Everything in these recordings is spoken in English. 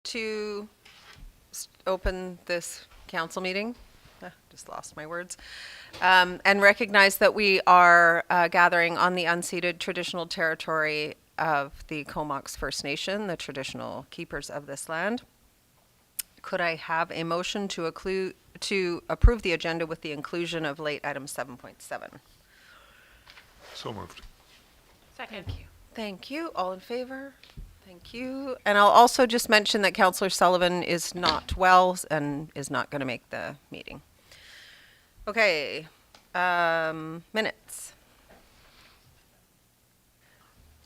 to open this council meeting. Just lost my words. And recognize that we are gathering on the unceded traditional territory of the Comox First Nation, the traditional keepers of this land. Could I have a motion to approve the agenda with the inclusion of late item 7.7? So moved. Second. Thank you. All in favor? Thank you. And I'll also just mention that Councillor Sullivan is not well and is not going to make the meeting. Okay, minutes.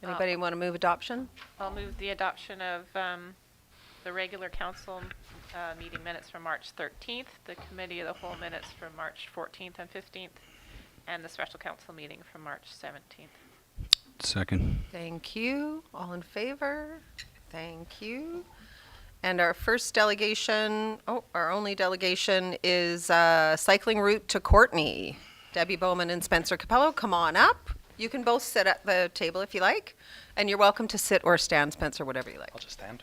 Anybody want to move adoption? I'll move the adoption of the regular council meeting minutes from March 13th, the committee of the whole minutes from March 14th and 15th, and the special council meeting from March 17th. Second. Thank you. All in favor? Thank you. And our first delegation, our only delegation is cycling route to Courtenay. Debbie Bowman and Spencer Capello, come on up. You can both sit at the table if you like. And you're welcome to sit or stand, Spencer, whatever you like. I'll just stand.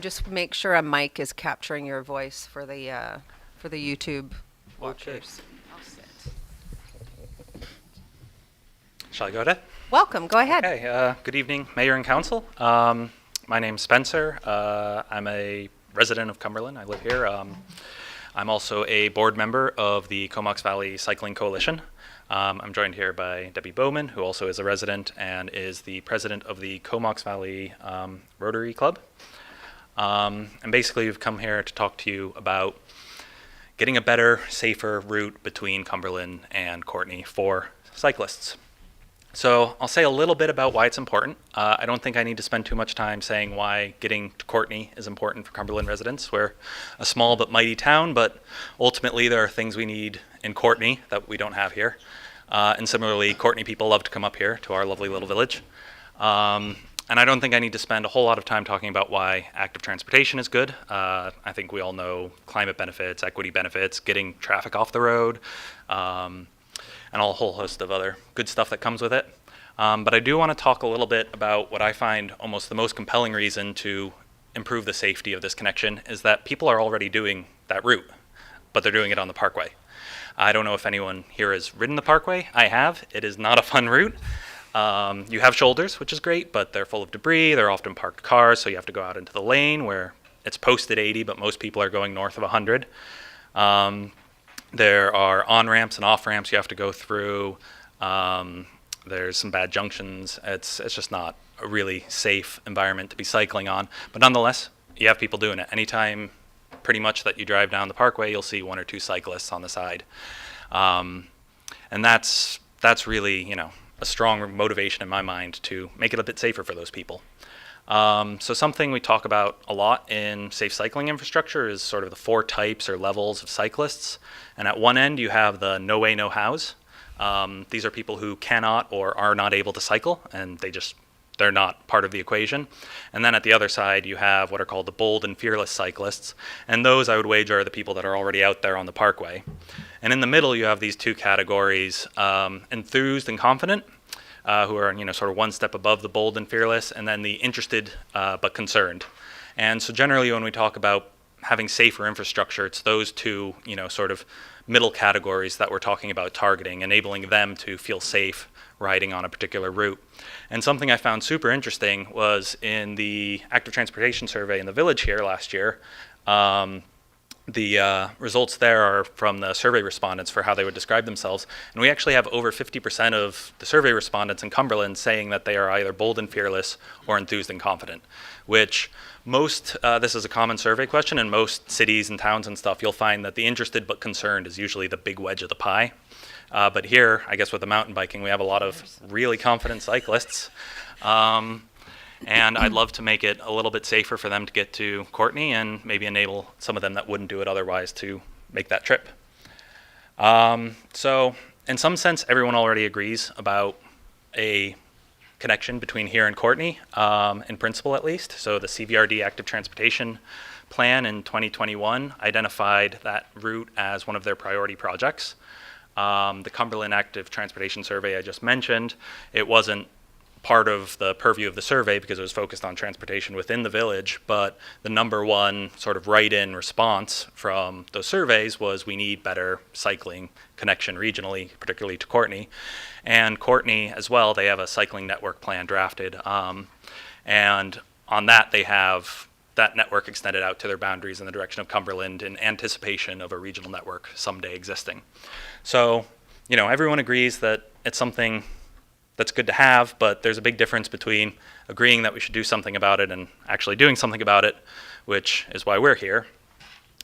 Just make sure a mic is capturing your voice for the YouTube watchers. I'll sit. Shall I go ahead? Welcome, go ahead. Okay, good evening, Mayor and Council. My name's Spencer. I'm a resident of Cumberland. I live here. I'm also a board member of the Comox Valley Cycling Coalition. I'm joined here by Debbie Bowman, who also is a resident and is the president of the Comox Valley Rotary Club. And basically, we've come here to talk to you about getting a better, safer route between Cumberland and Courtenay for cyclists. So I'll say a little bit about why it's important. I don't think I need to spend too much time saying why getting to Courtenay is important for Cumberland residents. We're a small but mighty town, but ultimately there are things we need in Courtenay that we don't have here. And similarly, Courtenay people love to come up here to our lovely little village. And I don't think I need to spend a whole lot of time talking about why active transportation is good. I think we all know climate benefits, equity benefits, getting traffic off the road, and a whole host of other good stuff that comes with it. But I do want to talk a little bit about what I find almost the most compelling reason to improve the safety of this connection is that people are already doing that route, but they're doing it on the Parkway. I don't know if anyone here has ridden the Parkway. I have. It is not a fun route. You have shoulders, which is great, but they're full of debris. They're often parked cars, so you have to go out into the lane where it's posted 80, but most people are going north of 100. There are on-ramps and off-ramps you have to go through. There's some bad junctions. It's just not a really safe environment to be cycling on. But nonetheless, you have people doing it. Anytime pretty much that you drive down the Parkway, you'll see one or two cyclists on the side. And that's really, a strong motivation in my mind to make it a bit safer for those people. So something we talk about a lot in safe cycling infrastructure is sort of the 4 types or levels of cyclists. And at one end, you have the no way, no hows. These are people who cannot or are not able to cycle, and they're not part of the equation. And then at the other side, you have what are called the bold and fearless cyclists. And those, I would wager, are the people that are already out there on the Parkway. And in the middle, you have these 2 categories, enthused and confident, who are, sort of one step above the bold and fearless, and then the interested but concerned. And so generally when we talk about having safer infrastructure, it's those 2, sort of middle categories that we're talking about targeting, enabling them to feel safe riding on a particular route. And something I found super interesting was in the active transportation survey in the village here last year, the results there are from the survey respondents for how they would describe themselves. And we actually have over 50% of the survey respondents in Cumberland saying that they are either bold and fearless or enthused and confident, which this is a common survey question. In most cities and towns and stuff, you'll find that the interested but concerned is usually the big wedge of the pie. But here, I guess with the mountain biking, we have a lot of really confident cyclists. And I'd love to make it a little bit safer for them to get to Courtenay and maybe enable some of them that wouldn't do it otherwise to make that trip. So in some sense, everyone already agrees about a connection between here and Courtenay, in principle at least. So the CVRD Active Transportation Plan in 2021 identified that route as one of their priority projects. The Cumberland Active Transportation Survey I just mentioned, it wasn't part of the purview of the survey because it was focused on transportation within the village, but the number one sort of write-in response from those surveys was we need better cycling connection regionally, particularly to Courtenay. And Courtenay as well, they have a cycling network plan drafted. And on that, they have that network extended out to their boundaries in the direction of Cumberland in anticipation of a regional network someday existing. So, everyone agrees that it's something that's good to have, but there's a big difference between agreeing that we should do something about it and actually doing something about it, which is why we're here.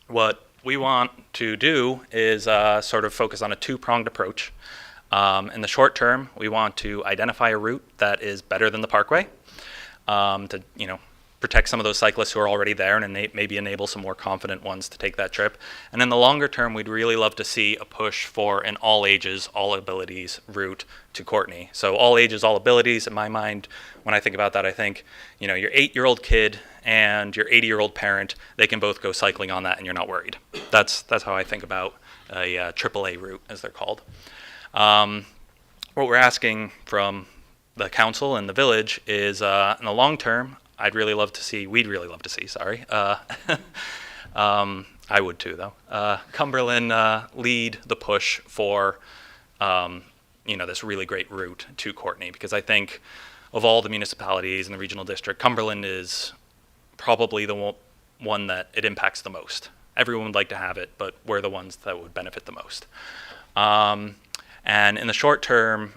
What we want to do is sort of focus on a two-pronged approach. In the short term, we want to identify a route that is better than the Parkway to, protect some of those cyclists who are already there and maybe enable some more confident ones to take that trip. And in the longer term, we'd really love to see a push for an all ages, all abilities route to Courtenay. So all ages, all abilities, in my mind, when I think about that, I think, your 8-year-old kid and your 80-year-old parent, they can both go cycling on that and you're not worried. That's how I think about a AAA route, as they're called. What we're asking from the council and the village is, in the long term, we'd really love to see, I would too, though, Cumberland lead the push for, this really great route to Courtenay, because I think of all the municipalities in the regional district, Cumberland is probably the one that it impacts the most. Everyone would like to have it, but we're the ones that would benefit the most. And in the short term,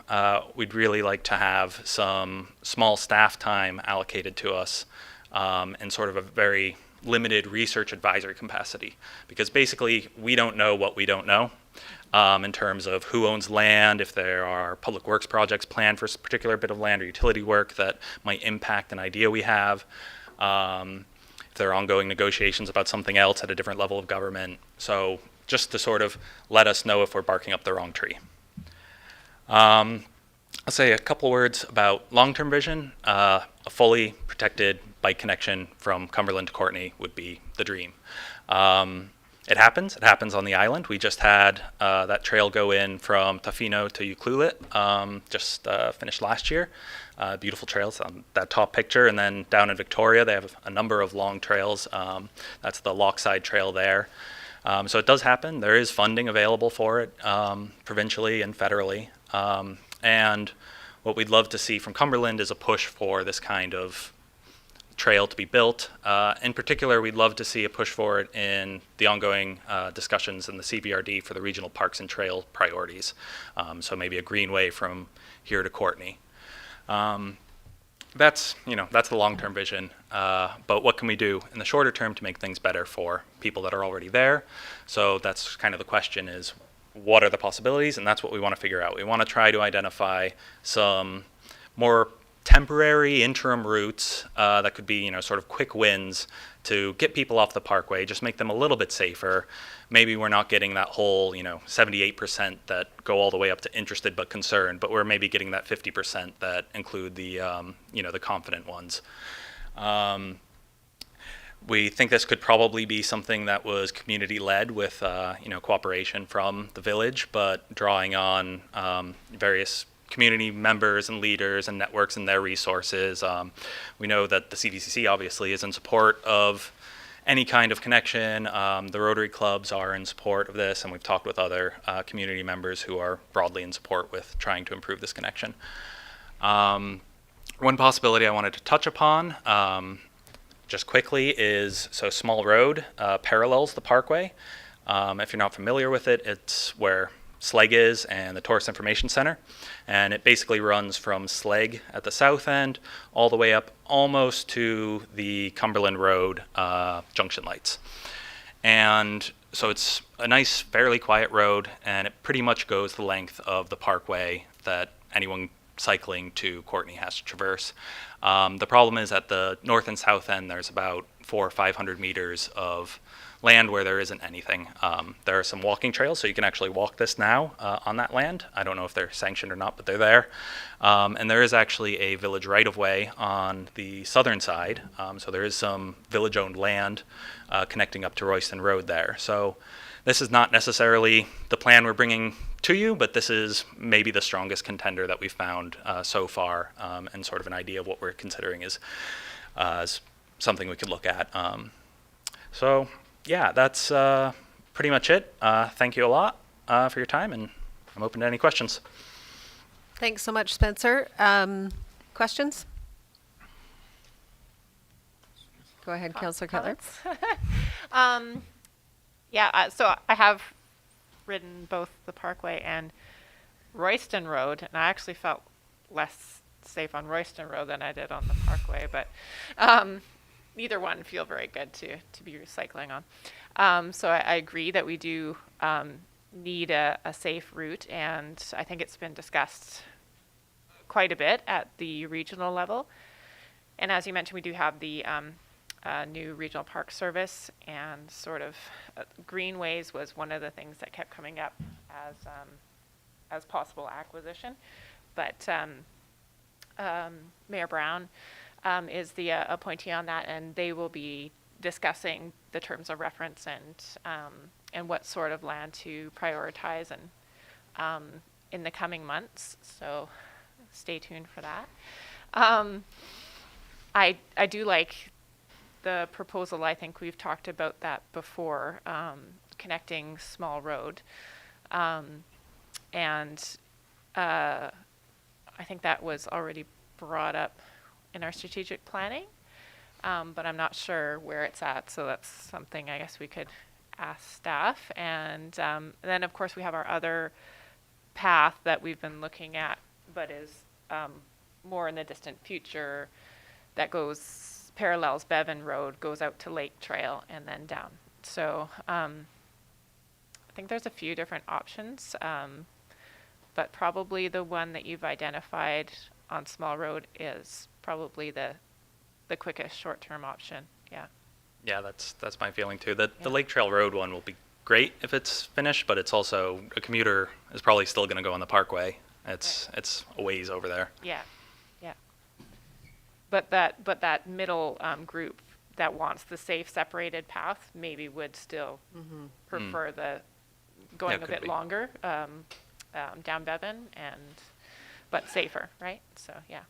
we'd really like to have some small staff time allocated to us in sort of a very limited research advisory capacity. Because basically, we don't know what we don't know in terms of who owns land, if there are public works projects planned for a particular bit of land or utility work that might impact an idea we have, if there are ongoing negotiations about something else at a different level of government. So just to sort of let us know if we're barking up the wrong tree. I'll say a couple words about long-term vision. A fully protected bike connection from Cumberland to Courtenay would be the dream. It happens on the island. We just had that trail go in from Tofino to Ucluelet, just finished last year. Beautiful trails on that top picture. And then down in Victoria, they have a number of long trails. That's the Lochside Trail there. So it does happen. There is funding available for it, provincially and federally. And what we'd love to see from Cumberland is a push for this kind of trail to be built. In particular, we'd love to see a push for it in the ongoing discussions in the CBRD for the regional parks and trail priorities. So maybe a greenway from here to Courtenay. That's the long-term vision. But what can we do in the shorter term to make things better for people that are already there? So that's kind of the question is, what are the possibilities? And that's what we want to figure out. We want to try to identify some more temporary interim routes that could be, sort of quick wins to get people off the Parkway, just make them a little bit safer. Maybe we're not getting that whole, 78% that go all the way up to interested but concerned, but we're maybe getting that 50% that include the, the confident ones. We think this could probably be something that was community-led with, cooperation from the village, but drawing on various community members and leaders and networks and their resources. We know that the CVCC obviously is in support of any kind of connection. The Rotary clubs are in support of this, and we've talked with other community members who are broadly in support with trying to improve this connection. One possibility I wanted to touch upon just quickly is, so Small Road parallels the Parkway. If you're not familiar with it, it's where SLEG is and the Tourist Information Center. And it basically runs from SLEG at the south end all the way up almost to the Cumberland Road junction lights. And so it's a nice, fairly quiet road, and it pretty much goes the length of the Parkway that anyone cycling to Courtenay has to traverse. The problem is at the north and south end, there's about 400 or 500 meters of land where there isn't anything. There are some walking trails, so you can actually walk this now on that land. I don't know if they're sanctioned or not, but they're there. And there is actually a village right-of-way on the southern side, so there is some village-owned land connecting up to Royston Road there. So this is not necessarily the plan we're bringing to you, but this is maybe the strongest contender that we've found so far, and sort of an idea of what we're considering is something we could look at. So yeah, that's pretty much it. Thank you a lot for your time, and I'm open to any questions. Thanks so much, Spencer. Questions? Go ahead, Councillor Cutler. So I have ridden both the Parkway and Royston Road, and I actually felt less safe on Royston Road than I did on the Parkway, but neither one feel very good to be recycling on. So I agree that we do need a safe route, and I think it's been discussed quite a bit at the regional level. And as you mentioned, we do have the new regional park service, and sort of greenways was one of the things that kept coming up as possible acquisition. But Mayor Brown is the appointee on that, and they will be discussing the terms of reference and what sort of land to prioritize and in the coming months. So stay tuned for that. I do like the proposal. I think we've talked about that before, connecting Small Road. And I think that was already brought up in our strategic planning, but I'm not sure where it's at. So that's something I guess we could ask staff. And then, of course, we have our other path that we've been looking at, but is more in the distant future, that parallels Bevan Road, goes out to Lake Trail, and then down. So I think there's a few different options, but probably the one that you've identified on Small Road is probably the quickest short-term option. Yeah. Yeah, that's my feeling too. The Lake Trail Road one will be great if it's finished, but it's also, a commuter is probably still going to go on the Parkway. It's a ways over there. Yeah. But that middle group that wants the safe separated path maybe would still prefer the going a bit longer down Bevan, but safer, right? So yeah.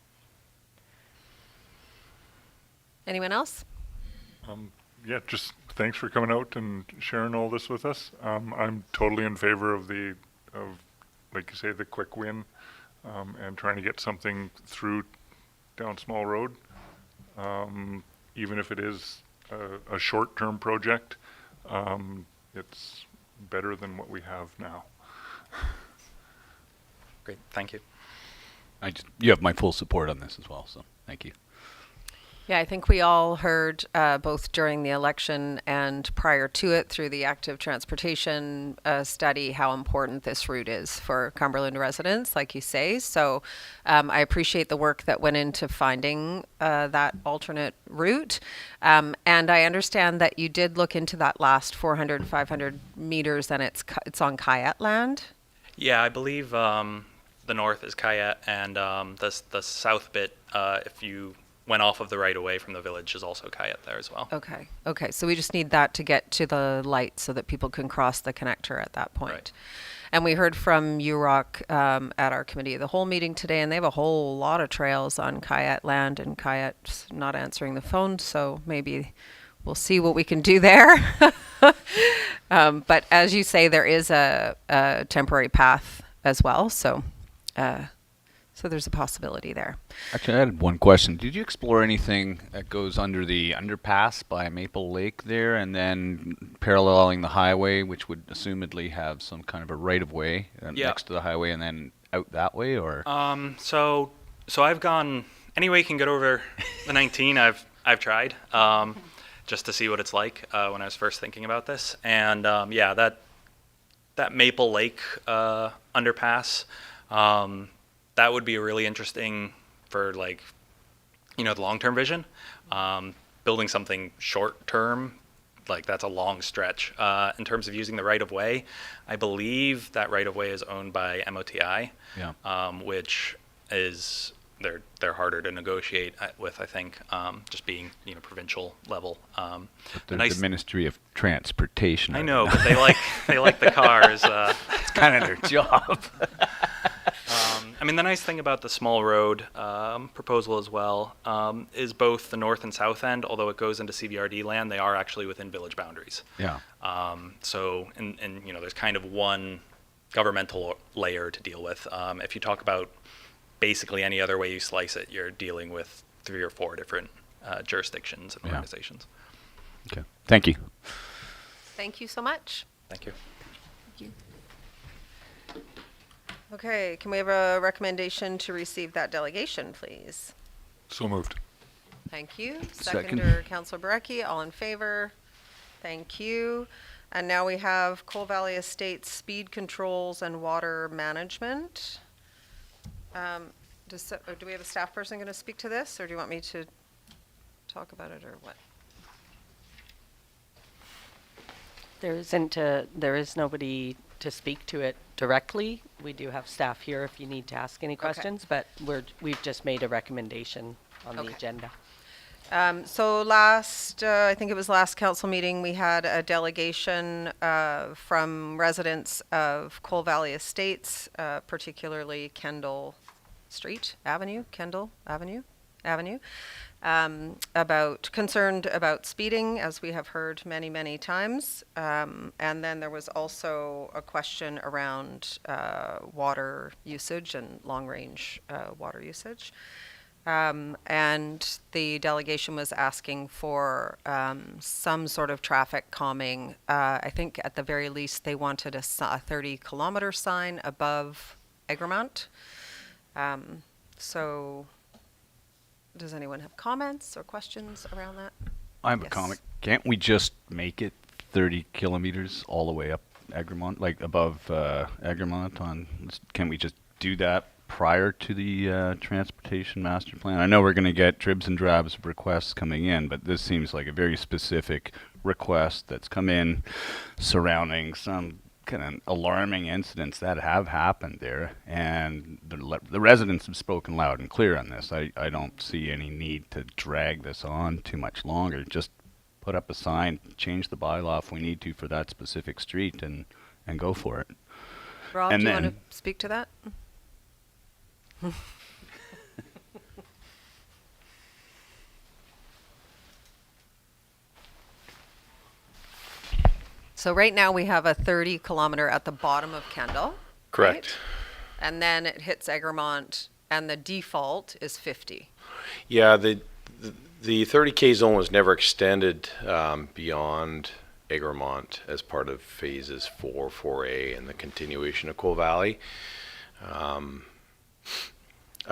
Anyone else? Yeah, just thanks for coming out and sharing all this with us. I'm totally in favor of like you say, the quick win, and trying to get something through down Small Road, even if it is a short-term project. It's better than what we have now. Great, thank you. You have my full support on this as well, so thank you. Yeah, I think we all heard both during the election and prior to it through the active transportation study how important this route is for Cumberland residents, like you say. So I appreciate the work that went into finding that alternate route. And I understand that you did look into that last 400, 500 meters, and it's on Kayat land. Yeah, I believe the north is Kayat, and the south bit, if you went off of the right of way from the village, is also Kayat there as well. Okay. So we just need that to get to the light so that people can cross the connector at that point. Right. And we heard from UROC at our committee of the whole meeting today, and they have a whole lot of trails on Kayat land, and Kayat's not answering the phone, so maybe we'll see what we can do there. But as you say, there is a temporary path as well, so there's a possibility there. Actually, I had one question. Did you explore anything that goes under the underpass by Maple Lake there, and then paralleling the highway, which would assumedly have some kind of a right-of-way next to the highway, and then out that way, or? So I've gone any way you can get over the 19. I've tried just to see what it's like when I was first thinking about this, and that Maple Lake underpass. That would be really interesting for, like, the long-term vision. Building something short-term, like, that's a long stretch. In terms of using the right-of-way, I believe that right-of-way is owned by MOTI, which is they're harder to negotiate with, I think, just being, provincial level. There's the Ministry of Transportation. I know, but they like the cars. It's kind of their job. I mean, the nice thing about the small road proposal as well is both the north and south end, although it goes into CVRD land, they are actually within village boundaries. Yeah. So, and there's kind of one governmental layer to deal with. If you talk about basically any other way you slice it, you're dealing with 3 or 4 different jurisdictions and Yeah. organizations. Okay. Thank you. Thank you so much. Thank you. Okay, can we have a recommendation to receive that delegation, please? So moved. Thank you. Second. Seconder, Councillor Barecki, all in favor? Thank you. And now we have Coal Valley Estates speed controls and water management. Do we have a staff person going to speak to this, or do you want me to talk about it, or what? There is nobody to speak to it directly. We do have staff here if you need to ask any questions, but we've just made a recommendation on the Okay. agenda. So I think it was last council meeting, we had a delegation from residents of Coal Valley Estates, particularly Kendall Avenue, concerned about speeding, as we have heard many, many times. And then there was also a question around water usage and long-range water usage. And the delegation was asking for some sort of traffic calming. I think at the very least they wanted a 30-kilometer sign above Egremont. So does anyone have comments or questions around that? I have a Yes. comment. Can't we just make it 30 kilometers all the way up Egremont, like above Egremont? Can we just do that prior to the transportation master plan? I know we're going to get dribs and drabs of requests coming in, but this seems like a very specific request that's come in surrounding some kind of alarming incidents that have happened there, and the residents have spoken loud and clear on this. I don't see any need to drag this on too much longer. Just put up a sign, change the bylaw if we need to for that specific street, and go for it. Rob, And do you want to then- speak to that? So right now we have a 30-kilometer at the bottom of Kendall. Correct. right? And then it hits Egremont, and the default is 50. Yeah, the 30K zone was never extended beyond Egremont as part of phases 4, 4A, and the continuation of Coal Valley. I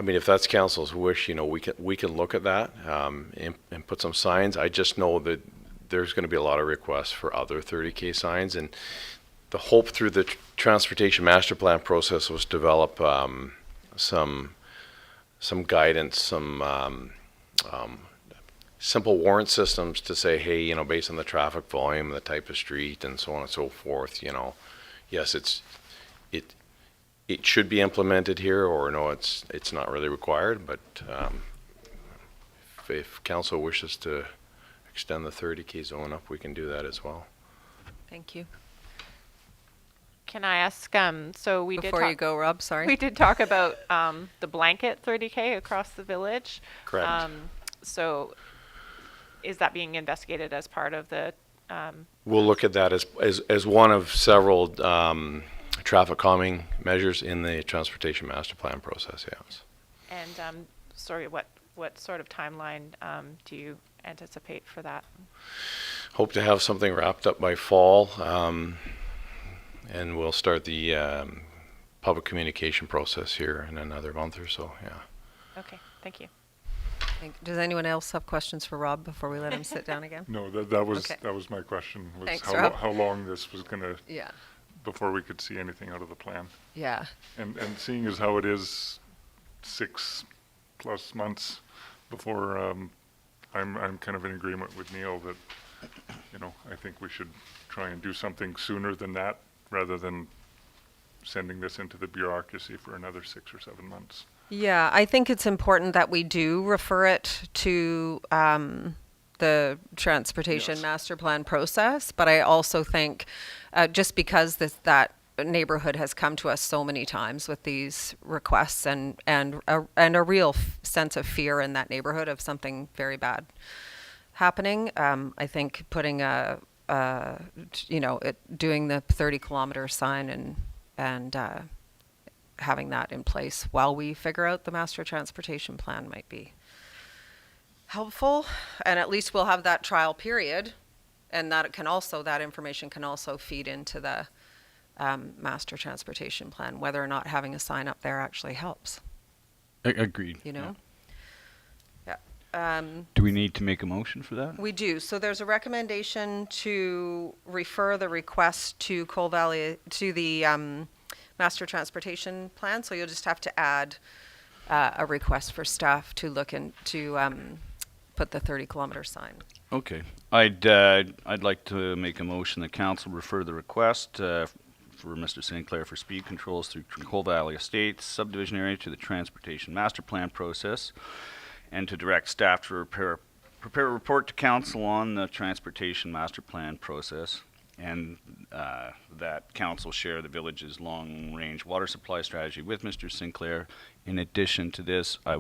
mean, if that's council's wish, we can look at that and put some signs. I just know that there's going to be a lot of requests for other 30K signs, and the hope through the transportation master plan process was develop some guidance, some simple warrant systems to say, hey, based on the traffic volume, the type of street, and so on and so forth, yes, it should be implemented here, or no, it's not really required. But if council wishes to extend the 30K zone up, we can do that as well. Thank you. Can I ask, so we did Before talk, you go, Rob, sorry. we did talk about the blanket 30K across the village. Correct. So is that being investigated as part of the, We'll look at that as one of several traffic calming measures in the transportation master plan process, yes. and sorry, what sort of timeline do you anticipate for that? Hope to have something wrapped up by fall, and we'll start the public communication process here in another month or so, yeah. Okay, thank you. Does anyone else have questions for Rob before we let him sit down again? No, that was Okay. that was my question. Was Thanks, how, Rob. how long this was going to Yeah. before we could see anything out of the plan. Yeah. And seeing as how it is 6+ months before, I'm kind of in agreement with Neil that, I think we should try and do something sooner than that, rather than sending this into the bureaucracy for another 6 or 7 months. Yeah, I think it's important that we do refer it to the transportation Yes. master plan process. But I also think just because that neighborhood has come to us so many times with these requests and a real sense of fear in that neighborhood of something very bad happening, I think putting doing the 30-kilometer sign and having that in place while we figure out the master transportation plan might be helpful. And at least we'll have that trial period, and that information can also feed into the master transportation plan, whether or not having a sign up there actually helps, Agreed. you know? Yeah. Do we need to make a motion for that? We do. So there's a recommendation to refer the request to Coal Valley, to the master transportation plan. So you'll just have to add a request for staff to look into put the 30-kilometer sign. Okay. I'd like to make a motion that council refer the request for Mr. Sinclair for speed controls through Coal Valley Estates subdivision area to the transportation master plan process, and to direct staff to prepare a report to council on the transportation master plan process, and that council share the village's long-range water supply strategy with Mr. Sinclair. In addition to this, I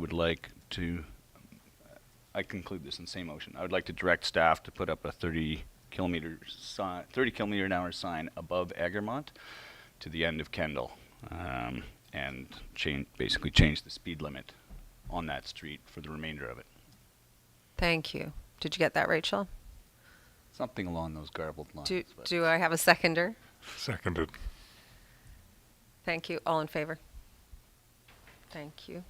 conclude this in the same motion. I would like to direct staff to put up a 30 kilometer an hour sign above Egremont to the end of Kendall, and basically change the speed limit on that street for the remainder of it. Thank you. Did you get that, Rachel? Something along those garbled lines. Do I have a seconder? Seconded. Thank you. All in favor? Thank you.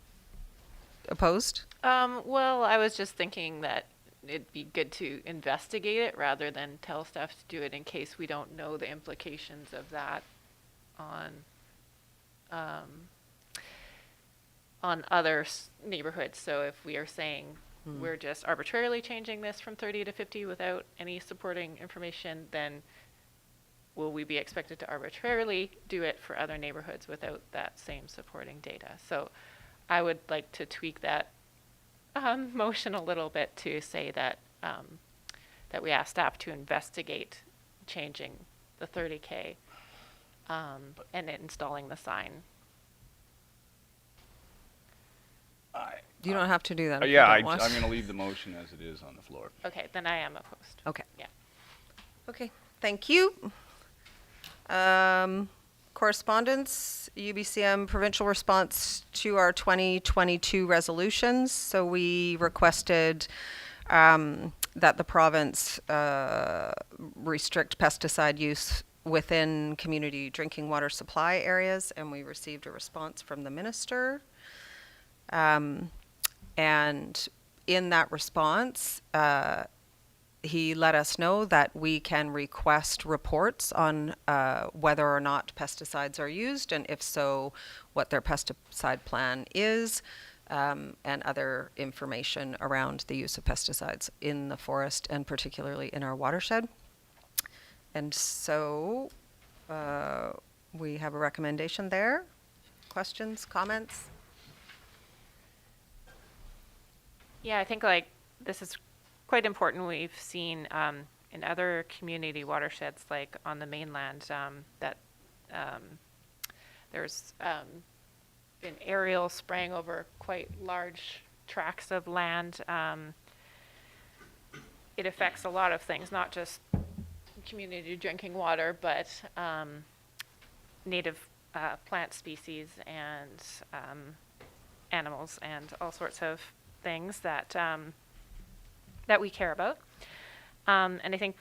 Opposed? Well, I was just thinking that it'd be good to investigate it rather than tell staff to do it in case we don't know the implications of that on other neighborhoods. So if we are saying we're just arbitrarily changing this from 30 to 50 without any supporting information, then will we be expected to arbitrarily do it for other neighborhoods without that same supporting data? So I would like to tweak that motion a little bit to say that that we ask staff to investigate changing the 30K and installing the sign. You don't have to do that. If Yeah, you don't want. I'm going to leave the motion as it is on the floor. Okay, then I am opposed. Okay. Yeah. Okay. Thank you. Correspondence, UBCM provincial response to our 2022 resolutions. So we requested that the province restrict pesticide use within community drinking water supply areas, and we received a response from the minister. And in that response, he let us know that we can request reports on whether or not pesticides are used, and if so, what their pesticide plan is, and other information around the use of pesticides in the forest and particularly in our watershed. And so we have a recommendation there. Questions, comments? Yeah, I think this is quite important. We've seen in other community watersheds, like on the mainland, that there's been aerial spraying over quite large tracts of land. It affects a lot of things, not just community drinking water, but native plant species and animals and all sorts of things that that we care about. And I think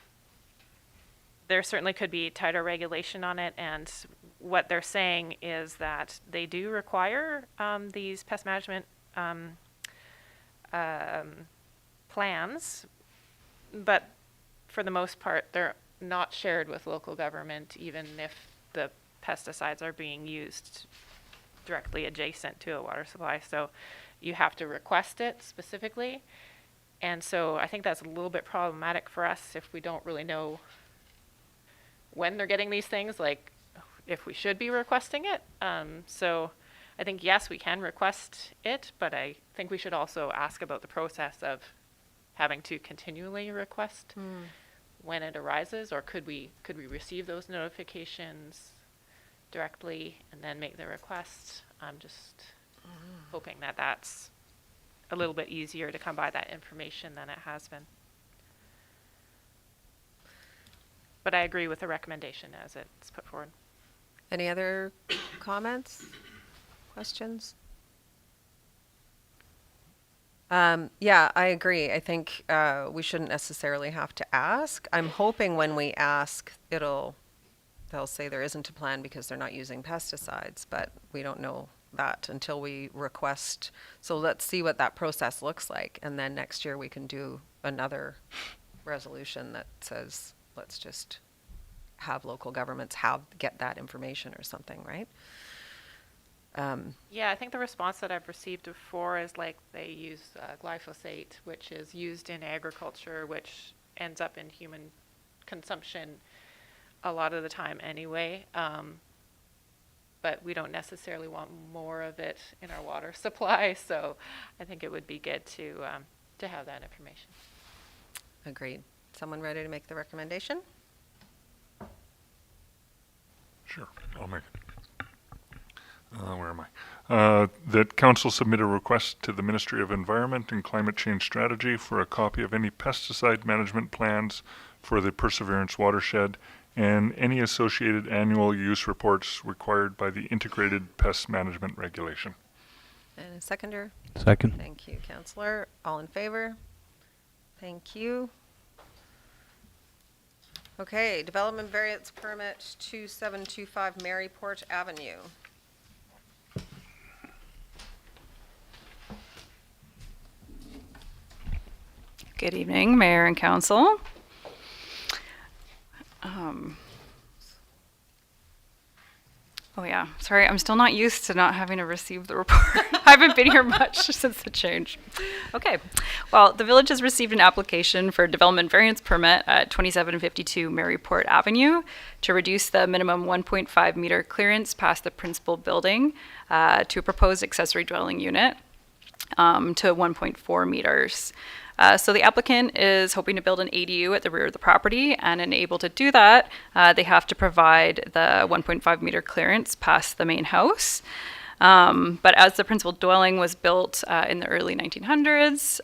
there certainly could be tighter regulation on it, and what they're saying is that they do require these pest management plans, but for the most part, they're not shared with local government, even if the pesticides are being used directly adjacent to a water supply. So you have to request it specifically. And so I think that's a little bit problematic for us if we don't really know when they're getting these things, like if we should be requesting it. So I think, yes, we can request it, but I think we should also ask about the process of having to continually request when it arises, or could we receive those notifications directly and then make the request? I'm just hoping that that's a little bit easier to come by that information than it has been. But I agree with the recommendation as it's put forward. Any other comments, questions? Yeah, I agree. I think we shouldn't necessarily have to ask. I'm hoping when we ask, they'll say there isn't a plan because they're not using pesticides, but we don't know that until we request. So let's see what that process looks like, and then next year we can do another resolution that says, let's just have local governments get that information or something, right? Yeah, I think the response that I've received before is like they use glyphosate, which is used in agriculture, which ends up in human consumption a lot of the time anyway. But we don't necessarily want more of it in our water supply, so I think it would be good to have that information. Agreed. Someone ready to make the recommendation? Sure, I'll make it. Where am I? That council submit a request to the Ministry of Environment and Climate Change Strategy for a copy of any pesticide management plans for the Perseverance watershed and any associated annual use reports required by the Integrated Pest Management Regulation. And a seconder? Second. Thank you, Councillor. All in favor? Thank you. Okay, Development Variance Permit 2725 Maryport Avenue. Good evening, Mayor and Council. Oh yeah, sorry, I'm still not used to not having to receive the report. I haven't been here much since the change. Okay, well, the village has received an application for a development variance permit at 2752 Maryport Avenue to reduce the minimum 1.5 meter clearance past the principal building to a proposed accessory dwelling unit to 1.4 meters. So the applicant is hoping to build an ADU at the rear of the property, and in able to do that, they have to provide the 1.5 meter clearance past the main house. But as the principal dwelling was built in the early 1900s,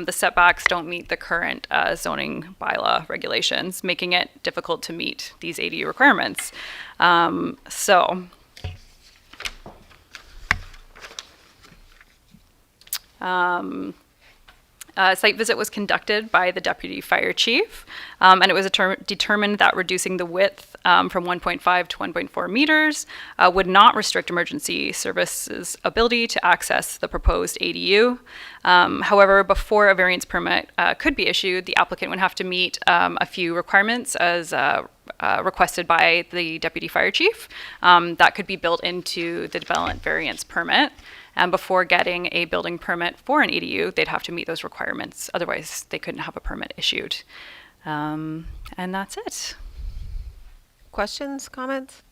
the setbacks don't meet the current zoning bylaw regulations, making it difficult to meet these ADU requirements. A site visit was conducted by the deputy fire chief, and it was determined that reducing the width from 1.5 to 1.4 meters would not restrict emergency services' ability to access the proposed ADU. However, before a variance permit could be issued, the applicant would have to meet a few requirements as requested by the deputy fire chief that could be built into the development variance permit. And before getting a building permit for an ADU, they'd have to meet those requirements. Otherwise, they couldn't have a permit issued. And that's it. Questions, comments?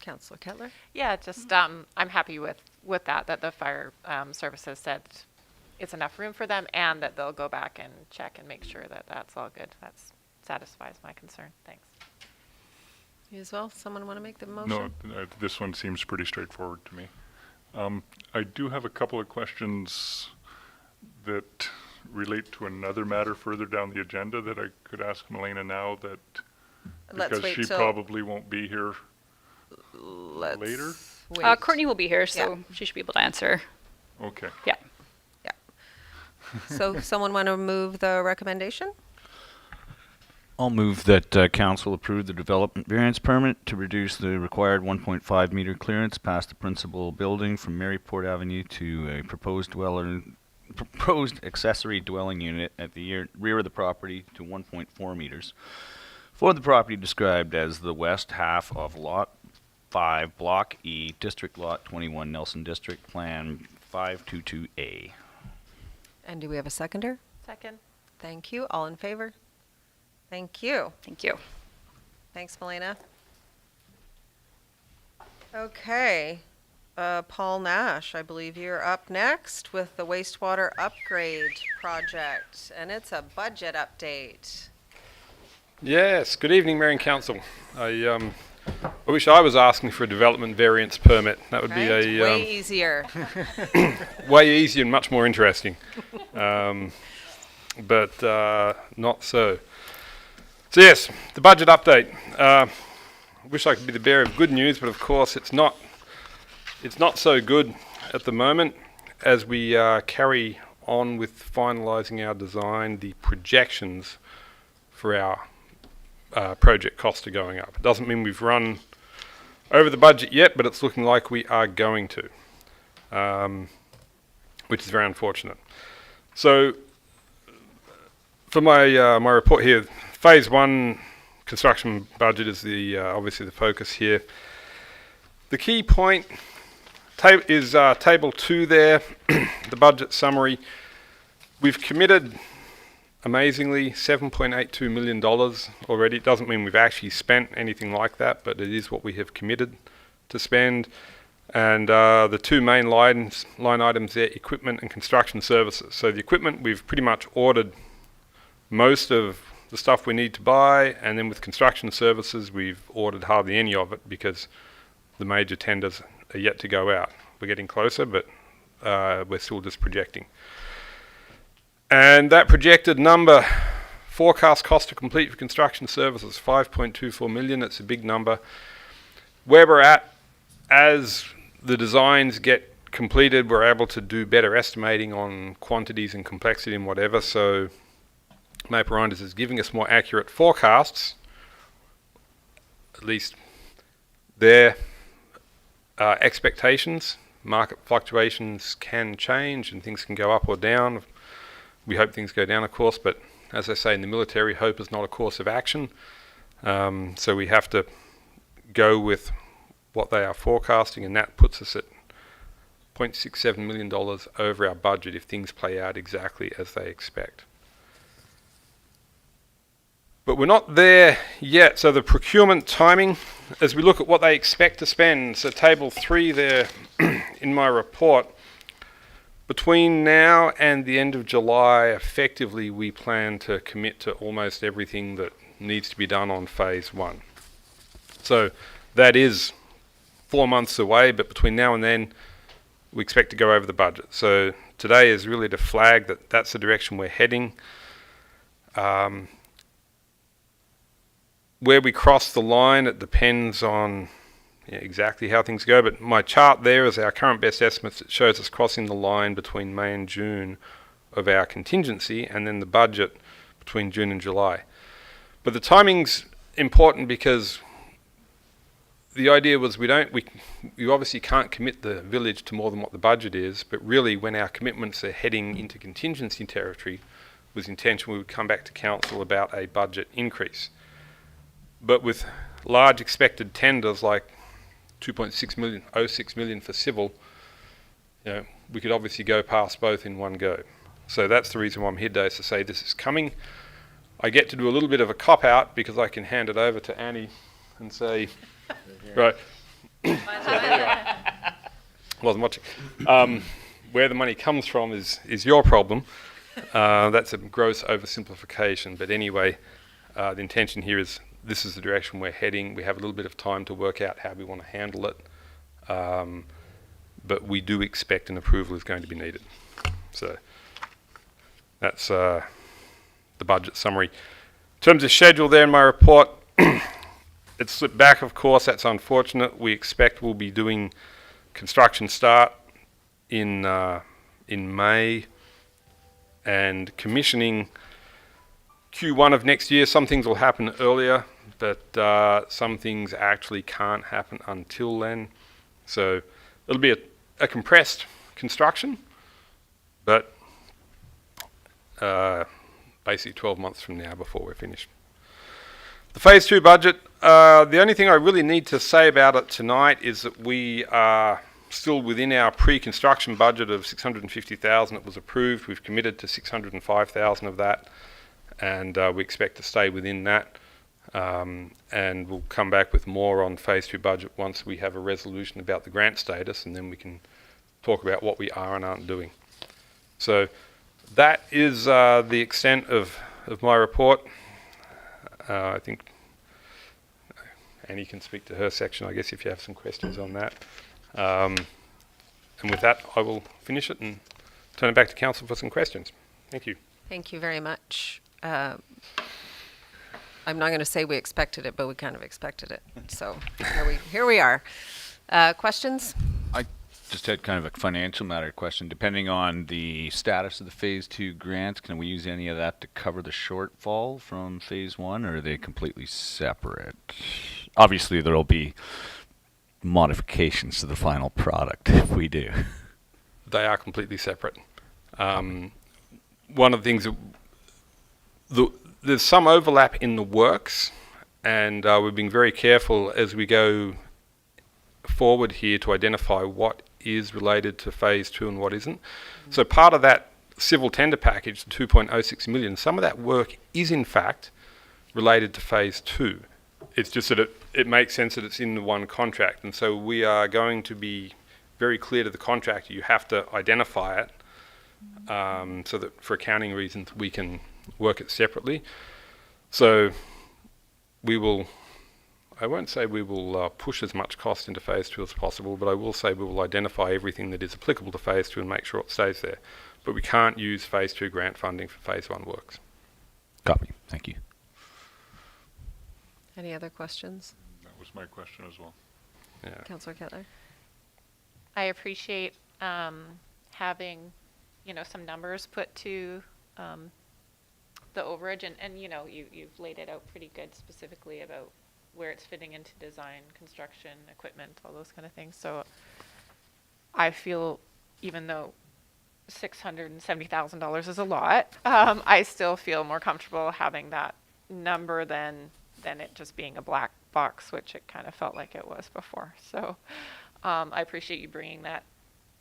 Councillor Kettler? Yeah, just I'm happy with that the fire services said it's enough room for them, and that they'll go back and check and make sure that that's all good. That satisfies my concern. Thanks. You as well? Someone want to make the motion? No, this one seems pretty straightforward to me. I do have a couple of questions that relate to another matter further down the agenda that I could ask Milena now, that Let's because wait she till- probably won't be here Let's later. wait. Courtney will be here, so Yeah. she should be able to answer. Okay. Yeah. Yeah. So someone want to move the recommendation? I'll move that council approve the development variance permit to reduce the required 1.5 meter clearance past the principal building from Maryport Avenue to a proposed accessory dwelling unit at the rear of the property to 1.4 meters for the property described as the west half of Lot 5, Block E, District Lot 21, Nelson District, Plan 522A. And do we have a seconder? Second. Thank you. All in favor? Thank you. Thank you. Thanks, Milena. Okay. Paul Nash, I believe you're up next with the wastewater upgrade project, and it's a budget update. Yes, good evening, Mayor and Council. I wish I was asking for a development variance permit. That would Right? be Way easier. way easier and much more interesting. But not so. So yes, the budget update. Wish I could be the bearer of good news, but of course it's not so good at the moment as we carry on with finalising our design. The projections for our project costs are going up. It doesn't mean we've run over the budget yet, but it's looking like we are going to, which is very unfortunate. So for my my report here, Phase 1 construction budget is the obviously the focus here. The key point is table 2 there, the budget summary. We've committed, amazingly, $7.82 million already. It doesn't mean we've actually spent anything like that, but it is what we have committed to spend. And the two main line items there, equipment and construction services. So the equipment, we've pretty much ordered most of the stuff we need to buy, and then with construction services, we've ordered hardly any of it because the major tenders are yet to go out. We're getting closer, but we're still just projecting. And that projected number, forecast cost to complete for construction services, $5.24 million. It's a big number. Where we're at, as the designs get completed, we're able to do better estimating on quantities and complexity and whatever. So Maple Rinders is giving us more accurate forecasts, at least their expectations. Market fluctuations can change and things can go up or down. We hope things go down, of course, but as I say in the military, hope is not a course of action. So we have to go with what they are forecasting, and that puts us at $0.67 million over our budget if things play out exactly as they expect. But we're not there yet. So the procurement timing, as we look at what they expect to spend, so table 3 there in my report, between now and the end of July, effectively we plan to commit to almost everything that needs to be done on Phase 1. So that is 4 months away, but between now and then we expect to go over the budget. So today is really to flag that that's the direction we're heading. Where we cross the line, it depends on exactly how things go, but my chart there is our current best estimates. It shows us crossing the line between May and June of our contingency, and then the budget between June and July. But the timing's important because the idea was we obviously can't commit the village to more than what the budget is, but really when our commitments are heading into contingency territory, was the intention we would come back to council about a budget increase. But with large expected tenders like 2.6 million, 06 million for civil, we could obviously go past both in one go. So that's the reason why I'm here today, is to say this is coming. I get to do a little bit of a cop-out because I can hand it over to Annie and say, right, wasn't watching. Where the money comes from is your problem. That's a gross oversimplification. But anyway, the intention here is this is the direction we're heading. We have a little bit of time to work out how we want to handle it. But we do expect an approval is going to be needed. So that's the budget summary. In terms of schedule there in my report, it's slipped back, of course. That's unfortunate. We expect we'll be doing construction start in May and commissioning Q1 of next year. Some things will happen earlier, but some things actually can't happen until then. So it'll be a compressed construction, but basically 12 months from now before we're finished. The Phase 2 budget, the only thing I really need to say about it tonight is that we are still within our pre-construction budget of $650,000 that was approved. We've committed to $605,000 of that, and we expect to stay within that. And we'll come back with more on phase 2 budget once we have a resolution about the grant status, and then we can talk about what we are and aren't doing. So that is the extent of my report. I think Annie can speak to her section, I guess, if you have some questions on that. And with that, I will finish it and turn it back to council for some questions. Thank you. Thank you very much. I'm not going to say we expected it, but we kind of expected it. So here we are. Questions? I just had kind of a financial matter question. Depending on the status of the phase 2 grant, can we use any of that to cover the shortfall from phase 1, or are they completely separate? Obviously, there'll be modifications to the final product if we do. They are completely separate. One of the things, there's some overlap in the works, and we're being very careful as we go forward here to identify what is related to phase 2 and what isn't. So part of that civil tender package, the 2.06 million, some of that work is in fact related to phase 2. It's just that it makes sense that it's in the one contract, and so we are going to be very clear to the contractor, you have to identify it, so that for accounting reasons we can work it separately. So I won't say we will push as much cost into phase 2 as possible, but I will say we will identify everything that is applicable to phase 2 and make sure it stays there. But we can't use phase 2 grant funding for phase 1 works. Got me. Thank you. Any other questions? That was my question as well. Yeah. Councillor Kettler? I appreciate having, some numbers put to the overage, and you've laid it out pretty good specifically about where it's fitting into design, construction, equipment, all those kind of things. So I feel, even though $670,000 is a lot, I still feel more comfortable having that number than it just being a black box, which it kind of felt like it was before. So I appreciate you bringing that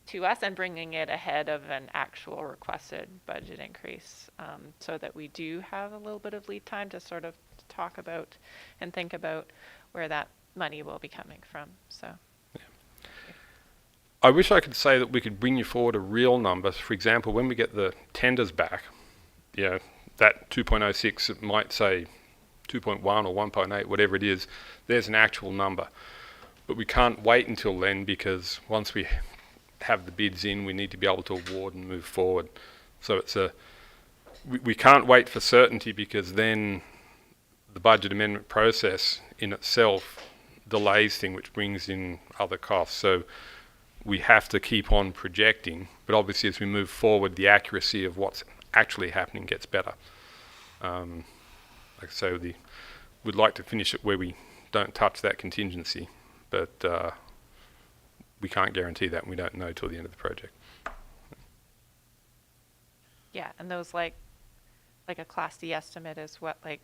to us and bringing it ahead of an actual requested budget increase, so that we do have a little bit of lead time to sort of talk about and think about where that money will be coming from. So I wish I could say that we could bring you forward a real number. For example, when we get the tenders back, that 2.06, it might say 2.1 or 1.8, whatever it is, there's an actual number. But we can't wait until then, because once we have the bids in, we need to be able to award and move forward. So we can't wait for certainty, because then the budget amendment process in itself delays things, which brings in other costs. So we have to keep on projecting, but obviously as we move forward, the accuracy of what's actually happening gets better. Like I say, we'd like to finish it where we don't touch that contingency, but we can't guarantee that, and we don't know till the end of the project. yeah, and those like a Class D estimate is what, like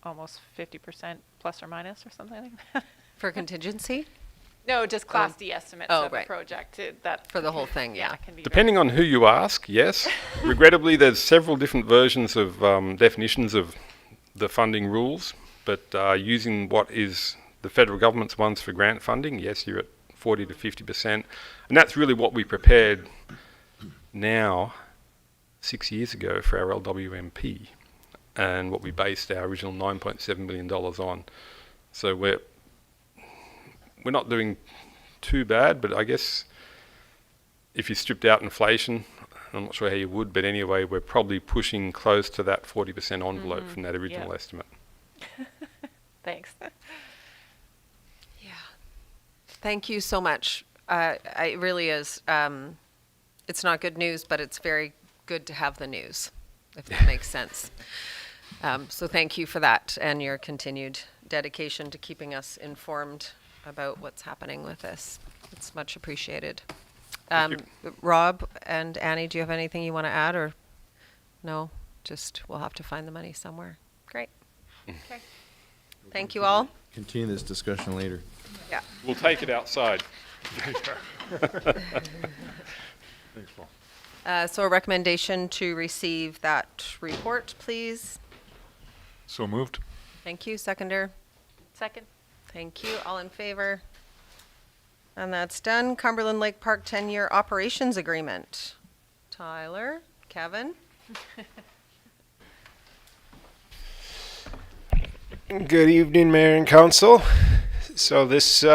almost 50% plus or minus or something like that? For contingency? No, just Class D estimates Oh, of right. a project that For the whole thing, yeah. can be Depending on who you ask, yes. Regrettably, there's several different versions of definitions of the funding rules, but using what is the federal government's ones for grant funding, yes, you're at 40 to 50%. And that's really what we prepared now 6 years ago for our LWMP, and what we based our original $9.7 million on. So we're not doing too bad, but I guess if you stripped out inflation, I'm not sure how you would, but anyway, we're probably pushing close to that 40% envelope from that original Yeah. estimate. Thanks. Yeah. Thank you so much. It really is. It's not good news, but it's very good to have the news, if that makes sense. So thank you for that and your continued dedication to keeping us informed about what's happening with this. It's much appreciated. Rob and Annie, do you have anything you want to add, or no? Just we'll have to find the money somewhere. Great. Okay. Thank you all. Continue this discussion later. Yeah. We'll take it outside. Thanks, Paul. So a recommendation to receive that report, please. So moved. Thank you. Seconder? Second? Thank you. All in favor? And that's done. Cumberland Lake Park 10-year operations agreement. Tyler, Kevin? Good evening, Mayor and Council. So this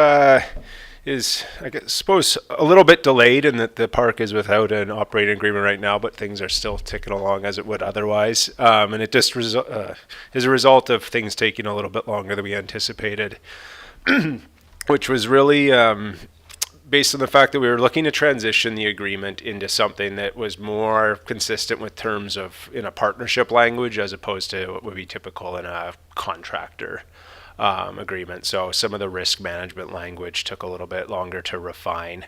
is, suppose, a little bit delayed in that the park is without an operating agreement right now, but things are still ticking along as it would otherwise. And it just is a result of things taking a little bit longer than we anticipated, which was really based on the fact that we were looking to transition the agreement into something that was more consistent with terms of in a partnership language as opposed to what would be typical in a contractor agreement. So some of the risk management language took a little bit longer to refine.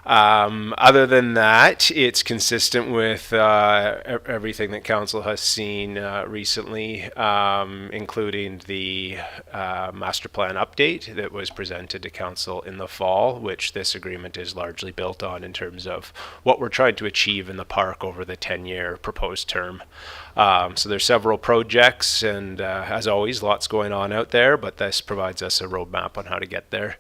Other than that, it's consistent with everything that council has seen recently, including the master plan update that was presented to council in the fall, which this agreement is largely built on in terms of what we're trying to achieve in the park over the 10-year proposed term. So there's several projects, and as always, lots going on out there, but this provides us a roadmap on how to get there.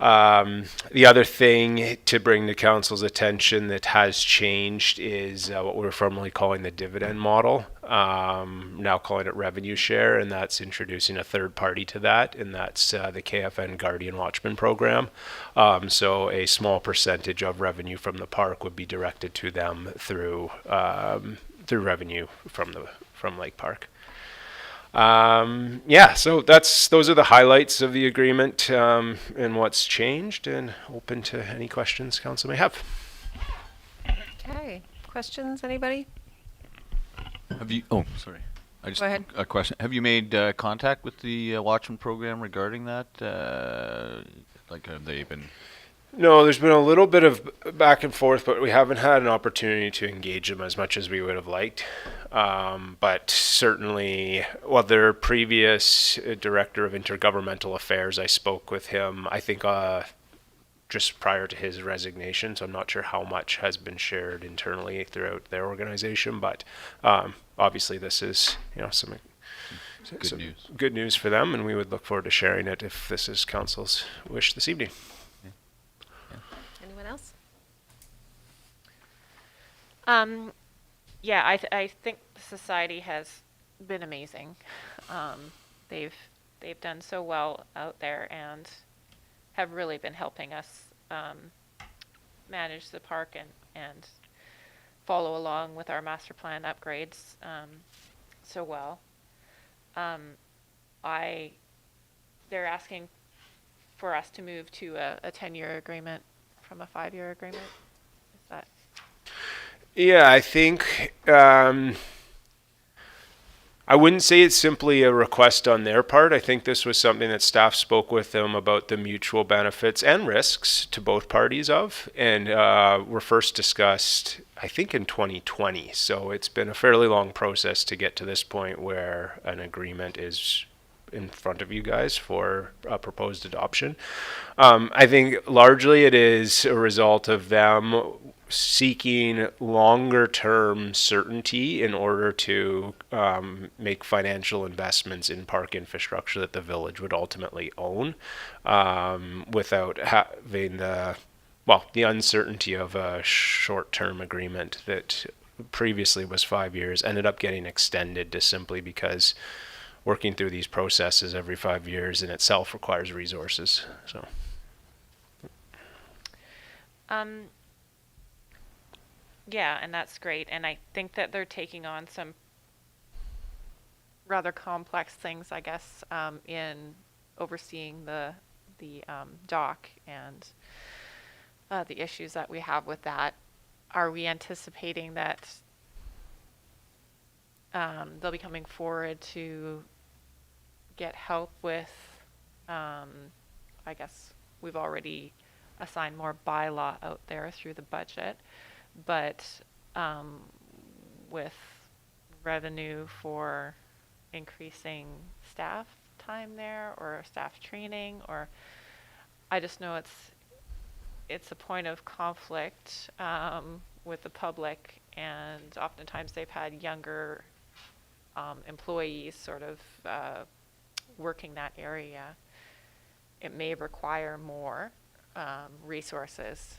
The other thing to bring to council's attention that has changed is what we're formerly calling the dividend model, now calling it revenue share, and that's introducing a third party to that, and that's the KFN Guardian Watchman program. So a small percentage of revenue from the park would be directed to them through revenue from Lake Park. So those are the highlights of the agreement and what's changed, and open to any questions council may have. Okay. Questions, anybody? Have you? Oh, sorry. I just Go ahead. a question. Have you made contact with the Watchman program regarding that? Have they been? No, there's been a little bit of back and forth, but we haven't had an opportunity to engage them as much as we would have liked. But certainly, their previous director of intergovernmental affairs, I spoke with him, I think just prior to his resignation, so I'm not sure how much has been shared internally throughout their organization, but obviously this is some good news for them, and we would look forward to sharing it if this is council's wish this evening. Anyone else? I think the society has been amazing. They've done so well out there and have really been helping us manage the park and follow along with our master plan upgrades so well. They're asking for us to move to a 10-year agreement from a 5-year agreement. Is that? Yeah, I think I wouldn't say it's simply a request on their part. I think this was something that staff spoke with them about the mutual benefits and risks to both parties of, and were first discussed, I think, in 2020. So it's been a fairly long process to get to this point where an agreement is in front of you guys for a proposed adoption. I think largely it is a result of them seeking longer term certainty in order to make financial investments in park infrastructure that the village would ultimately own, without having the uncertainty of a short-term agreement that previously was 5 years ended up getting extended to simply because working through these processes every 5 years in itself requires resources. So. Yeah, and that's great. And I think that they're taking on some rather complex things, I guess, in overseeing the dock and the issues that we have with that. Are we anticipating that they'll be coming forward to get help with, I guess we've already assigned more bylaw out there through the budget, but with revenue for increasing staff time there or staff training, or I just know it's a point of conflict with the public, and oftentimes they've had younger employees sort of working that area, it may require more resources.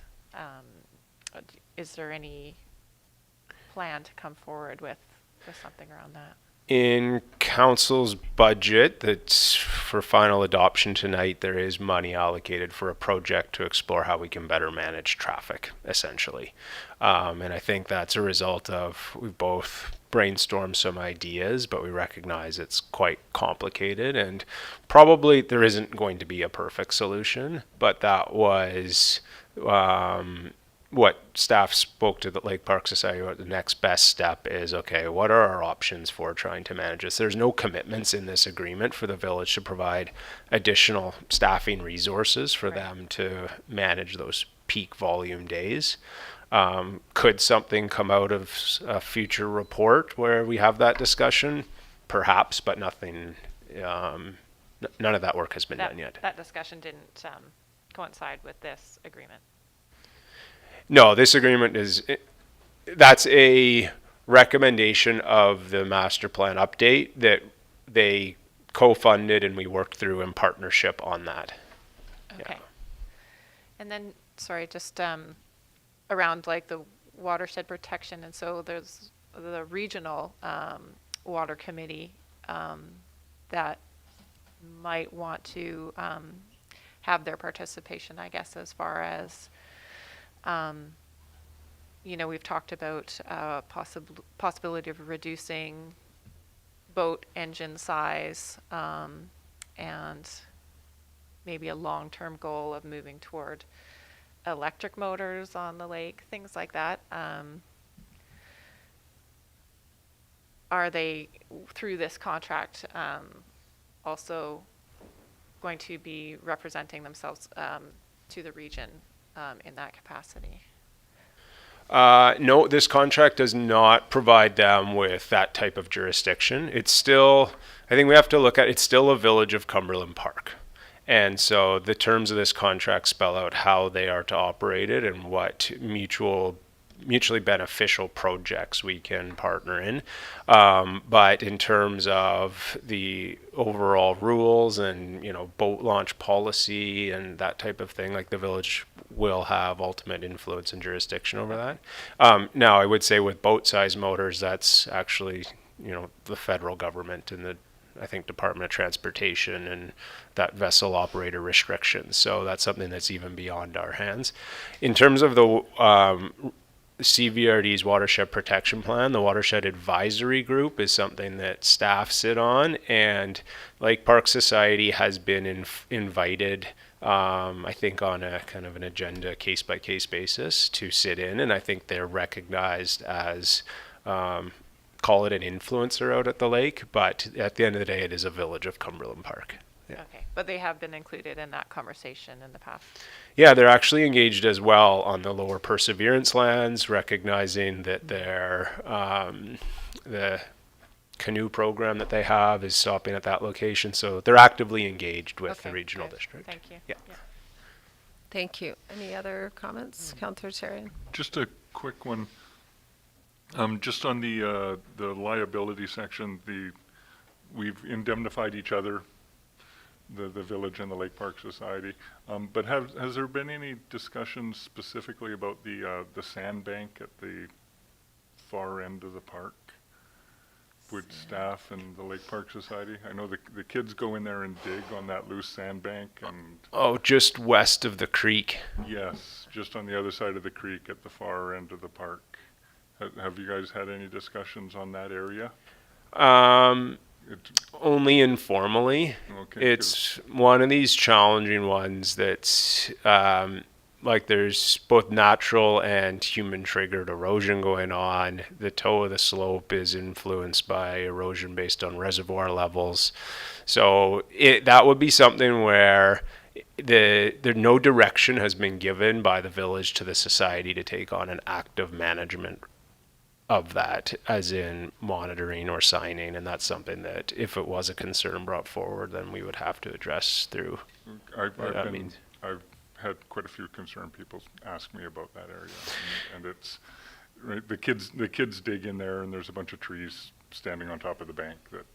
Is there any plan to come forward with something around that? In council's budget that's for final adoption tonight, there is money allocated for a project to explore how we can better manage traffic, essentially. And I think that's a result of, we've both brainstormed some ideas, but we recognize it's quite complicated, and probably there isn't going to be a perfect solution, but that was what staff spoke to the Lake Park Society about. The next best step is, okay, what are our options for trying to manage this? There's no commitments in this agreement for the village to provide additional staffing resources for them to manage those peak volume days. Could something come out of a future report where we have that discussion? Perhaps, but nothing, none of that work has been done yet. That discussion didn't coincide with this agreement. No, this agreement that's a recommendation of the master plan update that they co-funded and we worked through in partnership on that. Okay. Yeah. And then, sorry, just around like the watershed protection, and so there's the regional water committee that might want to have their participation, I guess, as far as we've talked about possibility of reducing boat engine size and maybe a long-term goal of moving toward electric motors on the lake, things like that. Are they, through this contract, also going to be representing themselves to the region in that capacity? No, this contract does not provide them with that type of jurisdiction. It's still, I think we have to look at, it's still a village of Cumberland Park. And so the terms of this contract spell out how they are to operate it and what mutually beneficial projects we can partner in. But in terms of the overall rules and, boat launch policy and that type of thing, like the village will have ultimate influence and jurisdiction over that. Now, I would say with boat size motors, that's actually, the federal government and the, I think, Department of Transportation and that vessel operator restrictions. So that's something that's even beyond our hands. In terms of the CVRD's Watershed Protection Plan, the Watershed Advisory Group is something that staff sit on, and Lake Park Society has been invited, I think, on a kind of an agenda case-by-case basis to sit in, and I think they're recognized as, call it an influencer out at the lake, but at the end of the day, it is a village of Cumberland Park. Yeah. Okay, but they have been included in that conversation in the past. Yeah, they're actually engaged as well on the lower Perseverance lands, recognizing that their the canoe program that they have is stopping at that location. So they're actively engaged with the regional good. district. Thank you. Yeah. Thank you. Any other comments, Councillor Therrien? Just a quick one. Just on the liability section, we've indemnified each other, the village and the Lake Park Society. But has there been any discussions specifically about the sandbank at the far end of the park with staff and the Lake Park Society? I know the kids go in there and dig on that loose sandbank and... Oh, just west of the creek. Yes, just on the other side of the creek at the far end of the park. Have you guys had any discussions on that area? Only informally. Okay, It's one of these challenging ones that's like there's both natural and human triggered erosion going on. The toe of the slope is influenced by erosion based on reservoir levels. So that would be something where no direction has been given by the village to the society to take on an active management of that, as in monitoring or signing, and that's something that if it was a concern brought forward, then we would have to address through. I've had quite a few concerned people ask me about that area, and it's right. The kids dig in there, and there's a bunch of trees standing on top of the bank that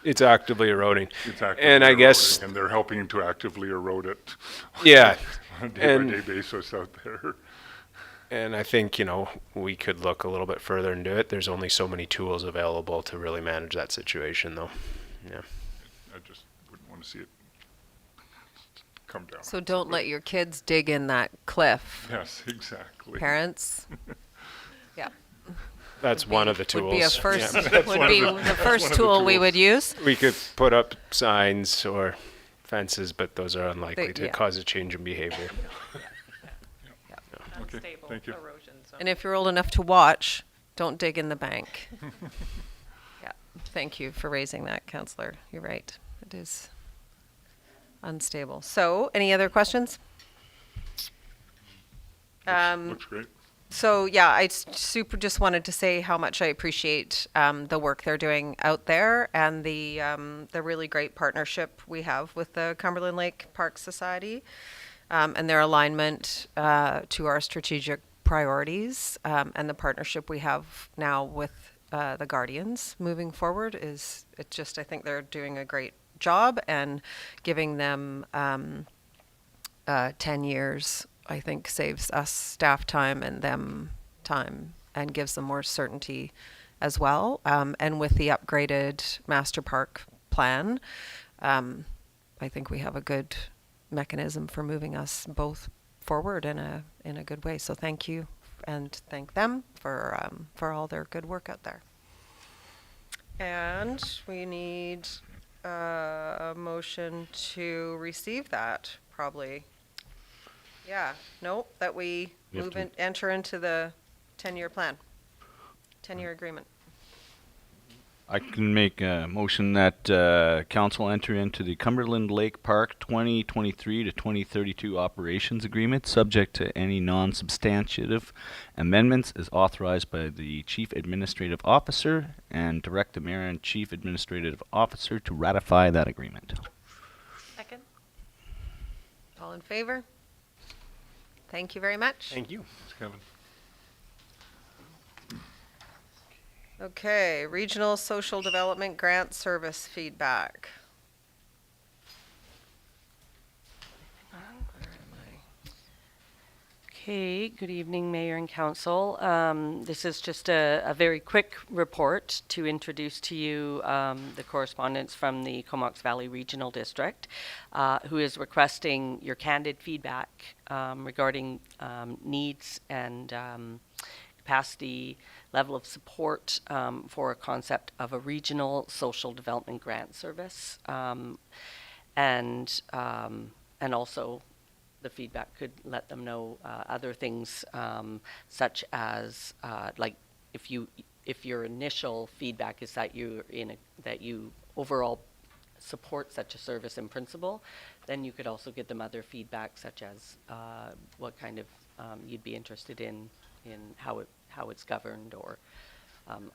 It's actively eroding. It's actively And I eroding, guess, and they're helping to actively erode it yeah. on a And- day-by-day basis out there. And I think, we could look a little bit further into it. There's only so many tools available to really manage that situation, though. Yeah. I just wouldn't want to see it come down. So don't let your kids dig in that cliff, Yes, exactly. parents. Yeah. That's one of the tools. Would be a first, Yeah. would be the one first of the tool we tools. would use. We could put up signs or fences, but those are unlikely to yeah. cause a change in behavior. Okay, Unstable thank you. erosion zone. And if you're old enough to watch, don't dig in the bank. Yeah, thank you for raising that, Councillor. You're right. It is unstable. So, any other questions? Looks great. So yeah, I super just wanted to say how much I appreciate the work they're doing out there and the really great partnership we have with the Cumberland Lake Park Society and their alignment to our strategic priorities and the partnership we have now with the Guardians moving forward is I think they're doing a great job, and giving them 10 years I think saves us staff time and them time and gives them more certainty as well. And with the upgraded master park plan, I think we have a good mechanism for moving us both forward in a good way. So thank you, and thank them for all their good work out there. And we need a motion to receive that, probably. Yeah, no, that we enter into the 10-year plan, 10-year agreement. I can make a motion that council enter into the Cumberland Lake Park 2023 to 2032 operations agreement, subject to any non-substantive amendments as authorized by the Chief Administrative Officer, and direct the Mayor and Chief Administrative Officer to ratify that agreement. Second? All in favor? Thank you very much. Thank you. Thanks, Kevin. Okay, Regional Social Development Grant Service feedback. Okay, good evening, Mayor and Council. This is just a very quick report to introduce to you the correspondence from the Comox Valley Regional District, who is requesting your candid feedback regarding needs and capacity, level of support for a concept of a regional social development grant service, and also the feedback could let them know other things, such as like if your initial feedback is that that you overall support such a service in principle, then you could also give them other feedback, such as what kind of you'd be interested in how it's governed, or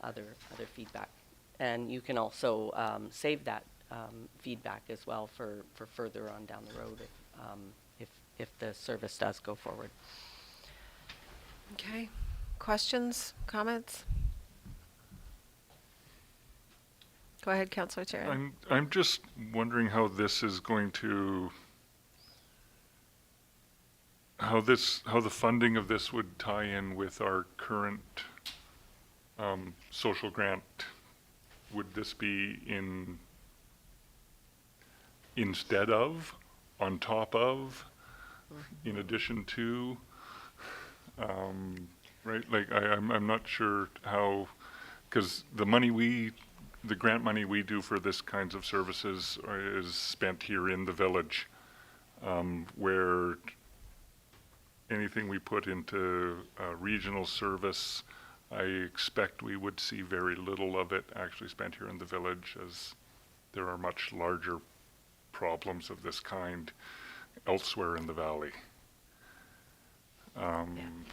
other feedback. And you can also save that feedback as well for further on down the road if the service does go forward. Okay, questions, comments? Go ahead, Councillor Terry. I'm just wondering how this is going to, how the funding of this would tie in with our current social grant. Would this be instead of, on top of, in addition to, right? Like I'm not sure how, because the grant money we do for this kinds of services is spent here in the village, where anything we put into regional service, I expect we would see very little of it actually spent here in the village, as there are much larger problems of this kind elsewhere in the valley. And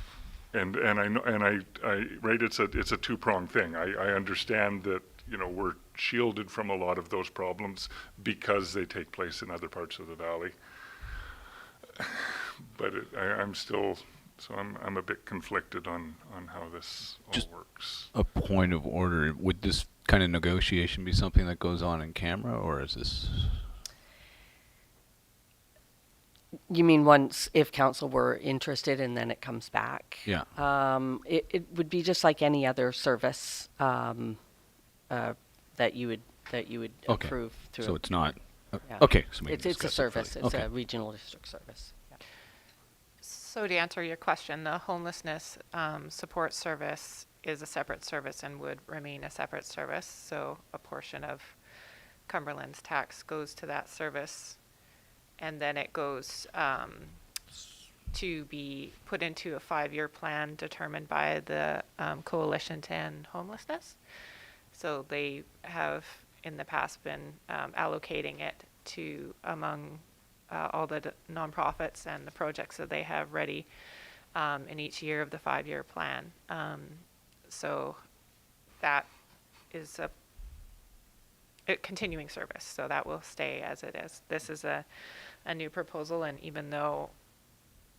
I know, and I right, it's a two-pronged thing. I understand that, we're shielded from a lot of those problems because they take place in other parts of the valley. But I'm still, so I'm a bit conflicted on how this all works. A point of order, would this kind of negotiation be something that goes on in camera, or is this? You mean once, if council were interested and then it comes back? Yeah. It would be just like any other service that you would Okay. approve through. So it's not. Yeah. Okay. So we can It's a discuss it service. further. It's Okay. a regional district service. Yeah. So to answer your question, the homelessness support service is a separate service and would remain a separate service. So a portion of Cumberland's tax goes to that service, and then it goes to be put into a 5-year plan determined by the Coalition to End Homelessness. So they have in the past been allocating it to among all the nonprofits and the projects that they have ready in each year of the 5-year plan. So that is a continuing service, so that will stay as it is. This is a new proposal, and even though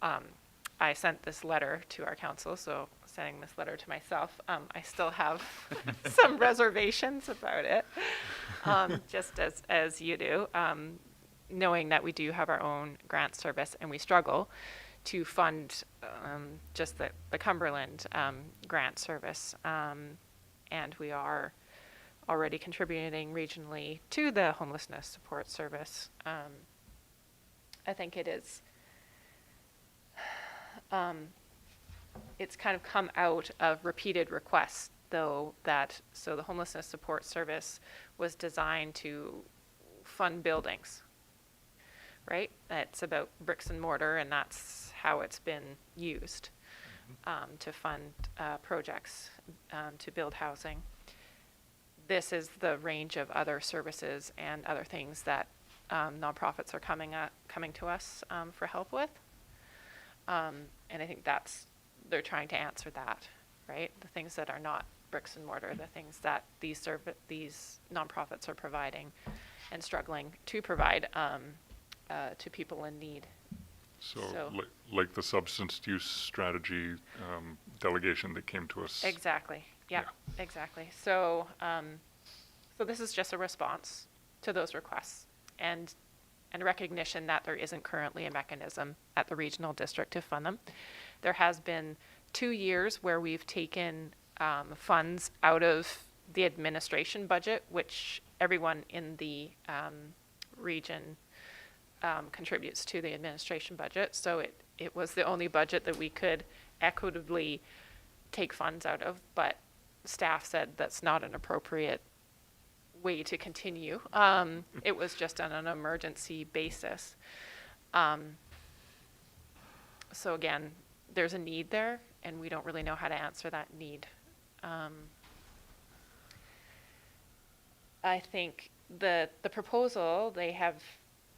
I sent this letter to our council, so sending this letter to myself, I still have some reservations about it, just as you do, knowing that we do have our own grant service and we struggle to fund just the Cumberland grant service, and we are already contributing regionally to the homelessness support service. I think it is, it's kind of come out of repeated requests, though, so the homelessness support service was designed to fund buildings, right? It's about bricks and mortar, and that's how it's been used to fund projects, to build housing. This is the range of other services and other things that nonprofits are coming to us for help with. And I think they're trying to answer that, right? The things that are not bricks and mortar, the things that these nonprofits are providing and struggling to provide to people in need. So like the substance use strategy delegation that came to us. Exactly. Yeah, exactly. So, so this is just a response to those requests and recognition that there isn't currently a mechanism at the regional district to fund them. There has been 2 years where we've taken funds out of the administration budget, which everyone in the region contributes to the administration budget. So it was the only budget that we could equitably take funds out of, but staff said that's not an appropriate way to continue. It was just on an emergency basis. So again, there's a need there, and we don't really know how to answer that need. I think the proposal, they have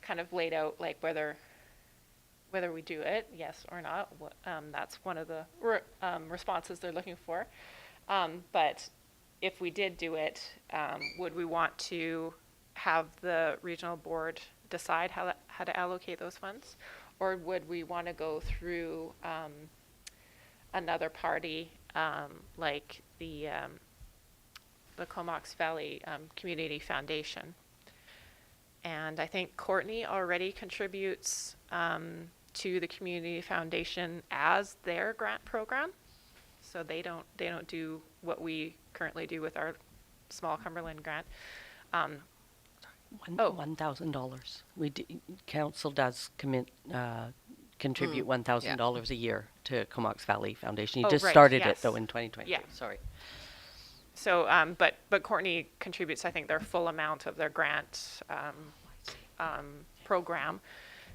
kind of laid out like whether we do it, yes or not. That's one of the responses they're looking for. But if we did do it, would we want to have the regional board decide how to allocate those funds? Or would we want to go through another party like the Comox Valley Community Foundation? And I think Courtney already contributes to the Community Foundation as their grant program. So they don't do what we currently do with our small Cumberland grant. $1,000. Council does contribute $1,000 a year to Comox Valley Foundation. You just right, started it yes. though in 2022. Yeah. Sorry. So, but Courtney contributes, I think, their full amount of their grant program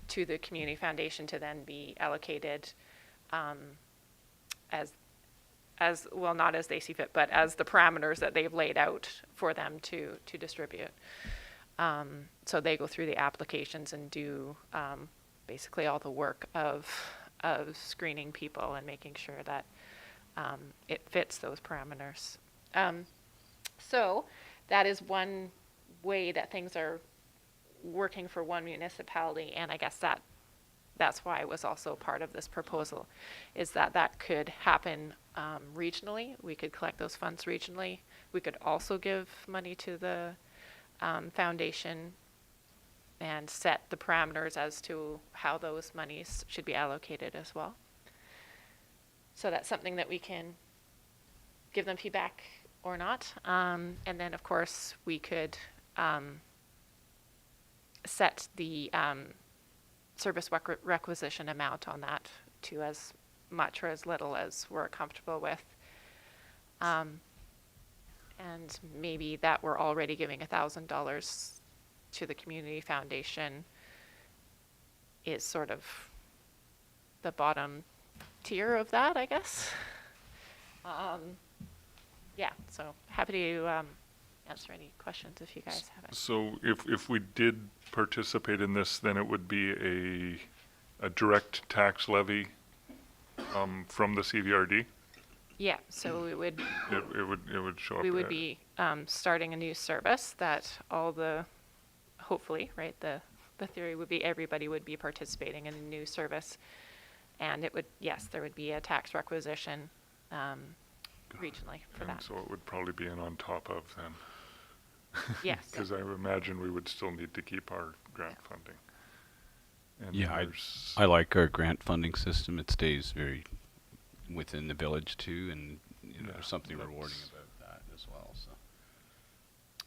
to the Community Foundation to then be allocated as well, not as they see fit, but as the parameters that they've laid out for them to distribute. So they go through the applications and do basically all the work of screening people and making sure that it fits those parameters. So that is one way that things are working for one municipality, and I guess that's why it was also part of this proposal, is that could happen regionally. We could collect those funds regionally We could also give money to the foundation and set the parameters as to how those monies should be allocated as well. So that's something that we can give them feedback or not. And then, of course, we could set the service requisition amount on that to as much or as little as we're comfortable with. And maybe that we're already giving $1,000 to the community foundation is sort of the bottom tier of that, I guess. Yeah, so happy to answer any questions if you guys have it. So if we did participate in this, then it would be a direct tax levy from the CVRD? Yeah, so we would It would show up. we would be starting a new service that all the, hopefully, right, the theory would be everybody would be participating in a new service. And it would, yes, there would be a tax requisition regionally for And that. so it would probably be an on top of then. Yes. Because I imagine we would still need to keep our grant funding. And Yeah, there's- I like our grant funding system. It stays very within the village too, and Yeah, there's something rewarding that's- about that as well. So.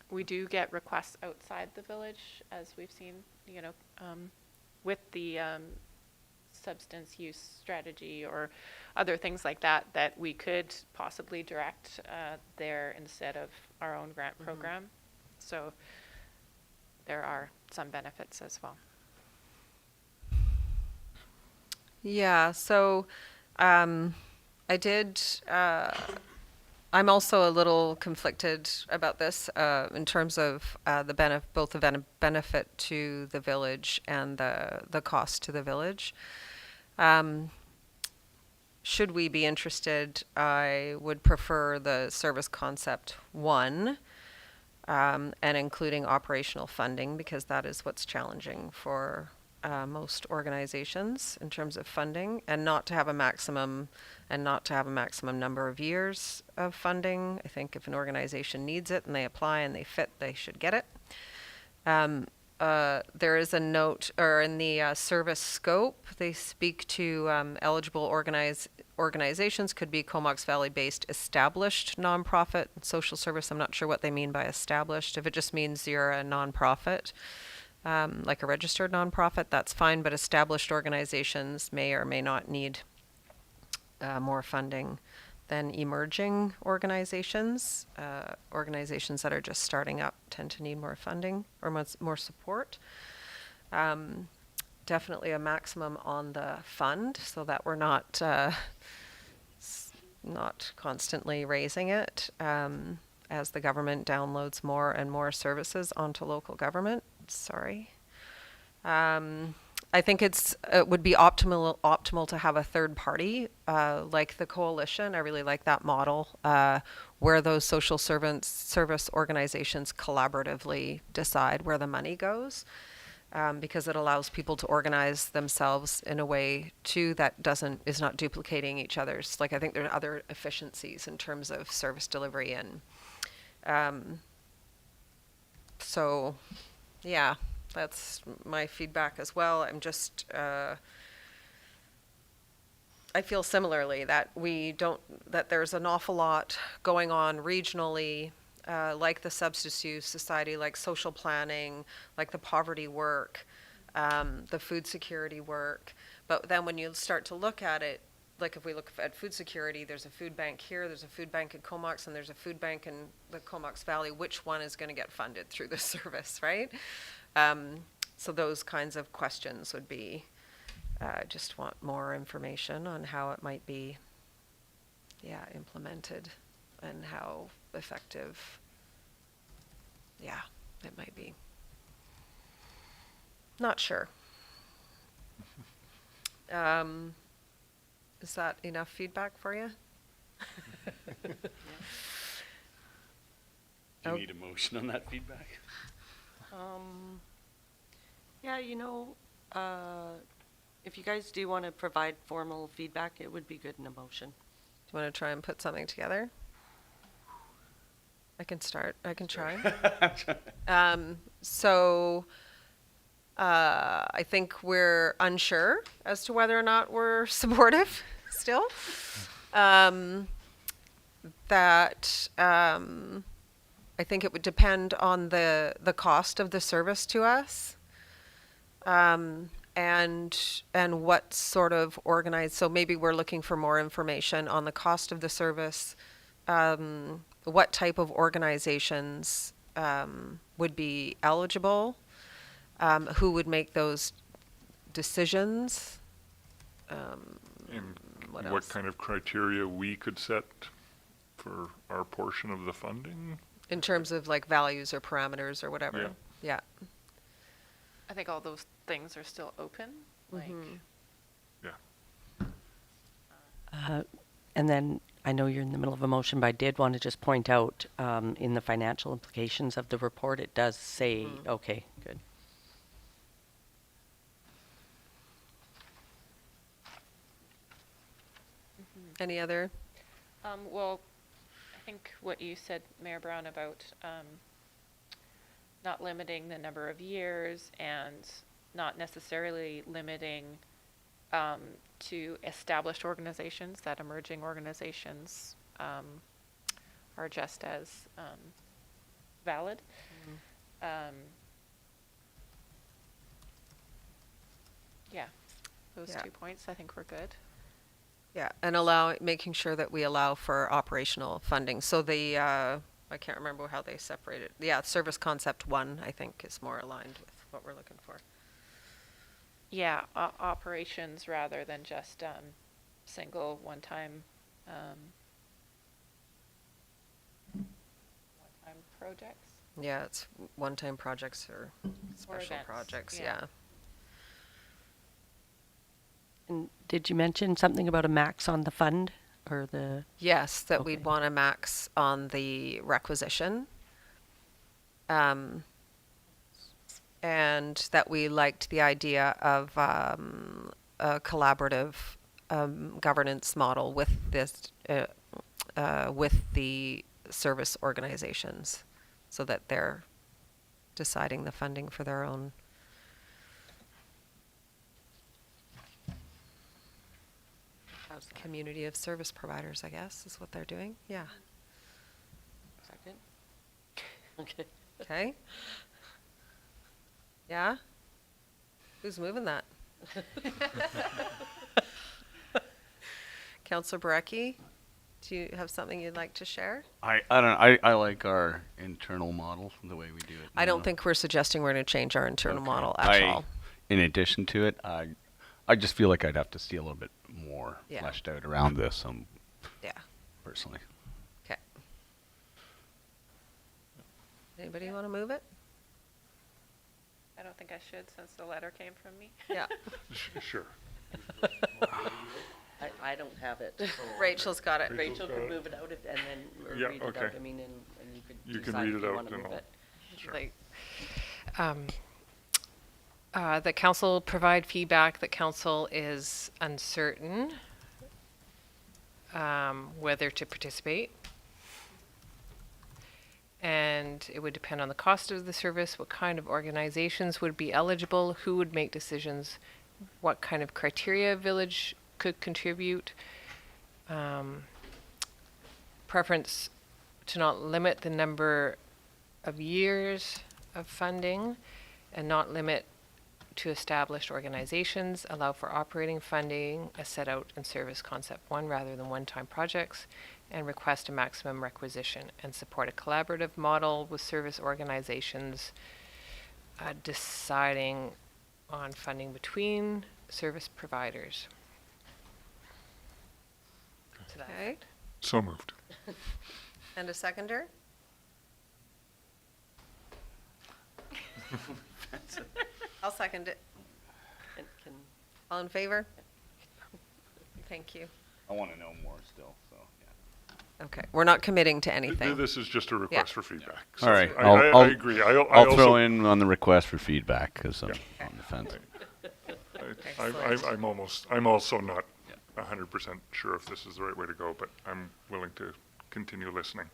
We do get requests outside the village, as we've seen, you know, with the substance use strategy or other things like that, that we could possibly direct there instead of our own grant program. So there are some benefits as well. Yeah, so I did, I'm also a little conflicted about this in terms of both the benefit to the village and the cost to the village. Should we be interested, I would prefer the service concept 1 and including operational funding, because that is what's challenging for most organizations in terms of funding, and not to have a maximum number of years of funding. I think if an organization needs it and they apply and they fit, they should get it. There is a note, or in the service scope, they speak to eligible organizations could be Comox Valley-based established nonprofit social service. I'm not sure what they mean by established. If it just means you're a nonprofit, like a registered nonprofit, that's fine, but established organizations may or may not need more funding than emerging organizations. Organizations that are just starting up tend to need more funding or more support. Definitely a maximum on the fund so that we're not not constantly raising it as the government downloads more and more services onto local government. Sorry. I think it would be optimal to have a third party like the coalition. I really like that model where those social service organizations collaboratively decide where the money goes, because it allows people to organize themselves in a way too that is not duplicating each other's. Like, I think there are other efficiencies in terms of service delivery, and so yeah. That's my feedback as well. I'm just, I feel similarly that that there's an awful lot going on regionally, like the Substance Use Society, like social planning, like the poverty work, the food security work. But then when you start to look at it, like if we look at food security, there's a food bank here, there's a food bank in Comox, and there's a food bank in the Comox Valley. Which one is going to get funded through the service, right? So those kinds of questions would be, just want more information on how it might be, implemented and how effective, it might be. Not sure. Is that enough feedback for you? Do you need a motion on that feedback? Yeah, if you guys do want to provide formal feedback, it would be good in a motion. Do you want to try and put something together? I can start. I can try. So I think we're unsure as to whether or not we're supportive still. That I think it would depend on the cost of the service to us. And what sort of organized, so maybe we're looking for more information on the cost of the service, what type of organizations would be eligible, who would make those decisions, And what what else? kind of criteria we could set for our portion of the funding? In terms of like values or parameters or whatever. Yeah. I think all those things are still open, like, Yeah. And then I know you're in the middle of a motion, but I did want to just point out in the financial implications of the report, it does say, okay, good. Any other? well, I think what you said, Mayor Brown, about not limiting the number of years and not necessarily limiting to established organizations, that emerging organizations are just as valid. Yeah, those Yeah. 2 points, I think we're good. Yeah, and making sure that we allow for operational funding. So the, I can't remember how they separate it. Yeah, Service Concept 1, I think, is more aligned with what we're looking for. Yeah, operations rather than just single one-time one-time projects. Yeah, it's one-time projects or special events, projects, yeah. yeah. And did you mention something about a max on the fund or the? Yes, that we'd Okay. want a max on the requisition. And that we liked the idea of a collaborative governance model with this, with the service organizations, so that they're deciding the funding for their own. Community of service providers, I guess, is what they're doing. Yeah. Second. Okay. Okay. Yeah? Who's moving that? Counselor Barecki, do you have something you'd like to share? I don't. I like our internal model, the way we do it. I don't now. think we're suggesting we're going to change our internal Okay. model at all. In addition to it, I just feel like I'd have to see a little bit more Yeah. fleshed out around this. Yeah. Personally. Okay. Anybody want to move it? I don't think I should since the letter came from me. Yeah. Sure. I don't have it. Rachel's got it. Rachel can move it out and then or Yeah, read it out. okay. I mean, and you could You can decide read if it you out wanna and move I'll- it. Sure. Like, the council provide feedback that council is uncertain whether to participate. And it would depend on the cost of the service, what kind of organizations would be eligible, who would make decisions, what kind of criteria village could contribute. Preference to not limit the number of years of funding and not limit to established organizations, allow for operating funding as set out in Service Concept 1 rather than one-time projects, and request a maximum requisition, and support a collaborative model with service organizations deciding on funding between service providers. To that Okay. effect. So moved. And a seconder? I'll second it. Can All in favor? Thank you. I want to know more still. So yeah. Okay, we're not committing to anything. This is just a request for feedback. All right. I agree. I I'll also, throw in on the request for feedback because I'm Yeah. on the fence. I'm also not 100% sure if this is the right way to go, but I'm willing to continue listening.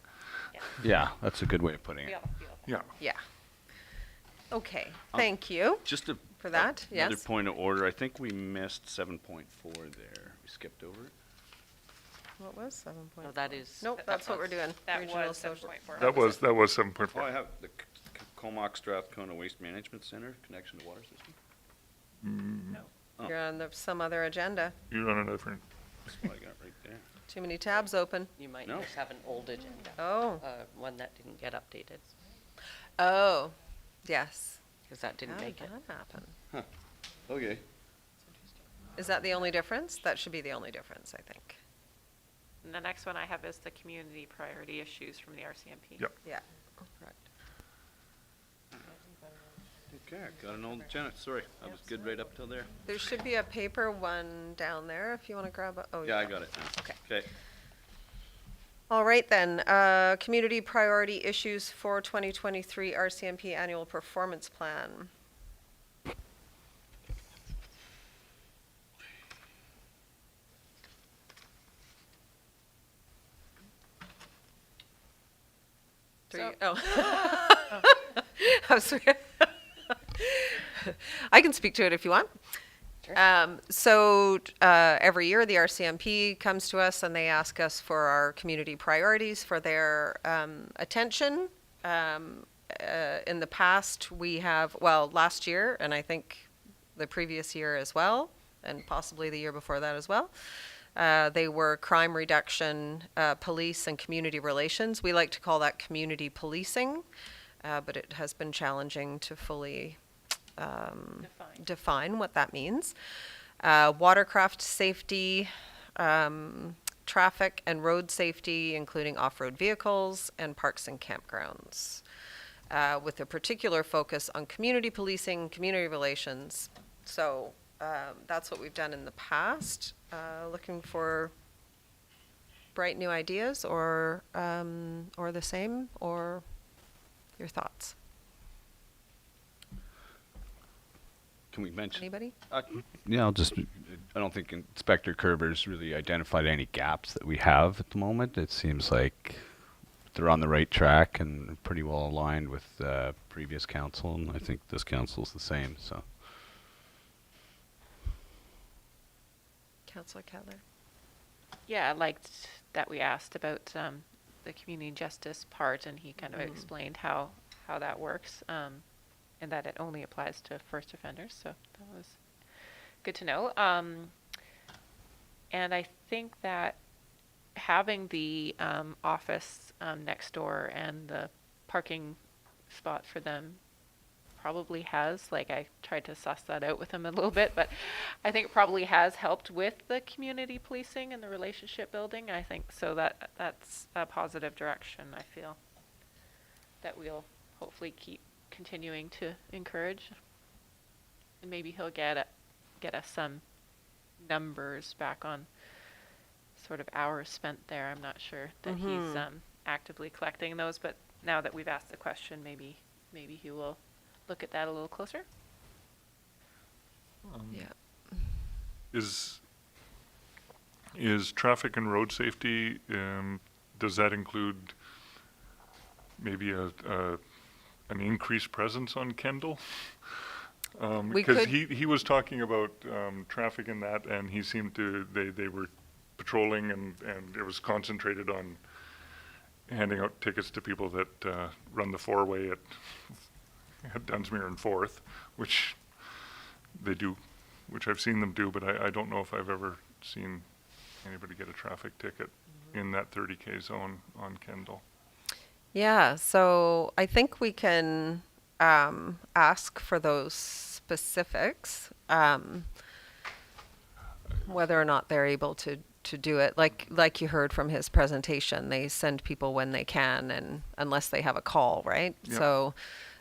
Yeah, that's a good way of putting We it. all feel that. Yeah. Yeah. Okay, thank you Just a, for that, another yes. point of order. I think we missed 7.4 there. We skipped over it. What was 7.4? No, that is. Nope, that's what we're doing. That Regional was social- 7.4. That was 7.4. Oh, I have the Comox Strathcona Waste Management Center, connection to water system. No. Oh. You're on some other agenda. You're on a different. That's what I got right there. Too many tabs open. You might No. just have an old agenda, Oh, one that didn't get updated, oh, yes. because that How didn't did make it. that happen? Okay. Is that the only difference? That should be the only difference, I think. And the next one I have is the community priority issues from the RCMP. Yep. Yeah. Correct. Okay, got an old agenda. Sorry, I was good right up till there. There should be a paper one down there if you want to grab a, oh, Yeah, I got it now. Okay. Okay. All right then, community priority issues for 2023 RCMP annual performance plan. So- Oh. I'm sorry. I can speak to it if you want. Every year the RCMP comes to us and they ask us for our community priorities for their attention. In the past, we have, well, last year, and I think the previous year as well, and possibly the year before that as well, they were crime reduction, police, and community relations. We like to call that community policing, but it has been challenging to fully define what that means. Watercraft safety, traffic and road safety, including off-road vehicles, and parks and campgrounds, with a particular focus on community policing, community relations. So that's what we've done in the past. Looking for bright new ideas, or the same, or your thoughts. Can we mention? Anybody? Yeah, I don't think Inspector Kerber's really identified any gaps that we have at the moment. It seems like they're on the right track and pretty well aligned with previous council, and I think this council's the same, so. Councillor Kettler? Yeah, I liked that we asked about the community justice part, and he kind of explained how that works, and that it only applies to first offenders. So that was good to know. And I think that having the office next door and the parking spot for them probably has, like, I tried to suss that out with him a little bit, but I think it probably has helped with the community policing and the relationship building. I think so that's a positive direction, I feel, that we'll hopefully keep continuing to encourage. And maybe he'll get us some numbers back on sort of hours spent there. I'm not sure that he's actively collecting those, but now that we've asked the question, maybe he will look at that a little closer. Yeah. Is traffic and road safety, does that include maybe an increased presence on Kendall? We Because could- he was talking about traffic in that, and he seemed to, they were patrolling, and it was concentrated on handing out tickets to people that run the four-way at Dunsmuir and Forth, which they do, which I've seen them do, but I don't know if I've ever seen anybody get a traffic ticket in that 30K zone on Kendall. Yeah, so I think we can ask for those specifics, whether or not they're able to do it. Like you heard from his presentation, they send people when they can, and unless they have a call, right? Yeah. So,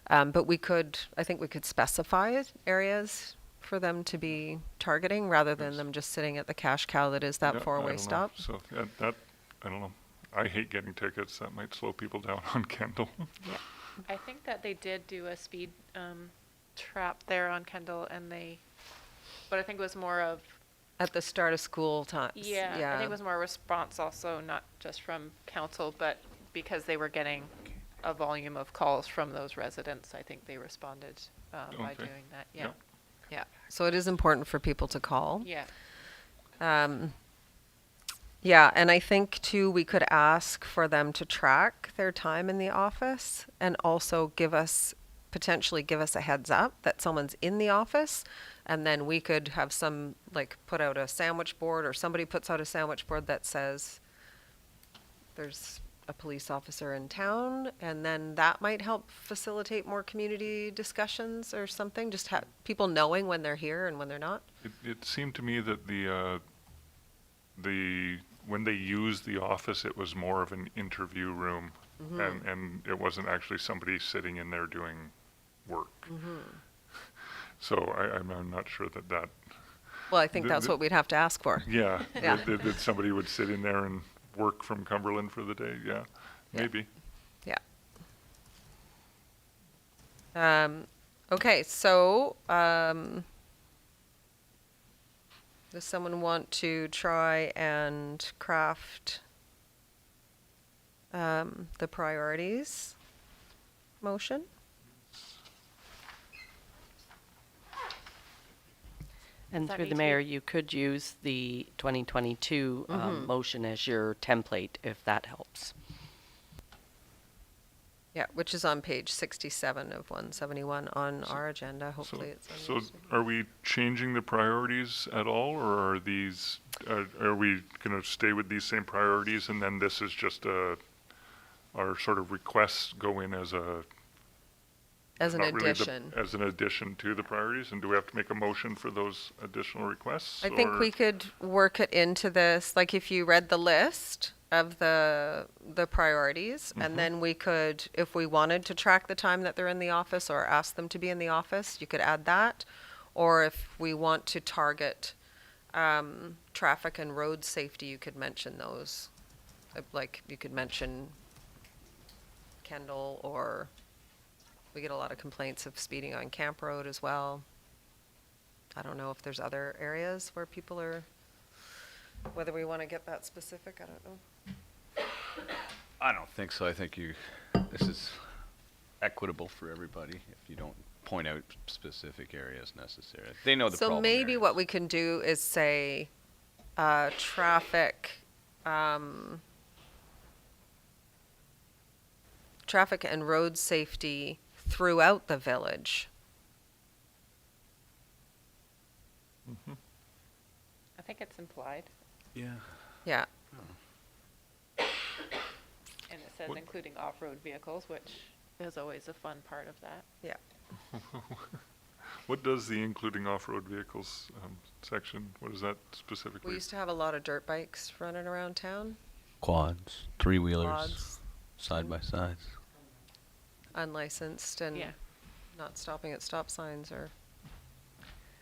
but I think we could specify areas for them to be targeting, rather than them just sitting at the cash cow that is that Yeah, I four-way don't know. stop. So that, I don't know. I hate getting tickets. That might slow people down on Kendall. I think that they did do a speed trap there on Kendall, but I think it was more of, At the start of school times. I think it was more a response also, not just from council, but because they were getting a volume of calls from those residents, I think they responded by Okay. doing that. Yeah. Yep. Yeah, so it is important for people to call. Yeah. Yeah, and I think too, we could ask for them to track their time in the office and also potentially give us a heads up that someone's in the office. And then we could have put out a sandwich board, or somebody puts out a sandwich board that says there's a police officer in town, and then that might help facilitate more community discussions or something, just have people knowing when they're here and when they're not. It seemed to me that when they used the office, it was more of an interview room, and it wasn't actually somebody sitting in there doing work. So I'm not sure that. Well, I think that's what we'd have to ask for. Yeah, Yeah. that somebody would sit in there and work from Cumberland for the day. Yeah, Yeah. maybe. Yeah. Okay, so does someone want to try and craft the priorities motion? And that through need the to be- mayor, you could use the 2022 motion as your template if that helps. Yeah, which is on page 67 of 171 on our agenda. Hopefully it's on So yours. are we changing the priorities at all, or are we going to stay with these same priorities, and then this is just our sort of requests go in as an addition. as an addition to the priorities, and do we have to make a motion for those additional requests? I think we could work it into this, like if you read the list of the priorities, and then we could, if we wanted to track the time that they're in the office or ask them to be in the office, you could add that. Or if we want to target traffic and road safety, you could mention those. Like you could mention Kendall, or we get a lot of complaints of speeding on Camp Road as well. I don't know if there's other areas where people are, whether we want to get that specific, I don't know. I don't think so. I think this is equitable for everybody if you don't point out specific areas necessarily. They know the So problem maybe areas. what we can do is say, traffic and road safety throughout the village. I think it's implied, Yeah. Yeah, and it says What- including off-road vehicles, which is always a fun part of that. yeah. What does the including off-road vehicles section, what is that We specifically? used to have a lot of dirt bikes running around town, Quads, three-wheelers, quads, side-by-sides. unlicensed, and Yeah. not stopping at stop signs or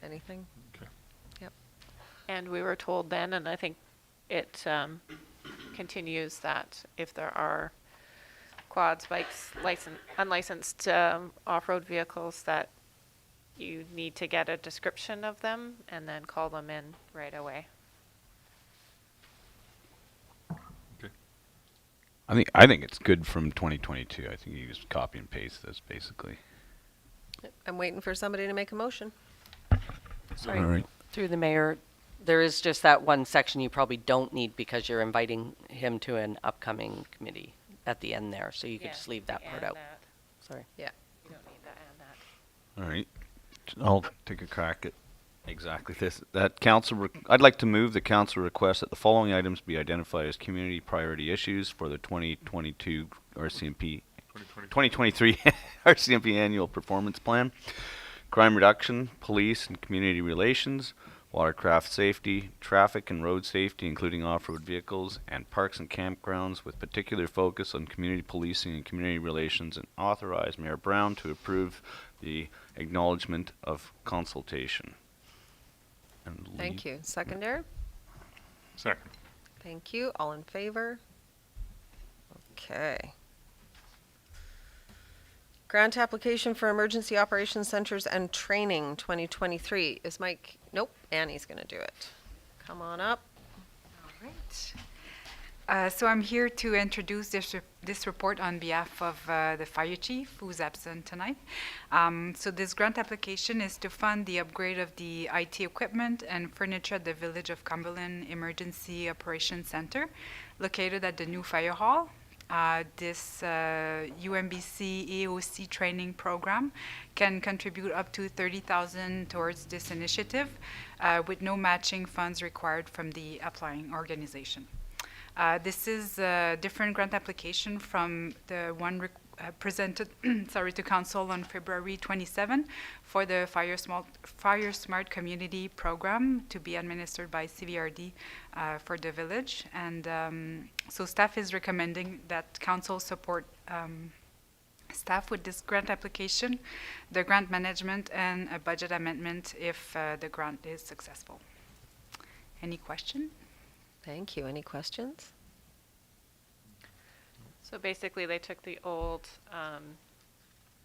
anything. Okay. And we were told then, and I think it continues, that if there are quads, bikes, unlicensed off-road vehicles, that you need to get a description of them and then call them in right away. I think it's good from 2022. I think you just copy and paste this basically. I'm waiting for somebody to make a motion. Sorry. All right. Through the mayor, there is just that one section you probably don't need because you're inviting him to an upcoming committee at the end there, so you could Yeah, just leave that part and out. that. Sorry. You don't need that and that. All right. I'll take a crack at exactly this. I'd like to move the council request that the following items be identified as community priority issues for the 2022 RCMP 2023 RCMP annual performance plan. Crime reduction, police and community relations, watercraft safety, traffic and road safety, including off-road vehicles, and parks and campgrounds, with particular focus on community policing and community relations, and authorize Mayor Brown to approve the acknowledgement of consultation. And Thank you. Seconder? Second. Thank you. All in favor? Okay. Grant application for Emergency Operations Centers and Training 2023. Is Mike? Nope, Annie's going to do it. Come on up. All right. So I'm here to introduce this report on behalf of the fire chief, who's absent tonight. So this grant application is to fund the upgrade of the IT equipment and furniture at the Village of Cumberland Emergency Operations Center, located at the new fire hall. This UMBC AOC training program can contribute up to $30,000 towards this initiative, with no matching funds required from the applying organization. This is a different grant application from the one presented to Council on February 27 for the Fire Smart Community Program to be administered by CVRD for the village. And so staff is recommending that Council support staff with this grant application, the grant management, and a budget amendment if the grant is successful. Any question? Thank you. Any questions? So basically, they took the old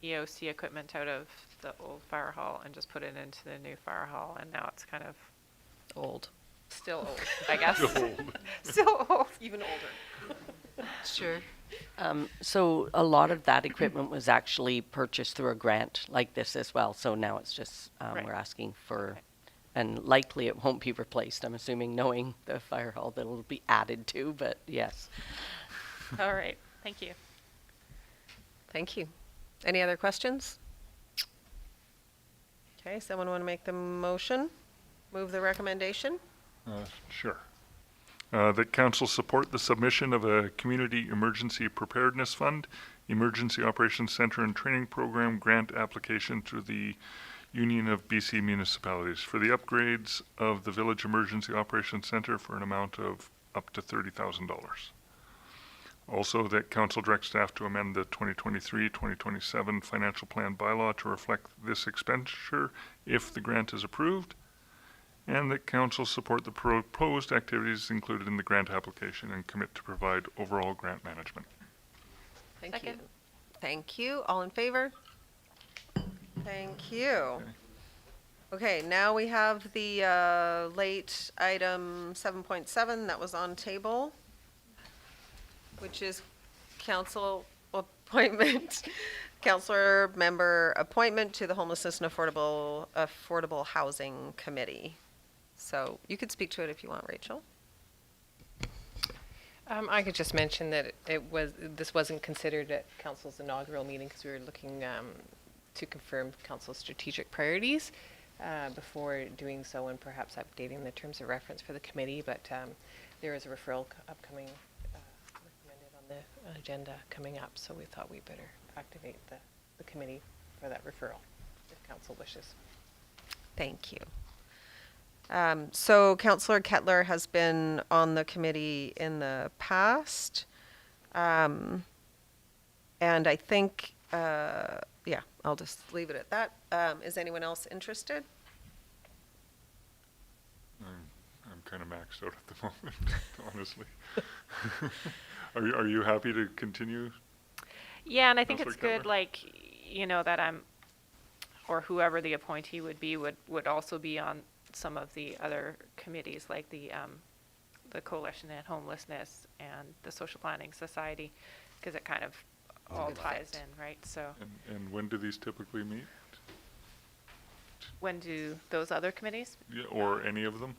EOC equipment out of the old fire hall and just put it into the new fire hall, and now it's kind of Old. still old, I guess. Still old. Still old, even older. Sure. So a lot of that equipment was actually purchased through a grant like this as well. So now it's just, Right. we're asking for, and likely it won't be replaced, I'm assuming, knowing the fire hall that it'll be added to, but yes. All right, thank you. Thank you. Any other questions? Okay, someone want to make the motion? Move the recommendation? Sure. That council support the submission of a Community Emergency Preparedness Fund, Emergency Operations Center and Training Program grant application to the Union of BC Municipalities for the upgrades of the Village Emergency Operations Center for an amount of up to $30,000. Also, that council direct staff to amend the 2023-2027 financial plan bylaw to reflect this expenditure if the grant is approved, and that council support the proposed activities included in the grant application and commit to provide overall grant management. Thank you. Second. Thank you. All in favor? Thank you. Okay, now we have the late item 7.7 that was on table, which is council appointment, councilor member appointment to the Homelessness and Affordable Housing Committee. So you could speak to it if you want, Rachel. I could just mention that this wasn't considered at council's inaugural meeting because we were looking to confirm council's strategic priorities before doing so and perhaps updating the terms of reference for the committee. But there is a referral upcoming recommended on the agenda coming up, so we thought we better activate the committee for that referral if council wishes. Thank you. So Councillor Kettler has been on the committee in the past. And I think, yeah, I'll just leave it at that. Is anyone else interested? I'm kind of maxed out at the moment, honestly. Are you happy to continue? Yeah, and I think Councillor it's good, Kettler? like, that I'm, or whoever the appointee would be, would also be on some of the other committees, like the Coalition on Homelessness and the Social Planning Society, because it kind of all Good ties fit. in, right? So And when do these typically meet? when do those other committees? Yeah, or any of them?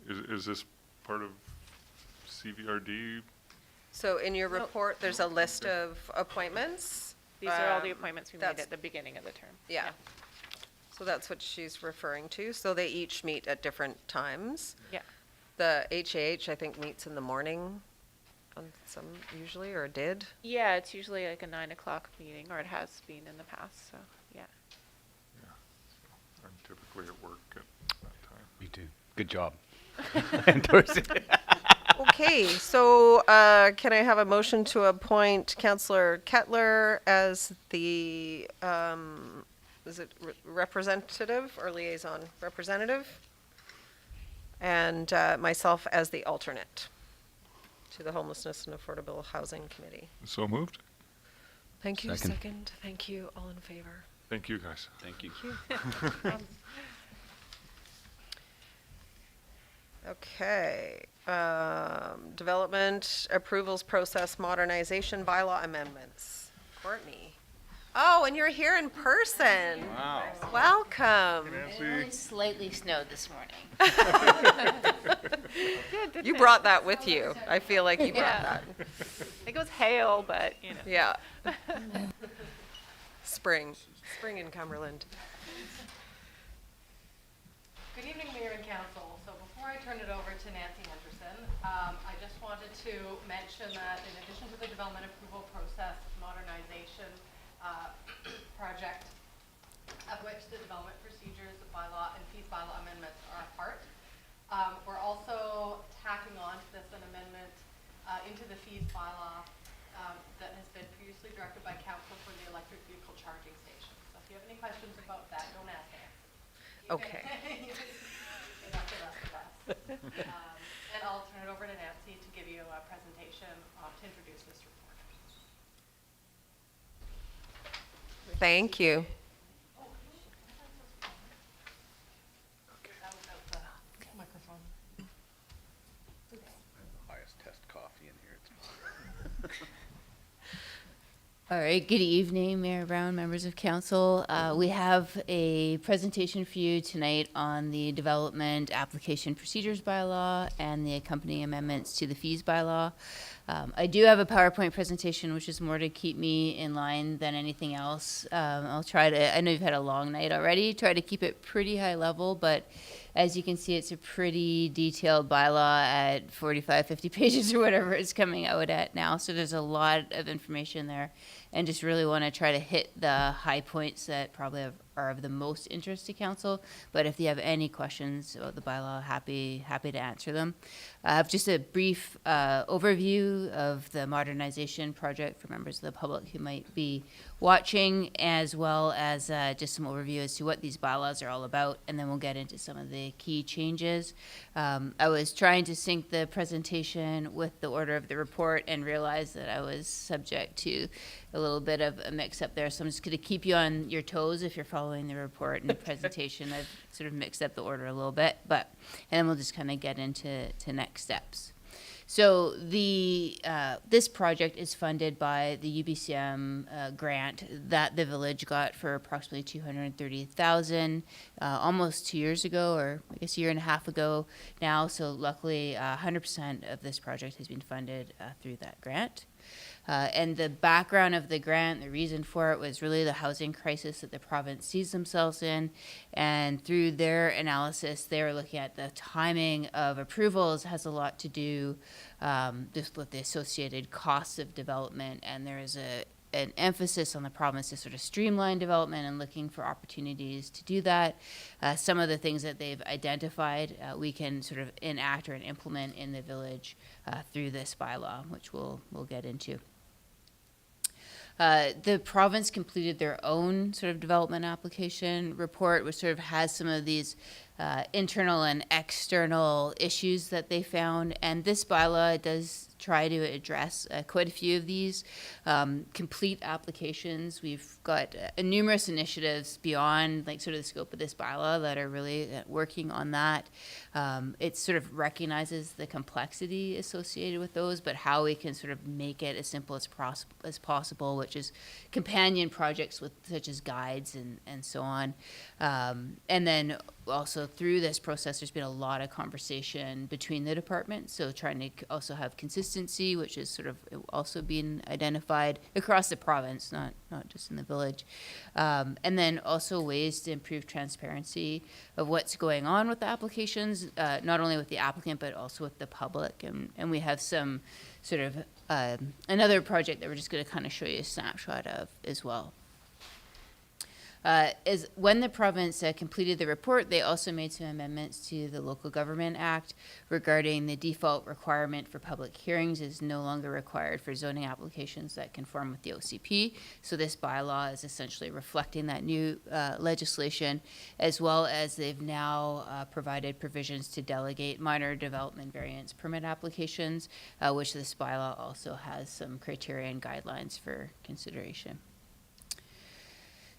Is this part of CVRD? So in your report, there's a list of appointments. These are all the appointments we made that's- at the beginning of the term. Yeah. So that's what she's referring to. So they each meet at different times. Yeah. The HAH, I think, meets in the morning on some usually, or did. Yeah, it's usually like a 9 o'clock meeting, or it has been in the past, so, yeah. I'm typically at work at that time. Me too. Good job. Endorse it. Okay, so can I have a motion to appoint Councillor Kettler as the, is it representative or liaison representative? And myself as the alternate to the Homelessness and Affordable Housing Committee. So moved? Thank you. Second. Second. Thank you. All in favor? Thank you, guys. Thank you. Okay. Development approvals process modernization bylaw amendments. Courtney. Oh, and you're here in person. Wow. Welcome. It only slightly snowed this morning. You brought that with you. I feel like you brought that. I think it was hail, but, you know. Yeah. Spring in Cumberland. Good evening, Mayor and Council. So before I turn it over to Nancy Henderson, I just wanted to mention that in addition to the development approval process modernization project, of which the development procedures bylaw and fees bylaw amendments are a part, we're also tacking on to this an amendment into the fees bylaw that has been previously directed by Council for the electric vehicle charging station. So if you have any questions about that, don't ask Nancy. Okay. That's the rest of us. And I'll turn it over to Nancy to give you a presentation to introduce this report. Thank you. Microphone. Highest test coffee in here. All right, good evening, Mayor Brown, members of council. We have a presentation for you tonight on the development application procedures bylaw and the accompanying amendments to the fees bylaw. I do have a PowerPoint presentation, which is more to keep me in line than anything else. I'll try to, I know you've had a long night already, try to keep it pretty high level, but as you can see, it's a pretty detailed bylaw at 45, 50 pages or whatever it's coming out at now. So there's a lot of information there, and just really want to try to hit the high points that probably are of the most interest to council. But if you have any questions about the bylaw, happy to answer them. I have just a brief overview of the modernization project for members of the public who might be watching, as well as just some overview as to what these bylaws are all about, and then we'll get into some of the key changes. I was trying to sync the presentation with the order of the report and realized that I was subject to a little bit of a mix-up there, so I'm just going to keep you on your toes if you're following the report and the presentation. I've sort of mixed up the order a little bit, and then we'll just kind of get into next steps. So the this project is funded by the UBCM grant that the village got for approximately $230,000 almost 2 years ago, or I guess a year and a half ago now. So luckily, 100% of this project has been funded through that grant. And the background of the grant, the reason for it was really the housing crisis that the province sees themselves in. And through their analysis, they were looking at the timing of approvals has a lot to do just with the associated costs of development. And there is an emphasis on the province to sort of streamline development and looking for opportunities to do that. Some of the things that they've identified, we can sort of enact or implement in the village through this bylaw, which we'll get into. The province completed their own sort of development application report, which sort of has some of these internal and external issues that they found. And this bylaw does try to address quite a few of these complete applications. We've got numerous initiatives beyond like sort of the scope of this bylaw that are really working on that. It sort of recognizes the complexity associated with those, but how we can sort of make it as simple as possible, which is companion projects with such as guides and so on. And then also through this process, there's been a lot of conversation between the departments. So trying to also have consistency, which is sort of also being identified across the province, not just in the village. And then also ways to improve transparency of what's going on with the applications, not only with the applicant, but also with the public. And we have some sort of another project that we're just going to kind of show you a snapshot of as well. Is when the province completed the report, they also made some amendments to the Local Government Act regarding the default requirement for public hearings is no longer required for zoning applications that conform with the OCP. So this bylaw is essentially reflecting that new legislation, as well as they've now provided provisions to delegate minor development variance permit applications, which this bylaw also has some criteria and guidelines for consideration.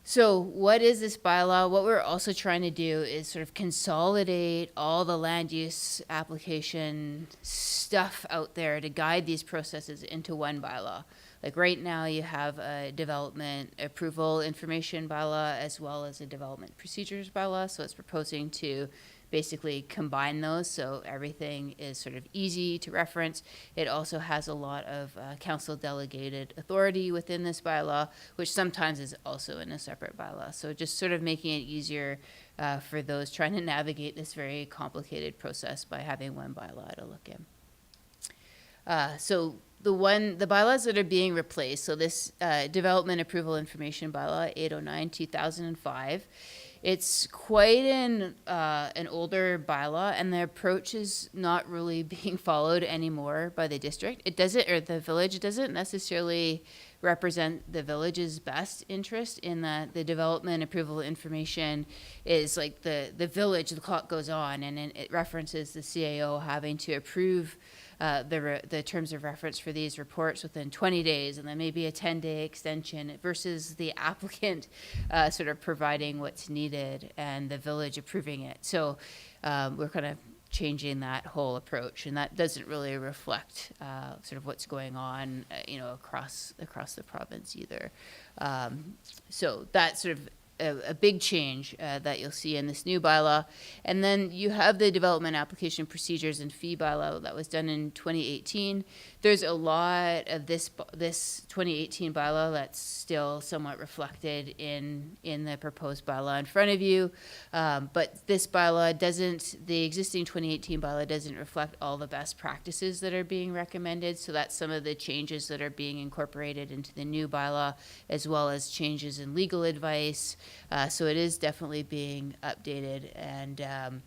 So what is this bylaw? What we're also trying to do is sort of consolidate all the land use application stuff out there to guide these processes into one bylaw. Like right now you have a development approval information bylaw as well as a development procedures bylaw. So it's proposing to basically combine those so everything is sort of easy to reference. It also has a lot of council delegated authority within this bylaw, which sometimes is also in a separate bylaw. So just sort of making it easier for those trying to navigate this very complicated process by having one bylaw to look in. So the bylaws that are being replaced, so this development approval information bylaw 809/2005, it's quite an older bylaw, and the approach is not really being followed anymore by the district. It doesn't, or the village, it doesn't necessarily represent the village's best interest in that the development approval information is like the village, the clock goes on, and it references the CAO having to approve the terms of reference for these reports within 20 days, and then maybe a 10-day extension versus the applicant sort of providing what's needed and the village approving it. So we're kind of changing that whole approach, and that doesn't really reflect sort of what's going on, across the province either. So that's sort of a big change that you'll see in this new bylaw. And then you have the development application procedures and fee bylaw that was done in 2018. There's a lot of this 2018 bylaw that's still somewhat reflected in the proposed bylaw in front of you. But this bylaw the existing 2018 bylaw doesn't reflect all the best practices that are being recommended. So that's some of the changes that are being incorporated into the new bylaw, as well as changes in legal advice. So it is definitely being updated. And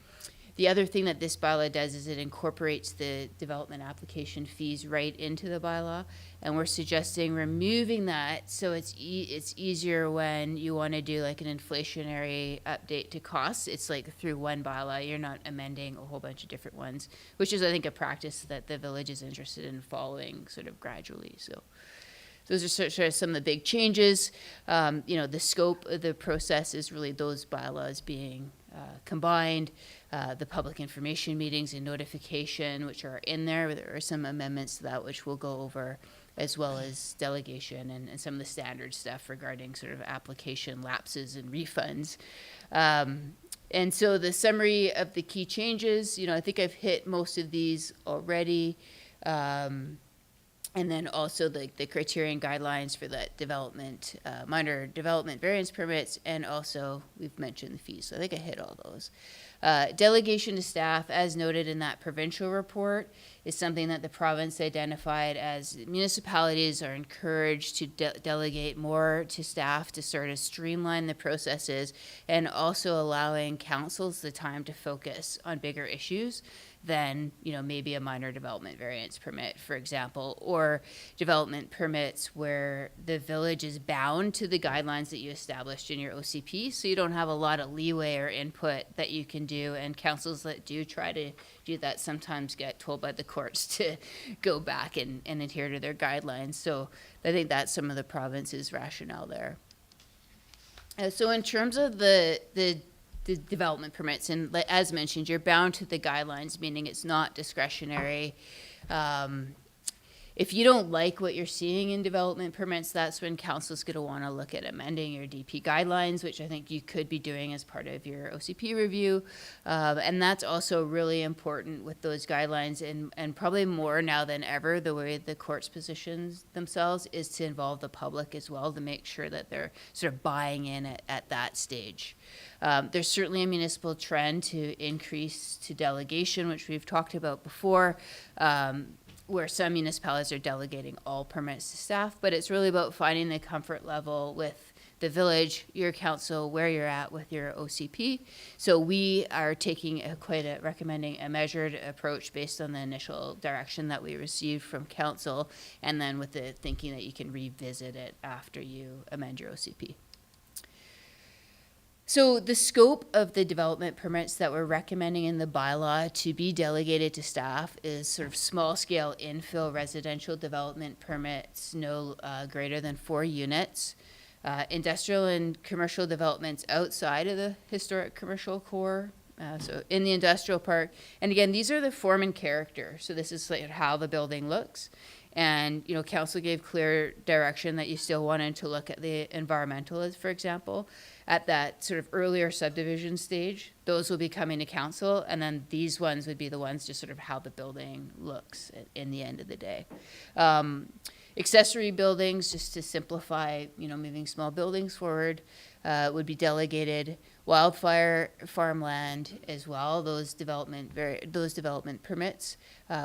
the other thing that this bylaw does is it incorporates the development application fees right into the bylaw. And we're suggesting removing that so it's easier when you want to do like an inflationary update to costs. It's like through one bylaw. You're not amending a whole bunch of different ones, which is, I think, a practice that the village is interested in following sort of gradually. So those are sort of some of the big changes. The scope of the process is really those bylaws being combined. The public information meetings and notification, which are in there. There are some amendments to that which we'll go over, as well as delegation and some of the standard stuff regarding sort of application lapses and refunds. And so the summary of the key changes, I think I've hit most of these already. And then also the criterion guidelines for that development, minor development variance permits, and also we've mentioned the fees. So I think I hit all those. Delegation to staff, as noted in that provincial report, is something that the province identified as municipalities are encouraged to delegate more to staff to sort of streamline the processes, and also allowing councils the time to focus on bigger issues than maybe a minor development variance permit, for example, or development permits where the village is bound to the guidelines that you established in your OCP, so you don't have a lot of leeway or input that you can do, and councils that do try to do that sometimes get told by the courts to go back and adhere to their guidelines. So I think that's some of the province's rationale there. So in terms of the development permits, and as mentioned, you're bound to the guidelines, meaning it's not discretionary. If you don't like what you're seeing in development permits, that's when council's going to want to look at amending your DP guidelines, which I think you could be doing as part of your OCP review. And that's also really important with those guidelines, and probably more now than ever, the way the courts positions themselves is to involve the public as well, to make sure that they're sort of buying in at that stage. There's certainly a municipal trend to increase to delegation, which we've talked about before, where some municipalities are delegating all permits to staff, but it's really about finding the comfort level with the village, your council, where you're at with your OCP. So we are taking recommending a measured approach based on the initial direction that we received from council, and then with the thinking that you can revisit it after you amend your OCP. So the scope of the development permits that we're recommending in the bylaw to be delegated to staff is sort of small-scale infill residential development permits, no greater than 4 units. industrial and commercial developments outside of the historic commercial core. So in the industrial park, and again, these are the form and character. So this is like how the building looks. And, you know, council gave clear direction that you still wanted to look at the environmental, for example, at that sort of earlier subdivision stage. Those will be coming to council, and then these ones would be the ones just sort of how the building looks in the end of the day. Accessory buildings, just to simplify, you know, moving small buildings forward, would be delegated. Wildfire farmland as well, those development permits,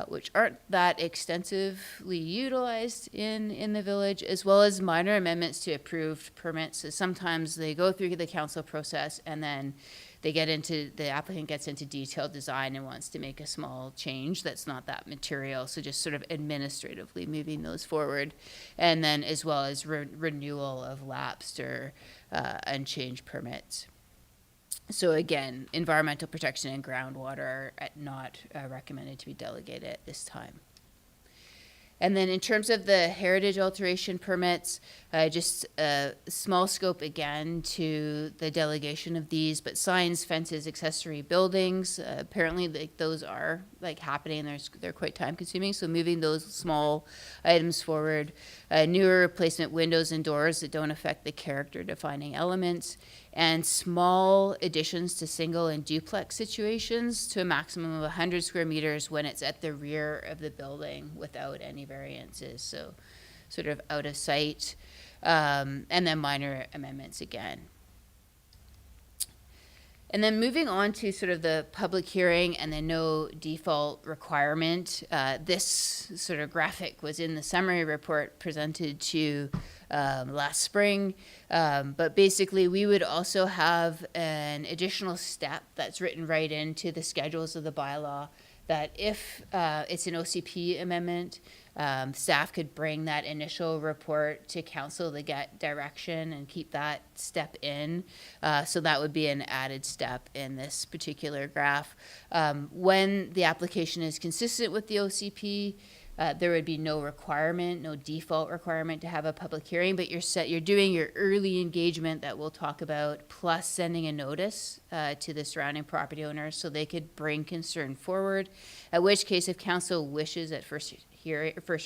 which aren't that extensively utilized in the village, as well as minor amendments to approved permits. So sometimes they go through the council process and then the applicant gets into detailed design and wants to make a small change that's not that material. So just sort of administratively moving those forward. And then as well as renewal of lapsed or unchanged permits. So again, environmental protection and groundwater are not recommended to be delegated at this time. And then in terms of the heritage alteration permits, just a small scope again to the delegation of these, but signs, fences, accessory buildings, apparently those are like happening and they're quite time consuming. So moving those small items forward, newer replacement windows and doors that don't affect the character defining elements, and small additions to single and duplex situations to a maximum of 100 square meters when it's at the rear of the building without any variances. So sort of out of sight, and then minor amendments again. And then moving on to sort of the public hearing and the no default requirement. This sort of graphic was in the summary report presented to last spring. But basically, we would also have an additional step that's written right into the schedules of the bylaw that if it's an OCP amendment, staff could bring that initial report to council to get direction and keep that step in. So that would be an added step in this particular graph. When the application is consistent with the OCP, there would be no requirement, no default requirement to have a public hearing, but you're doing your early engagement that we'll talk about, plus sending a notice to the surrounding property owners so they could bring concern forward. At which case, if council wishes at first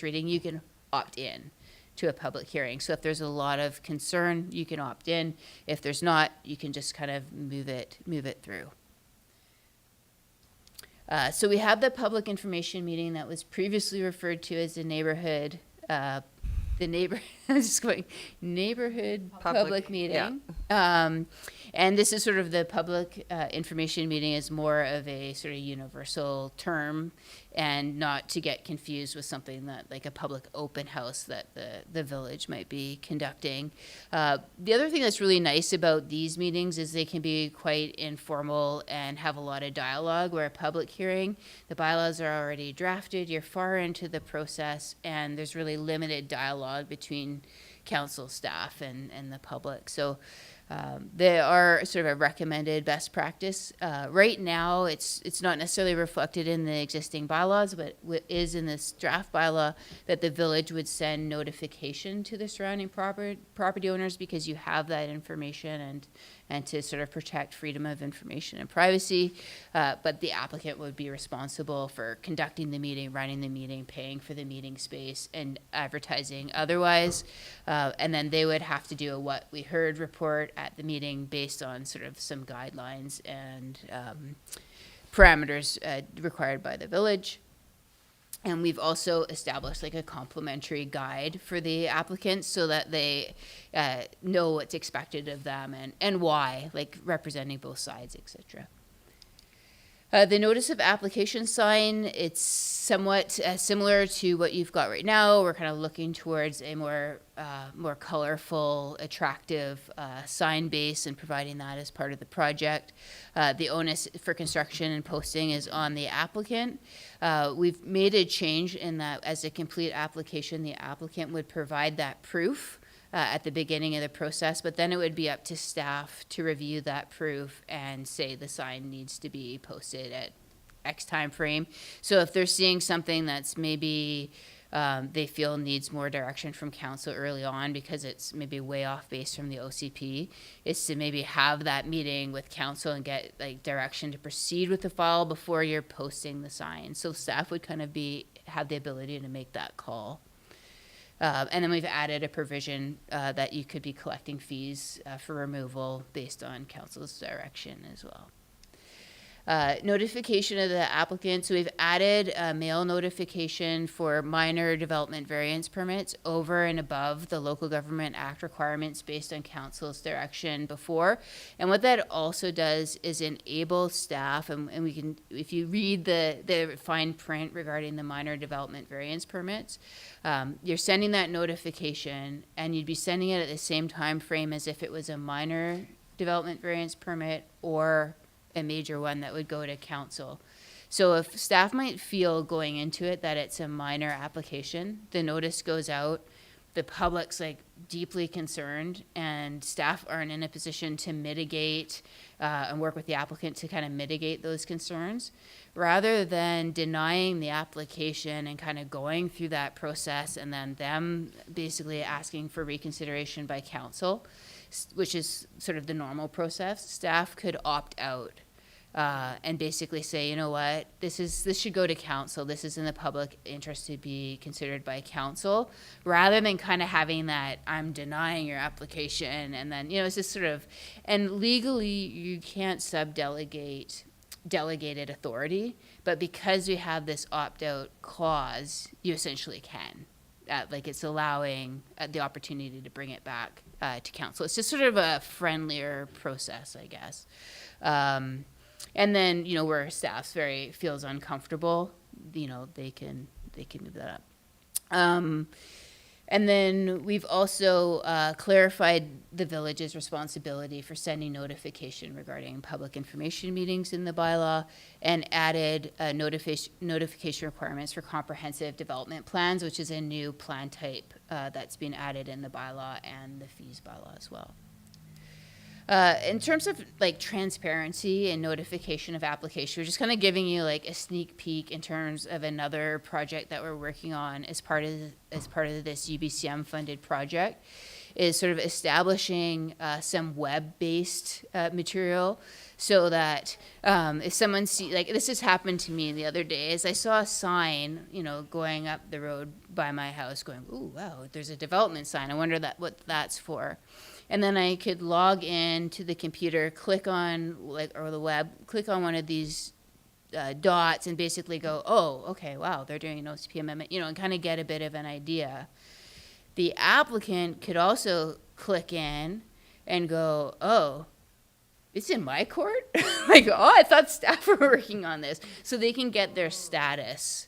reading, you can opt in to a public hearing. So if there's a lot of concern, you can opt in. If there's not, you can just kind of move it through. So we have the public information meeting that was previously referred to as the neighborhood, neighborhood public meeting. Yeah. And this is sort of the public information meeting is more of a sort of universal term, and not to get confused with something that like a public open house that the village might be conducting. The other thing that's really nice about these meetings is they can be quite informal and have a lot of dialogue, where a public hearing, the bylaws are already drafted, you're far into the process, and there's really limited dialogue between council staff and the public. So they are sort of a recommended best practice. Right now, it's not necessarily reflected in the existing bylaws, but is in this draft bylaw that the village would send notification to the surrounding property owners, because you have that information and to sort of protect freedom of information and privacy. But the applicant would be responsible for conducting the meeting, running the meeting, paying for the meeting space, and advertising otherwise. And then they would have to do a what we heard report at the meeting based on sort of some guidelines and parameters required by the village. And we've also established like a complimentary guide for the applicants so that they know what's expected of them and why, like representing both sides, etc. The notice of application sign, it's somewhat similar to what you've got right now. We're kind of looking towards a more colorful, attractive sign base and providing that as part of the project. The onus for construction and posting is on the applicant. We've made a change in that as a complete application, the applicant would provide that proof at the beginning of the process, but then it would be up to staff to review that proof and say the sign needs to be posted at X time frame. So if they're seeing something that's maybe they feel needs more direction from council early on because it's maybe way off base from the OCP, is to maybe have that meeting with council and get like direction to proceed with the file before you're posting the sign. So staff would kind of have the ability to make that call. And then we've added a provision that you could be collecting fees for removal based on council's direction as well. Notification of the applicant. So we've added a mail notification for minor development variance permits over and above the Local Government Act requirements based on council's direction before. And what that also does is enable staff, and we can, if you read the fine print regarding the minor development variance permits, you're sending that notification and you'd be sending it at the same time frame as if it was a minor development variance permit or a major one that would go to council. So if staff might feel going into it that it's a minor application, the notice goes out, the public's like deeply concerned, and staff aren't in a position to mitigate and work with the applicant to kind of mitigate those concerns, rather than denying the application and kind of going through that process and then them basically asking for reconsideration by council, which is sort of the normal process. Staff could opt out and basically say, you know what, this should go to council. This is in the public interest to be considered by council, rather than kind of having that I'm denying your application, and then it's just sort of, and legally you can't subdelegate delegated authority, but because we have this opt-out clause, you essentially can. Like it's allowing the opportunity to bring it back to council. It's just sort of a friendlier process, I guess. And then, where staff feels uncomfortable, they can move that up. And then we've also clarified the village's responsibility for sending notification regarding public information meetings in the bylaw, and added notification requirements for comprehensive development plans, which is a new plan type that's been added in the bylaw and the fees bylaw as well. In terms of like transparency and notification of application, we're just kind of giving you like a sneak peek in terms of another project that we're working on as part of this UBCM funded project, is sort of establishing some web-based material, so that if someone sees, like this has happened to me the other day, is I saw a sign, going up the road by my house going, ooh, wow, there's a development sign. I wonder what that's for. And then I could log in to the computer, click on, or the web, click on one of these dots and basically go, oh, okay, wow, they're doing an OCP amendment, and kind of get a bit of an idea. The applicant could also click in and go, oh, it's in my court? Like, oh, I thought staff were working on this. So they can get their status,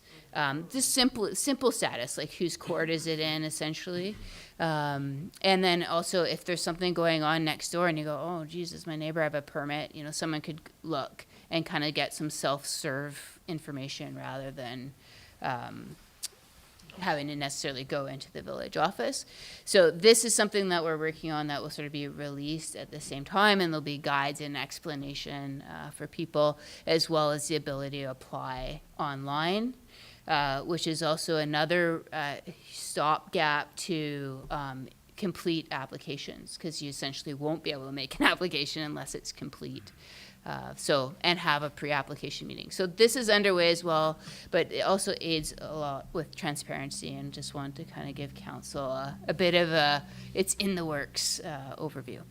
just simple status, like whose court is it in, essentially. And then also if there's something going on next door and you go, oh, Jesus, my neighbor have a permit, someone could look and kind of get some self-serve information rather than having to necessarily go into the village office. So this is something that we're working on that will sort of be released at the same time, and there'll be guides and explanation for people, as well as the ability to apply online. Which is also another stopgap to complete applications, because you essentially won't be able to make an application unless it's complete. And have a pre-application meeting. So this is underway as well, but it also aids a lot with transparency, and just want to kind of give council a bit of a it's in the works overview.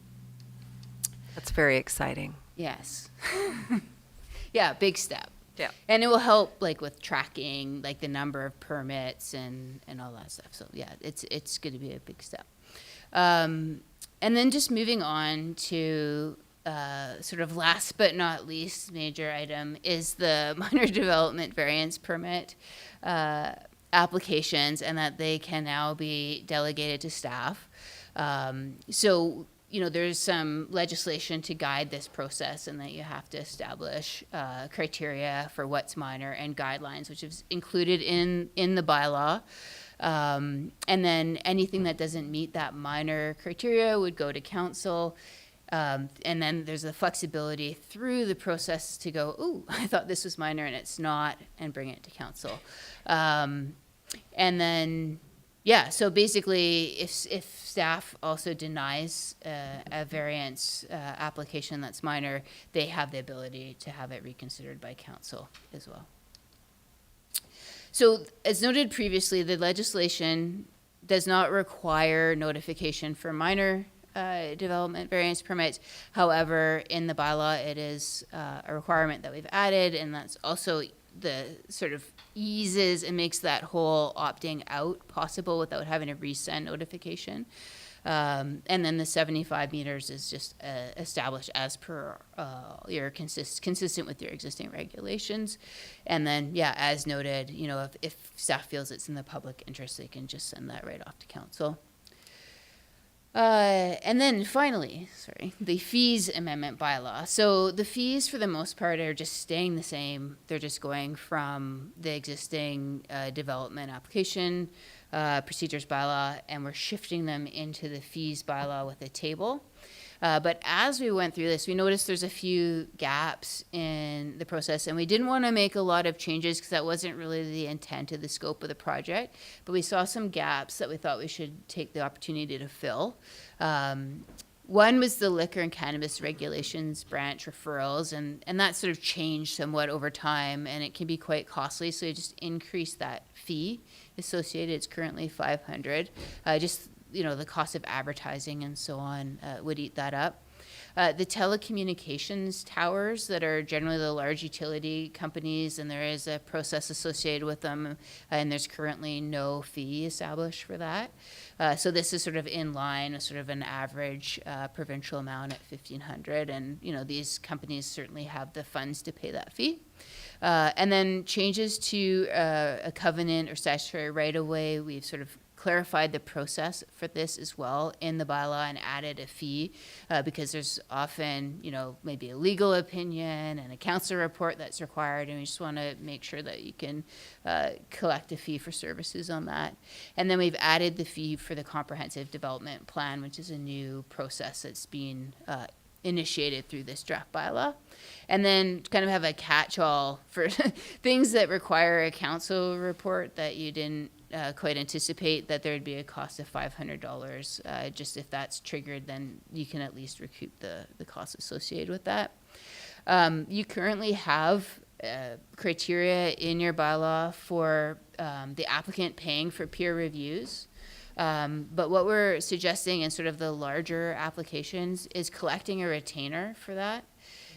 That's very exciting. Yes. Yeah, big step. Yeah. And it will help like with tracking like the number of permits and all that stuff. So yeah, it's going to be a big step. And then just moving on to sort of last but not least major item is the minor development variance permit applications, and that they can now be delegated to staff. So there's some legislation to guide this process, and that you have to establish criteria for what's minor and guidelines, which is included in the bylaw. And then anything that doesn't meet that minor criteria would go to council. And then there's the flexibility through the process to go, ooh, I thought this was minor and it's not, and bring it to council. And then, yeah, so basically, if staff also denies a variance application that's minor, they have the ability to have it reconsidered by council as well. So, as noted previously, the legislation does not require notification for minor development variance permits. However, in the bylaw, it is a requirement that we've added, and that's also the sort of eases and makes that whole opting out possible without having to resend notification. And then the 75 meters is just established as per your consistent with your existing regulations. And then, yeah, as noted, you know, if staff feels it's in the public interest, they can just send that right off to council. And then finally, the fees amendment bylaw. So the fees for the most part are just staying the same. They're just going from the existing development application procedures bylaw, and we're shifting them into the fees bylaw with a table. But as we went through this, we noticed there's a few gaps in the process, and we didn't want to make a lot of changes because that wasn't really the intent of the scope of the project. But we saw some gaps that we thought we should take the opportunity to fill. One was the liquor and cannabis regulations branch referrals, and that sort of changed somewhat over time, and it can be quite costly, so we just increased that fee associated. It's currently $500. Just, you know, the cost of advertising and so on would eat that up. The telecommunications towers that are generally the large utility companies, and there is a process associated with them, and there's currently no fee established for that. So this is sort of in line with sort of an average provincial amount at $1,500, and you know, these companies certainly have the funds to pay that fee. And then changes to a covenant or statutory right-of-way, we've sort of clarified the process for this as well in the bylaw and added a fee because there's often, you know, maybe a legal opinion and a council report that's required, and we just want to make sure that you can collect a fee for services on that. And then we've added the fee for the comprehensive development plan, which is a new process that's being initiated through this draft bylaw. And then kind of have a catch-all for things that require a council report that you didn't quite anticipate, that there would be a cost of $500. Just if that's triggered, then you can at least recoup the costs associated with that. You currently have criteria in your bylaw for the applicant paying for peer reviews. But what we're suggesting in sort of the larger applications is collecting a retainer for that,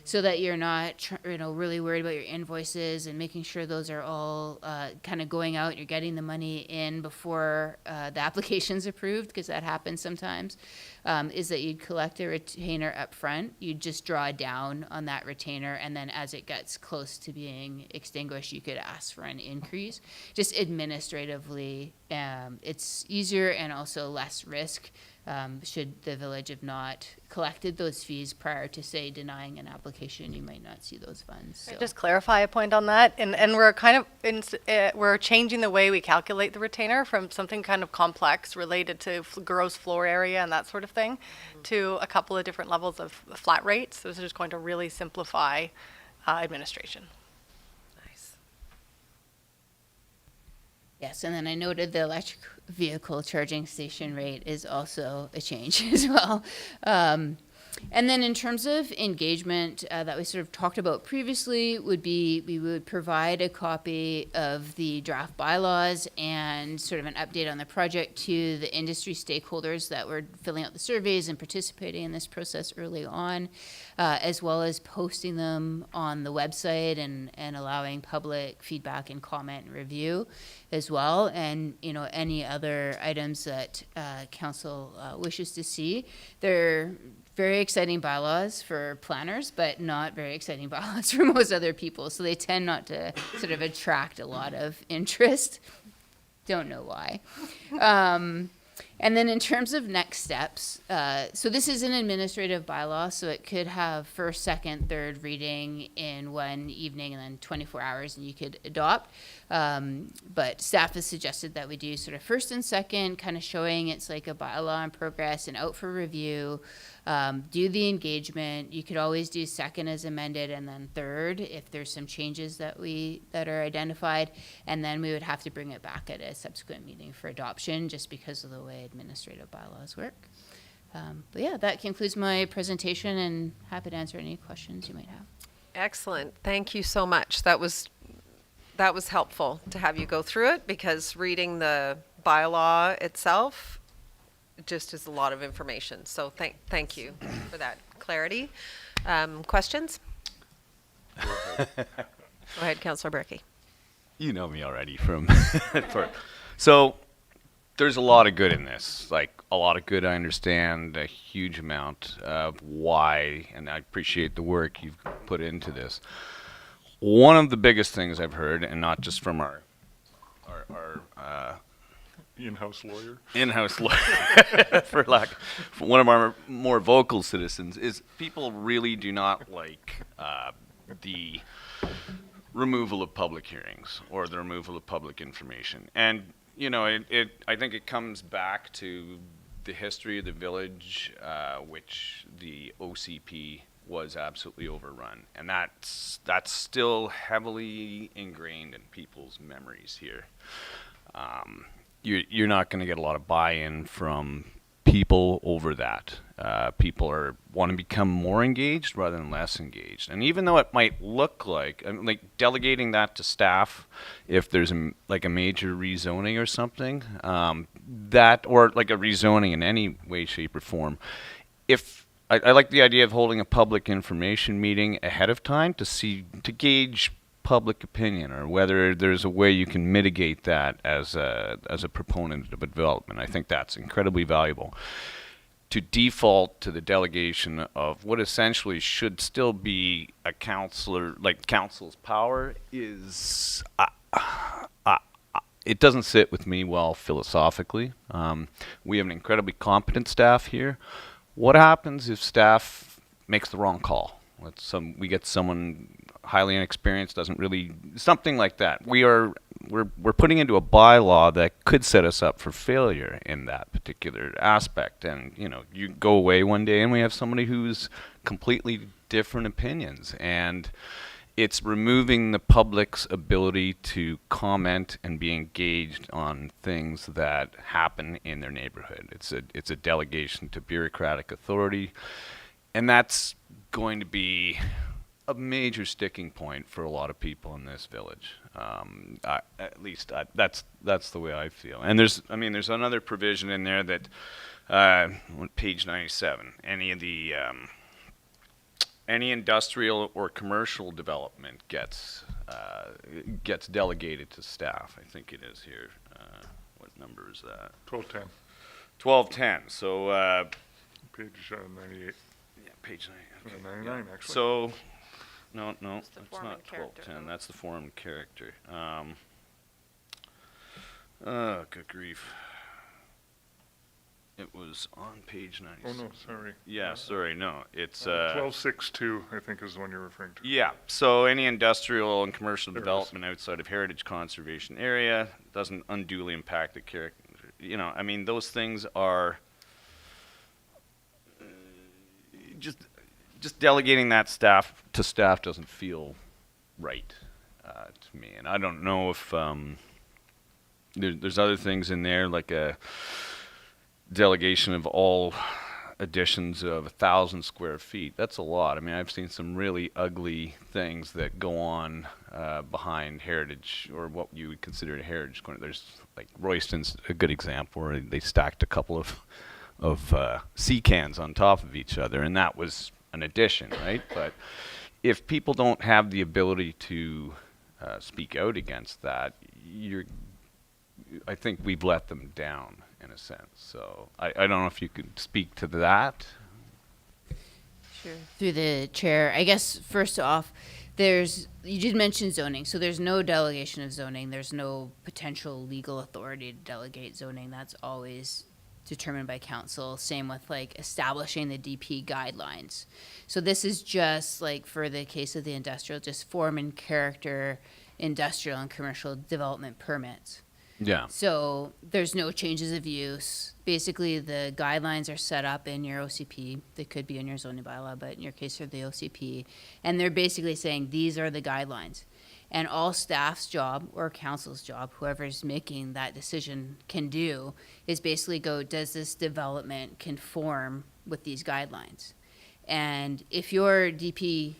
so that you're not, really worried about your invoices and making sure those are all kind of going out. You're getting the money in before the application's approved, because that happens sometimes. Is that you'd collect a retainer up front, you'd just draw down on that retainer, and then as it gets close to being extinguished, you could ask for an increase. Just administratively, it's easier and also less risk. Should the village have not collected those fees prior to, say, denying an application, you might not see those funds. Can I just clarify a point on that? And we're kind of, we're changing the way we calculate the retainer from something kind of complex related to gross floor area and that sort of thing to a couple of different levels of flat rates. So this is just going to really simplify administration. Yes, and then I noted the electric vehicle charging station rate is also a change as well. And then in terms of engagement that we sort of talked about previously would be, we would provide a copy of the draft bylaws and sort of an update on the project to the industry stakeholders that were filling out the surveys and participating in this process early on, as well as posting them on the website and allowing public feedback and comment and review as well. And, any other items that council wishes to see. They're very exciting bylaws for planners, but not very exciting bylaws for most other people. So they tend not to sort of attract a lot of interest. Don't know why. And then in terms of next steps, so this is an administrative bylaw, so it could have first, second, third reading in one evening and then 24 hours, and you could adopt. But staff has suggested that we do sort of first and second, kind of showing it's like a bylaw in progress and out for review. do the engagement. You could always do second as amended and then third if there's some changes that are identified, and then we would have to bring it back at a subsequent meeting for adoption, just because of the way administrative bylaws work. But yeah, that concludes my presentation, and happy to answer any questions you might have. Excellent. Thank you so much. That was helpful to have you go through it, because reading the bylaw itself just is a lot of information. So thank you for that clarity. Questions? Go ahead, Councillor Berkey. You know me already from. So there's a lot of good in this. Like, a lot of good. I understand a huge amount of why, and I appreciate the work you've put into this. One of the biggest things I've heard, and not just from our in-house lawyer, for one of our more vocal citizens, is people really do not like the removal of public hearings or the removal of public information. And you know, I think it comes back to the history of the village, which the OCP was absolutely overrun, and that's still heavily ingrained in people's memories here. You're not going to get a lot of buy-in from people over that. People want to become more engaged rather than less engaged. And even though it might look like delegating that to staff, if there's a major rezoning or something, that, or like a rezoning in any way, shape, or form, if I like the idea of holding a public information meeting ahead of time to gauge public opinion, or whether there's a way you can mitigate that as a proponent of a development. I think that's incredibly valuable. To default to the delegation of what essentially should still be a council's power is, it doesn't sit with me well philosophically. We have an incredibly competent staff here. What happens if staff makes the wrong call? We get someone highly inexperienced, doesn't really, something like that. We're putting into a bylaw that could set us up for failure in that particular aspect. And you know, you go away one day and we have somebody who's completely different opinions, and it's removing the public's ability to comment and be engaged on things that happen in their neighborhood. It's a delegation to bureaucratic authority, and that's going to be a major sticking point for a lot of people in this village. At least that's the way I feel. And there's another provision in there that on page 97. Any industrial or commercial development gets delegated to staff. I think it is here. What number is that? 1210. 1210. So page 98. Yeah, page 90. Okay. 99 actually. So no, the it's form not and character. 1210. That's the form and character. Oh, good grief. It was on page 90. Oh no, sorry. Yeah, sorry, no. It's 1262, I think, is the one you're referring to. Yeah. So any industrial and commercial There it is. development outside of heritage conservation area doesn't unduly impact the character. You know, I mean, those things are just delegating that to staff doesn't feel right to me. And I don't know if there's other things in there, like a delegation of all additions of 1,000 square feet. That's a lot. I mean, I've seen some really ugly things that go on behind heritage, or what you would consider a heritage corner. There's like Royston's a good example, where they stacked a couple of sea cans on top of each other, and that was an addition, right? But if people don't have the ability to speak out against that, I think we've let them down in a sense. So I don't know if you could speak to that. Sure. Through the chair, I guess first off, you did mention zoning, so there's no delegation of zoning. There's no potential legal authority to delegate zoning. That's always determined by council. Same with like establishing the DP guidelines. So this is just like, for the case of the industrial, just form and character industrial and commercial development permits. Yeah. So there's no changes of use. Basically, the guidelines are set up in your OCP. They could be in your zoning bylaw, but in your case, they're the OCP. And they're basically saying these are the guidelines. And all staff's job or council's job, whoever's making that decision can do, is basically go, does this development conform with these guidelines? And if your DP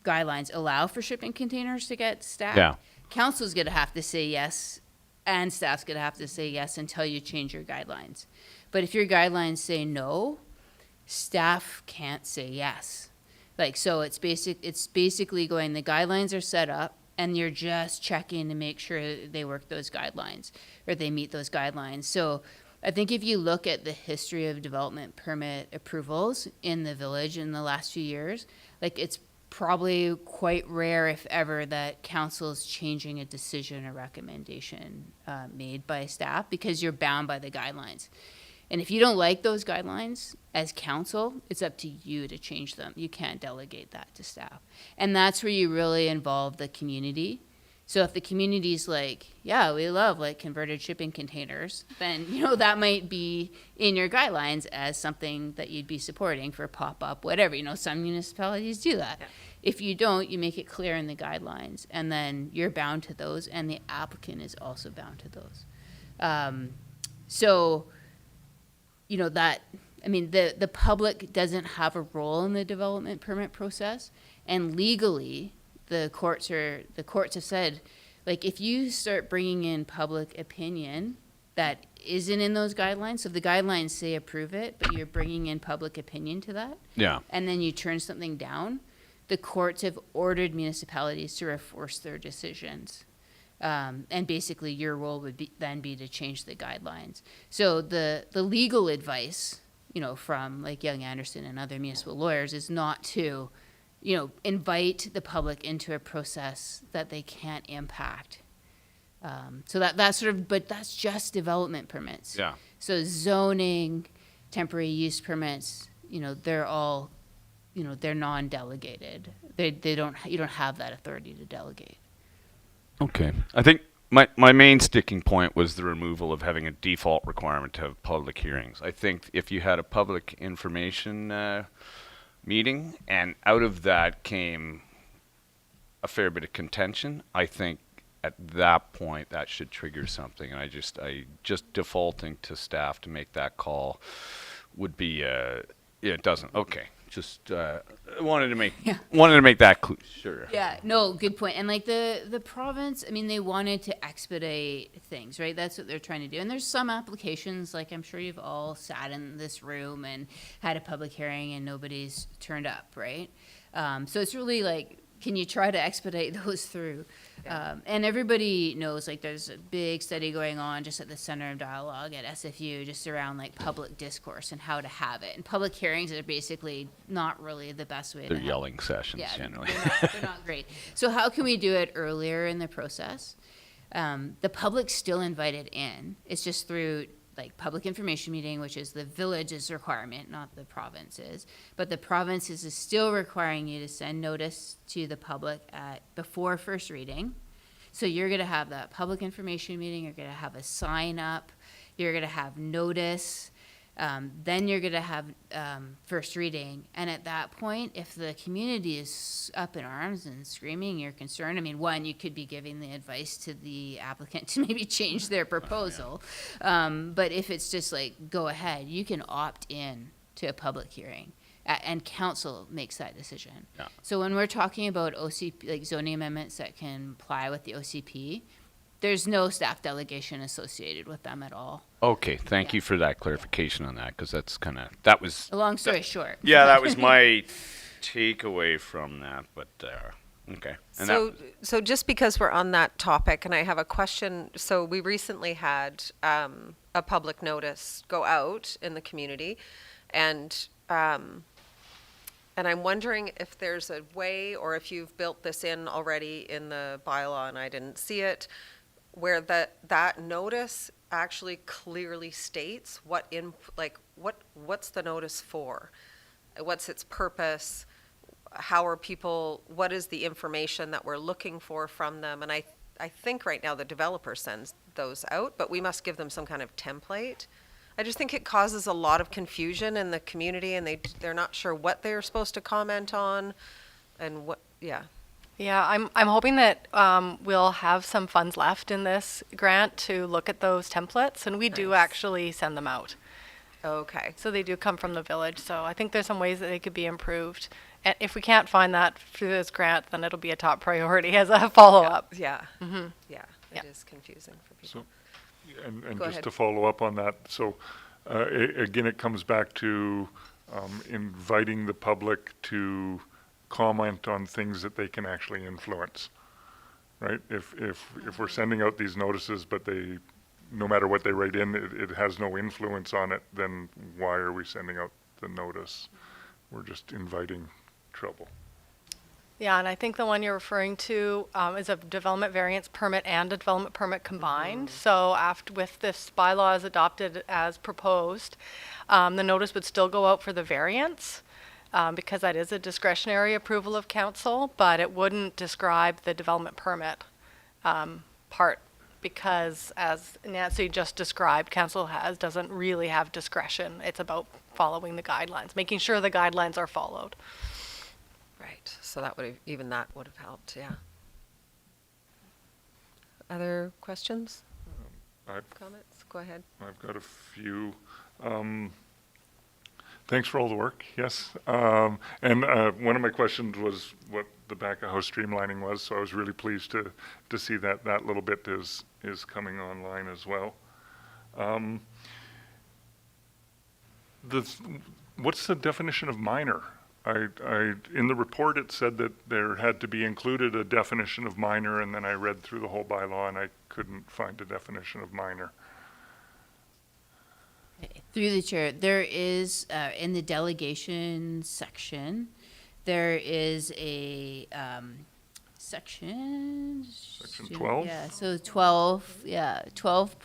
guidelines allow for shipping containers to get stacked, Yeah. council's gonna have to say yes, and staff's gonna have to say yes until you change your guidelines. But if your guidelines say no, staff can't say yes. Like, so it's basically going, the guidelines are set up, and you're just checking to make sure they work those guidelines, or they meet those guidelines. So I think if you look at the history of development permit approvals in the village in the last few years, like, it's probably quite rare, if ever, that council's changing a decision or recommendation made by staff, because you're bound by the guidelines. And if you don't like those guidelines as council, it's up to you to change them. You can't delegate that to staff. And that's where you really involve the community. So if the community's like, yeah, we love like converted shipping containers, then, you know, that might be in your guidelines as something that you'd be supporting for pop-up, whatever. You know, some municipalities do that. Yeah. If you don't, you make it clear in the guidelines, and then you're bound to those, and the applicant is also bound to those. So, you know, that, I mean, the public doesn't have a role in the development permit process, and legally, the courts have said, like, if you start bringing in public opinion that isn't in those guidelines, so if the guidelines say approve it, but you're bringing in public opinion to that, Yeah. and then you turn something down, the courts have ordered municipalities to enforce their decisions. And basically your role would then be to change the guidelines. So the legal advice, you know, from like Young Anderson and other municipal lawyers is not to, you know, invite the public into a process that they can't impact. So that's sort of, but that's just development permits. Yeah. So zoning, temporary use permits, you know, they're all, you know, they're non-delegated. You don't have that authority to delegate. Okay. I think my main sticking point was the removal of having a default requirement to have public hearings. I think if you had a public information meeting, and out of that came a fair bit of contention, I think at that point that should trigger something. And I just defaulting to staff to make that call would be it doesn't. Okay. Just wanted to make that sure. Yeah, no, good point. And like the province, I mean, they wanted to expedite things, right? That's what they're trying to do. And there's some applications, like I'm sure you've all sat in this room and had a public hearing and nobody's turned up, right? So it's really like, can you try to expedite those through? And everybody knows, like, there's a big study going on just at the Center of Dialogue at SFU, just around like public discourse and how to have it. And public hearings are basically not really the best way. They're yelling sessions generally. They're not great. So how can we do it earlier in the process? The public's still invited in. It's just through like public information meeting, which is the village's requirement, not the province's. But the province's is still requiring you to send notice to the public before first reading. So you're gonna have that public information meeting, you're gonna have a sign up, you're gonna have notice, then you're gonna have first reading. And at that point, if the community is up in arms and screaming your concern, I mean, one, you could be giving the advice to the applicant to maybe change their proposal. But if it's just like, go ahead, you can opt in to a public hearing. And council makes that decision. Yeah. So when we're talking about OCP, like zoning amendments that can apply with the OCP, there's no staff delegation associated with them at all. Okay, thank you for that clarification on that, because that was A long story short. Yeah, that was my takeaway from that. But okay. And So just because we're on that topic, and I have a question. So we recently had a public notice go out in the community, and I'm wondering if there's a way, or if you've built this in already in the bylaw and I didn't see it, where that notice actually clearly states what's the notice for, what's its purpose, what is the information that we're looking for from them. And I think right now the developer sends those out, but we must give them some kind of template. I just think it causes a lot of confusion in the community, and they're not sure what they're supposed to comment on, and what. Yeah. Yeah, I'm hoping that we'll have some funds left in this grant to look at those templates, and we do Nice. actually send them out. Okay. So they do come from the village. So I think there's some ways that they could be improved. And if we can't find that through this grant, then it'll be a top priority as a follow-up. Yeah. Mm-hmm. Yeah. Yeah. It is confusing for people. So, and Go just ahead. to follow up on that, so again, it comes back to inviting the public to comment on things that they can actually influence, right? If we're sending out these notices, but they, no matter what they write in, it has no influence on it, then why are we sending out the notice? We're just inviting trouble. Yeah, and I think the one you're referring to is a development variance permit and a development permit combined. So after, with this bylaw is adopted as proposed, the notice would still go out for the variance because that is a discretionary approval of council, but it wouldn't describe the development permit part because, as Nancy just described, council doesn't really have discretion. It's about following the guidelines, making sure the guidelines are followed. Right. So that would have, even that would have helped. Yeah. Other questions? Comments? Go ahead. I've got a few. Thanks for all the work, yes. And one of my questions was what the back of house streamlining was, so I was really pleased to see that that little bit is coming online as well. What's the definition of minor? In the report it said that there had to be included a definition of minor, and then I read through the whole bylaw and I couldn't find a definition of minor. Through the chair, there is, in the delegation section, there is a section. Section 12? Yeah, so 12, yeah, 12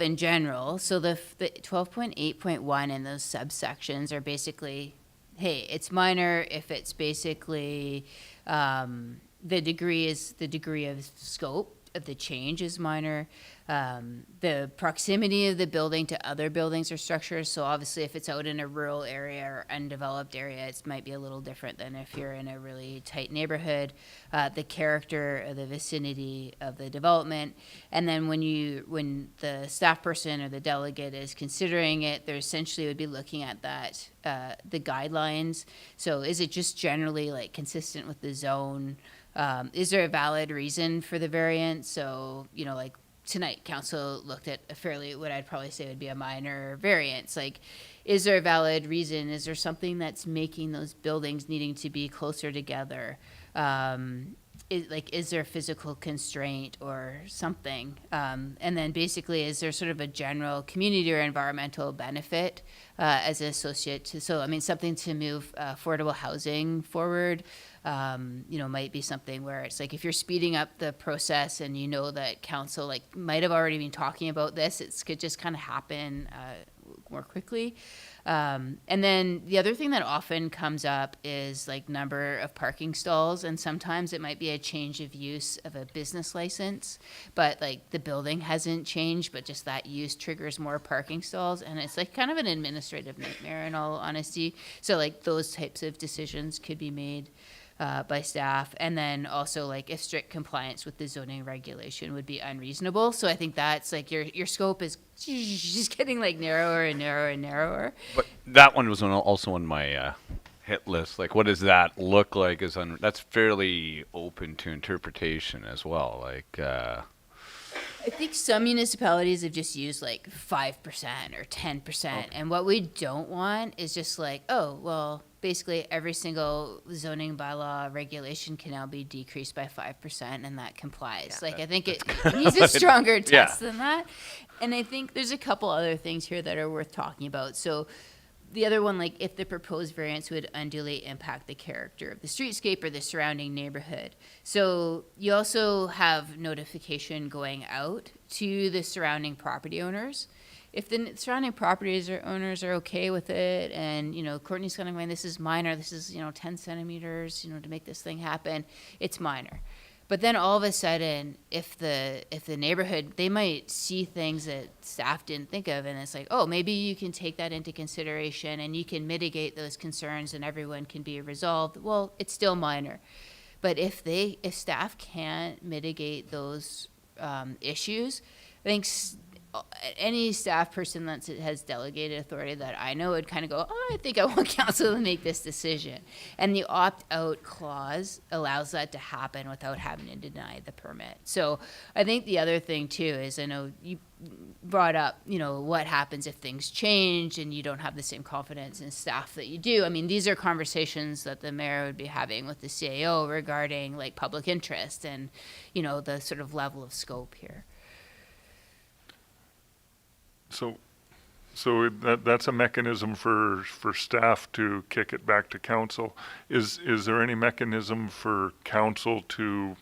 in general. So the 12.8.1 and those subsections are basically, hey, it's minor if it's basically the degree of scope of the change is minor. The proximity of the building to other buildings or structures. So obviously if it's out in a rural area or undeveloped area, it might be a little different than if you're in a really tight neighborhood. The character of the vicinity of the development. And then when the staff person or the delegate is considering it, they essentially would be looking at that, the guidelines. So is it just generally like consistent with the zone? Is there a valid reason for the variance? So, like tonight, council looked at a fairly, what I'd probably say would be a minor variance. Like, is there a valid reason? Is there something that's making those buildings needing to be closer together? Is there a physical constraint or something? And then basically, is there sort of a general community or environmental benefit as an associate to, so I mean, something to move affordable housing forward, might be something where it's like if you're speeding up the process and that council might have already been talking about this, it could just kind of happen more quickly. And then the other thing that often comes up is number of parking stalls, and sometimes it might be a change of use of a business license, but the building hasn't changed, but just that use triggers more parking stalls, and it's kind of an administrative nightmare in all honesty. So those types of decisions could be made by staff, and then also if strict compliance with the zoning regulation would be unreasonable. So I think that's your scope is just getting narrower and narrower and narrower. But that one was also on my hit list. What does that look like? That's fairly open to interpretation as well. I think some municipalities have just used 5% or 10%, and what we don't want is just basically every single zoning bylaw regulation can now be decreased by 5%, and that complies. I think it needs a stronger test than that. And I think there's a couple other things here that are worth talking about. So the other one, if the proposed variance would unduly impact the character of the streetscape or the surrounding neighborhood. So you also have notification going out to the surrounding property owners. If the surrounding properties or owners are okay with it, and Courtney's going, this is minor, this is 10 centimeters, to make this thing happen, it's minor. But then all of a sudden, if the neighborhood, they might see things that staff didn't think of, and it's like, oh, maybe you can take that into consideration and you can mitigate those concerns and everyone can be resolved. Well, it's still minor. But if staff can't mitigate those issues, I think any staff person that has delegated authority that I know would kind of go, oh, I think I want council to make this decision. And the opt-out clause allows that to happen without having to deny the permit. So I think the other thing too is, I know you brought up, what happens if things change and you don't have the same confidence in staff that you do. I mean, these are conversations that the mayor would be having with the CAO regarding like public interest and, the sort of level of scope here. So that's a mechanism for staff to kick it back to council. Is there any mechanism for council to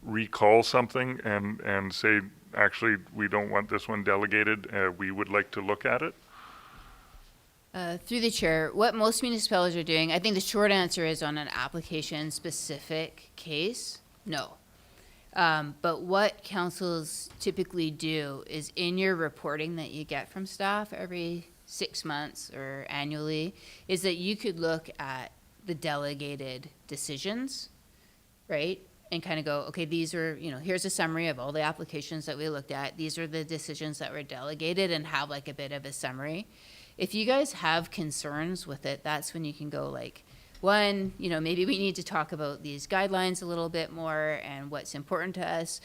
recall something and say, actually, we don't want this one delegated, we would like to look at it? Through the chair, what most municipalities are doing, I think the short answer is on an application-specific case, no. But what councils typically do is in your reporting that you get from staff every 6 months or annually, is that you could look at the delegated decisions, right? And kind of go, okay, these are, here's a summary of all the applications that we looked at. These are the decisions that were delegated, and have like a bit of a summary. If you guys have concerns with it, that's when you can go like, one, maybe we need to talk about these guidelines a little bit more and what's important to us.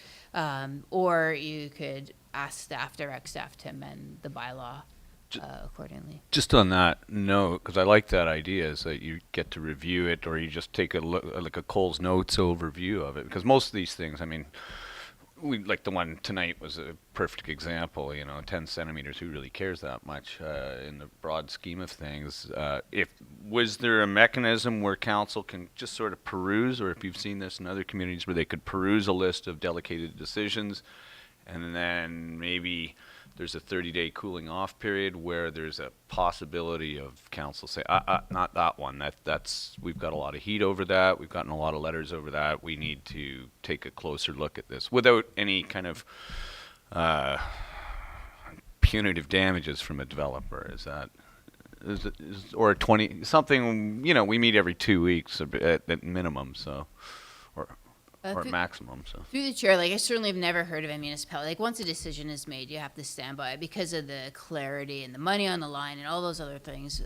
Or you could ask direct staff to amend the bylaw accordingly. Just on that note, because I like that idea, is that you get to review it, or you just take a look, like a Cole's Notes overview of it. Because most of these things, I mean, like the one tonight was a perfect example. 10 centimeters, who really cares that much in the broad scheme of things? Was there a mechanism where council can just sort of peruse, or if you've seen this in other communities, where they could peruse a list of delegated decisions, and then maybe there's a 30-day cooling off period where there's a possibility of council say, not that one. We've got a lot of heat over that. We've gotten a lot of letters over that. We need to take a closer look at this without any kind of punitive damages from a developer. Or 20 something? We meet every 2 weeks at minimum, so or maximum. So through the chair, I certainly have never heard of a municipality. Once a decision is made, you have to stand by it because of the clarity and the money on the line and all those other things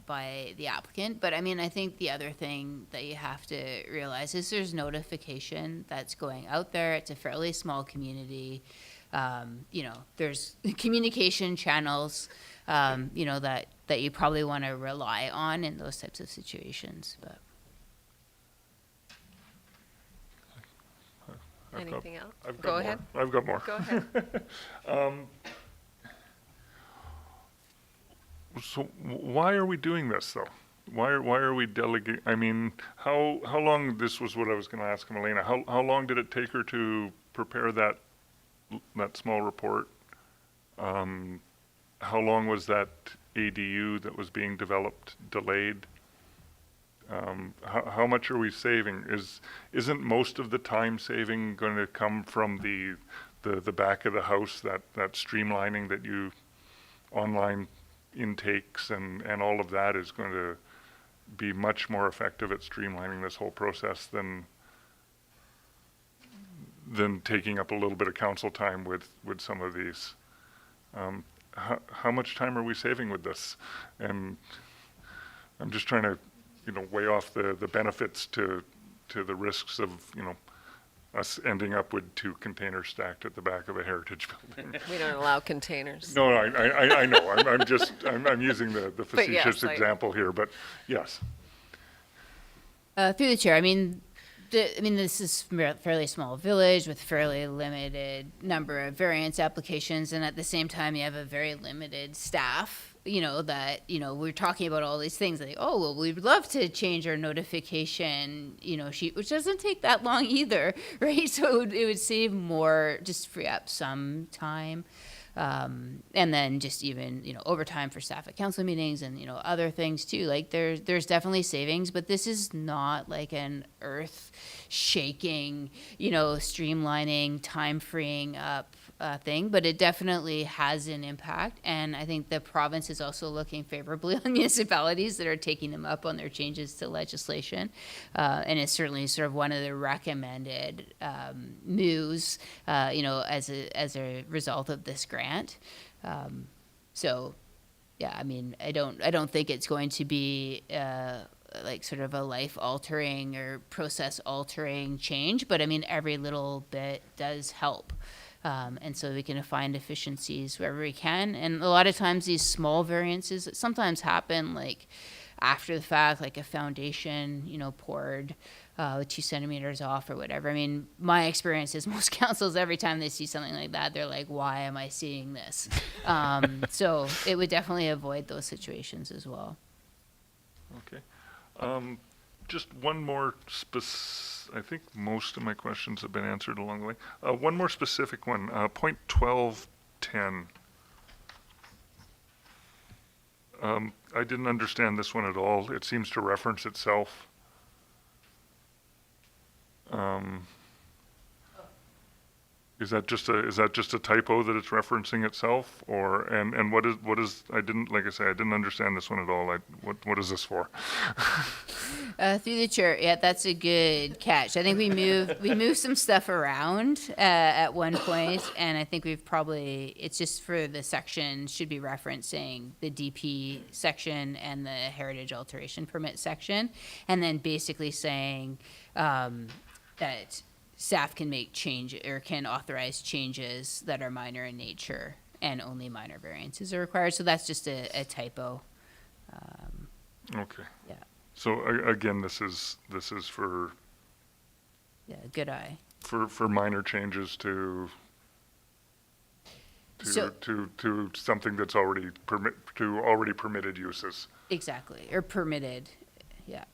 by the applicant. But I think the other thing that you have to realize is there's notification that's going out there. It's a fairly small community. There's communication channels, that you probably want to rely on in those types of situations. But Anything else? Go ahead. I've got more. Go ahead. So why are we doing this though? Why are we delegating? I mean, how long? This was what I was going to ask Elena. How long did it take her to prepare that small report? How long was that ADU that was being developed delayed? How much are we saving? Isn't most of the time saving going to come from the back of the house, that streamlining that you online intakes and all of that is going to be much more effective at streamlining this whole process than taking up a little bit of council time with some of these. How much time are we saving with this? And I'm just trying to weigh off the benefits to the risks of, us ending up with 2 containers stacked at the back of a heritage building. We don't allow containers. No, I know. I'm using the facetious example here, but yes. Through the chair, this is a fairly small village with fairly limited number of variance applications, and at the same time, you have a very limited staff. We're talking about all these things like, oh, well, we'd love to change our notification, sheet, which doesn't take that long either, right? So it would save more, just free up some time. And then just even, overtime for staff at council meetings and, other things too. Like there's definitely savings, but this is not like an earth shaking, streamlining, time freeing up thing, but it definitely has an impact. And I think the province is also looking favorably on municipalities that are taking them up on their changes to legislation. And it's certainly sort of one of the recommended moves, as a result of this grant. So, yeah, I mean, I don't think it's going to be like sort of a life altering or process altering change, but I mean, every little bit does help. And so we can find efficiencies wherever we can. And a lot of times these small variances sometimes happen like after the fact, like a foundation, poured 2 centimeters off or whatever. I mean, my experience is most councils, every time they see something like that, they're like, why am I seeing this? So it would definitely avoid those situations as well. Okay. Just one more I think most of my questions have been answered along the way. One more specific one, point 1210. I didn't understand this one at all. It seems to reference itself. Is that just a typo that it's referencing itself, or and what is I didn't understand this one at all. What is this for? Through the chair, yeah, that's a good catch. I think we moved some stuff around at one point, and I think it's just for the section should be referencing the DP section and the heritage alteration permit section, and then basically saying that staff can make change or can authorize changes that are minor in nature, and only minor variances are required. So that's just a typo. Okay. Yeah. So again, this is for Good eye. for minor changes to something that's already permitted uses. Exactly, or permitted. Yeah.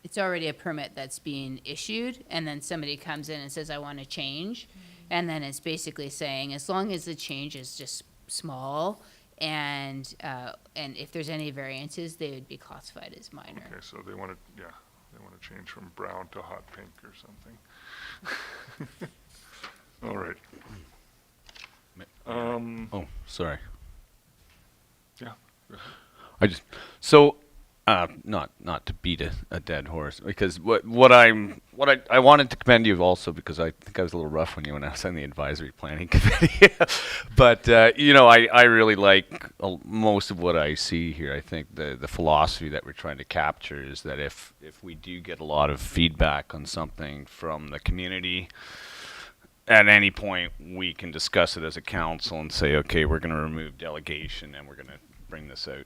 It's already a permit that's being issued, and then somebody comes in and says, I want to change. And then it's basically saying, as long as the change is just small, and if there's any variances, they would be classified as minor. Okay, so they want to change from brown to hot pink or something. All right. Oh, sorry. Yeah. Not to beat a dead horse, because what I wanted to commend you also, because I think I was a little rough on you when I was on the advisory planning committee, but I really like most of what I see here. I think the philosophy that we're trying to capture is that if we do get a lot of feedback on something from the community, at any point we can discuss it as a council and say, okay, we're going to remove delegation and we're going to bring this out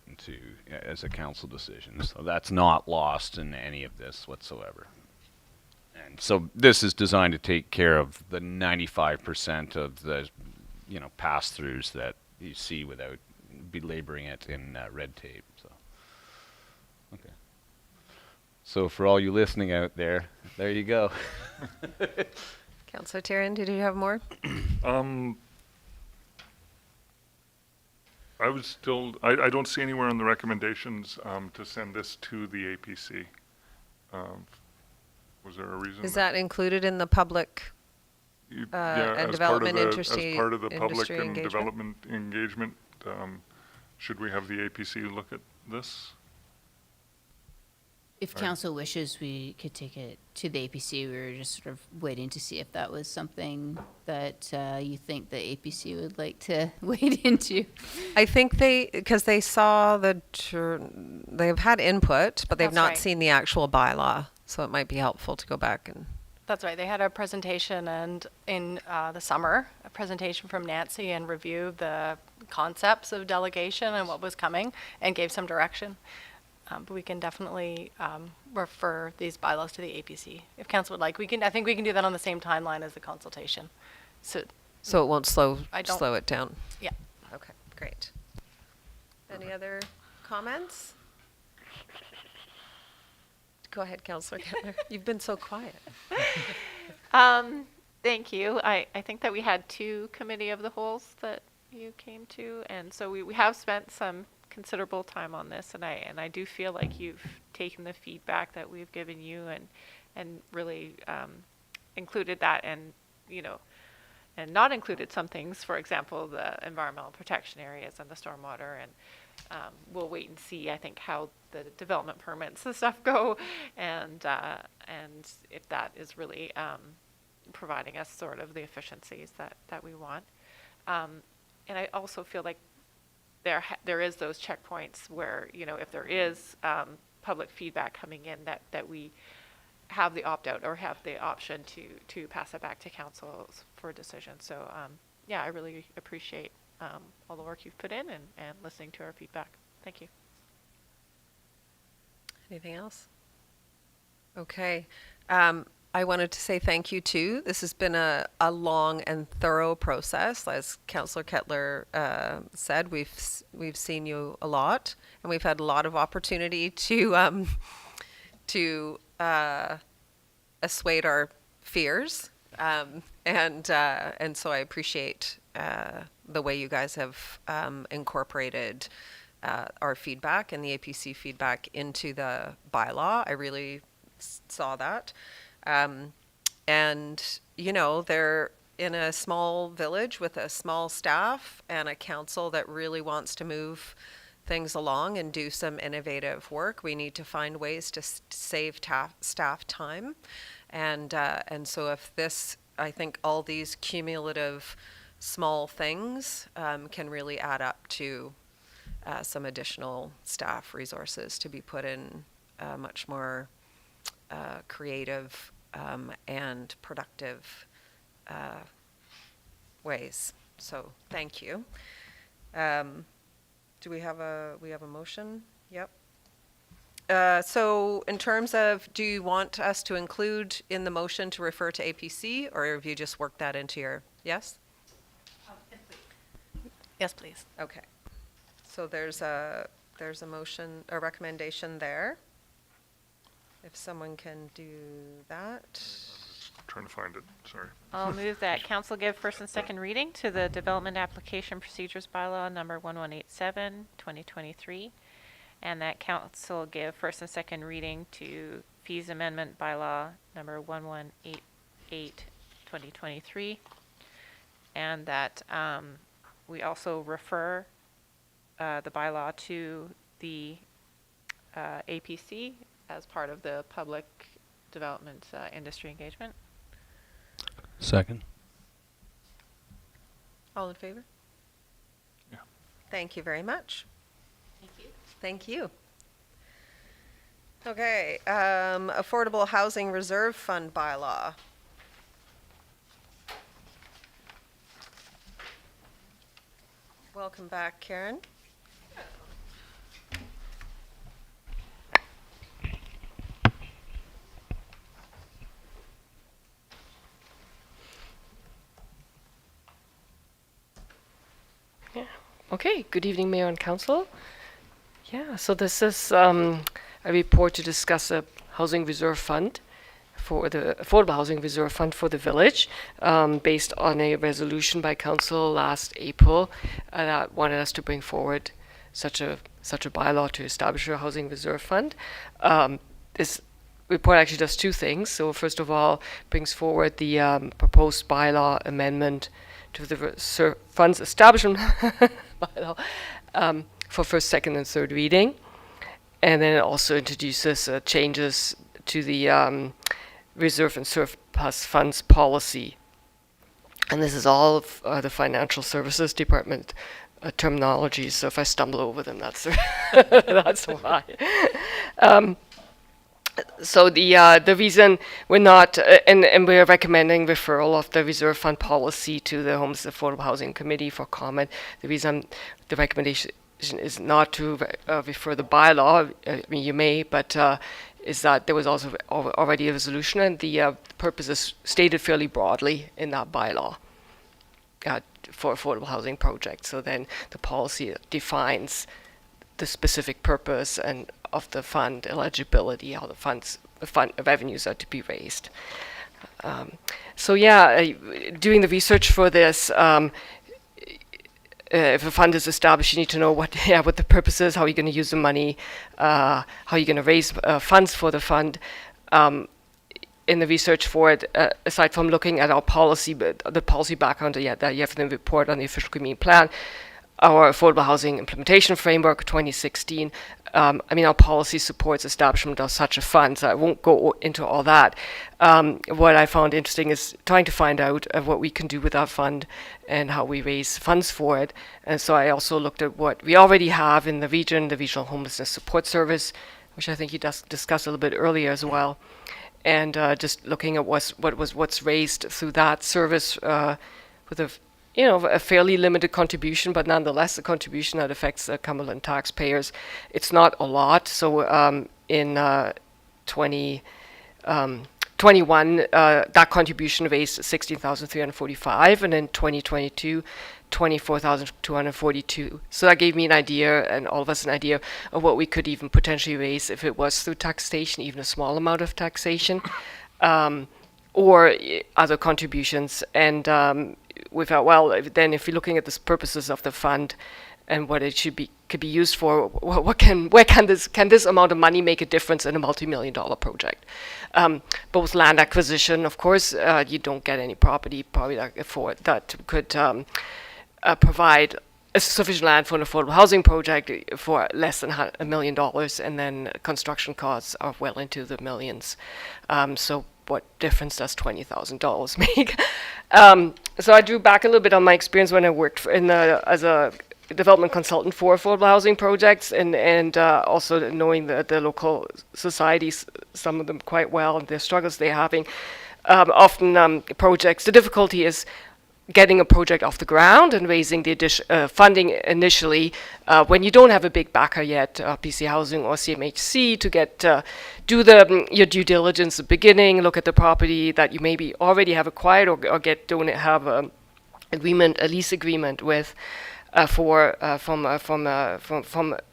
as a council decision. So that's not lost in any of this whatsoever. And so this is designed to take care of the 95% of the pass-throughs that you see without belaboring it in red tape. So okay. So for all you listening out there you go. Councillor Taryn, did you have more? I don't see anywhere in the recommendations to send this to the APC. Was there a reason? Is that included in the public and development industry? As part of the public industry and engagement? development engagement, should we have the APC look at this? If council wishes, we could take it to the APC. We were just sort of waiting to see if that was something that you think the APC would like to wade into. I think because they saw they've had input, but they've That's not right. seen the actual bylaw, so it might be helpful to go back and. That's right. They had a presentation and in the summer, a presentation from Nancy and reviewed the concepts of delegation and what was coming and gave some direction. But we can definitely refer these bylaws to the APC if council would like. I think we can do that on the same timeline as the consultation. So it won't slow don't- it down. Yeah. Okay, great. Any other comments? Go ahead, Councillor Kettler. You've been so quiet. Thank you. I think that we had 2 committee of the wholes that you came to, and so we have spent some considerable time on this, and I do feel like you've taken the feedback that we've given you and really included that, and and not included some things, for example, the environmental protection areas and the stormwater, and we'll wait and see, I think, how the development permits and stuff go, and if that is really providing us sort of the efficiencies that we want. And I also feel like there is those checkpoints where, if there is public feedback coming in, that we have the opt-out or have the option to pass it back to council for a decision. So yeah, I really appreciate all the work you've put in and listening to our feedback. Thank you. Anything else? Okay. I wanted to say thank you too. This has been a long and thorough process. As Councillor Kettler said, we've seen you a lot, and we've had a lot of opportunity to assuage our fears, and so I appreciate the way you guys have incorporated our feedback and the APC feedback into the bylaw. I really saw that. And, they're in a small village with a small staff and a council that really wants to move things along and do some innovative work. We need to find ways to save staff time. And so if I think all these cumulative small things can really add up to some additional staff resources to be put in much more creative and productive ways. So thank you. Do we have a motion? Yep. So in terms of, do you want us to include in the motion to refer to APC, or have you just worked that into your, yes? Yes, please. Okay. So there's a motion, a recommendation there. If someone can do that. Trying to find it, sorry. I'll move that council give first and second reading to the Development Application Procedures Bylaw number 1187, 2023, and that council give first and second reading to Fees Amendment Bylaw number 1188, 2023, and that we also refer the bylaw to the APC as part of the public development industry engagement. Second. All in favor? Yeah. Thank you very much. Thank you. Thank you. Okay, Affordable Housing Reserve Fund bylaw. Welcome back, Karen. Okay, good evening, Mayor and Council. Yeah, so this is a report to discuss a housing reserve fund for the Affordable Housing Reserve Fund for the village, based on a resolution by Council last April that wanted us to bring forward such a bylaw to establish a housing reserve fund. This report actually does two things. So first of all, brings forward the proposed bylaw amendment to the fund's establishment bylaw for first, second, and third reading. And then it also introduces changes to the reserve and surplus funds policy. And this is all of the Financial Services Department terminology, so if I stumble over them, that's that's why. So the reason we're not, and we're recommending referral of the reserve fund policy to the Homes Affordable Housing Committee for comment. The reason the recommendation is not to refer the bylaw, I mean you may, but is that there was also already a resolution, and the purpose is stated fairly broadly in that bylaw for affordable housing projects. So then the policy defines the specific purpose and of the fund eligibility, how the fund revenues are to be raised. So yeah, doing the research for this, if a fund is established, you need to know what the purpose is, how you're going to use the money, how you're going to raise funds for the fund. In the research for it, aside from looking at our policy, but the policy background that you have in the report on the official community plan, our affordable housing implementation framework 2016. Our policy supports establishment of such a fund, so I won't go into all that. What I found interesting is trying to find out what we can do with our fund and how we raise funds for it. And so I also looked at what we already have in the region, the Regional Homelessness Support Service, which I think you discussed a little bit earlier as well. And just looking at what's raised through that service with a fairly limited contribution, but nonetheless a contribution that affects Cumberland taxpayers. It's not a lot. So in 2021, that contribution raised 16,345, and in 2022, 24,242. So that gave me an idea, and all of us an idea of what we could even potentially raise if it was through taxation, even a small amount of taxation, or other contributions. And we felt, well, then if you're looking at the purposes of the fund and what it could be used for, where can this amount of money make a difference in a multi-million-dollar project? Both land acquisition, of course, you don't get any property probably that could provide a sufficient land for an affordable housing project for less than $1 million, and then construction costs are well into the millions. So what difference does $20,000 make? So I drew back a little bit on my experience when I worked as a development consultant for affordable housing projects, and also knowing the local societies, some of them quite well, and the struggles they're having. Often projects, the difficulty is getting a project off the ground and raising the funding initially when you don't have a big backer yet, BC Housing or CMHC, to get do your due diligence at the beginning, look at the property that you maybe already have acquired or don't have a lease agreement with from a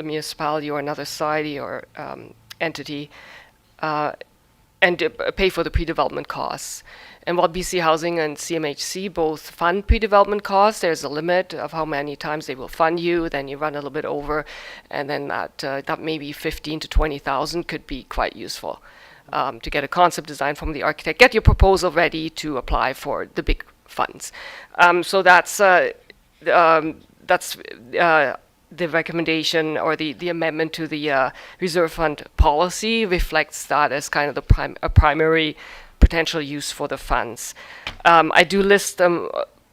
municipality or another society or entity, and pay for the pre-development costs. And while BC Housing and CMHC both fund pre-development costs, there's a limit of how many times they will fund you. Then you run a little bit over, and then that maybe 15 to 20,000 could be quite useful to get a concept design from the architect, get your proposal ready to apply for the big funds. So that's the recommendation or the amendment to the reserve fund policy reflects that as kind of a primary potential use for the funds. I do list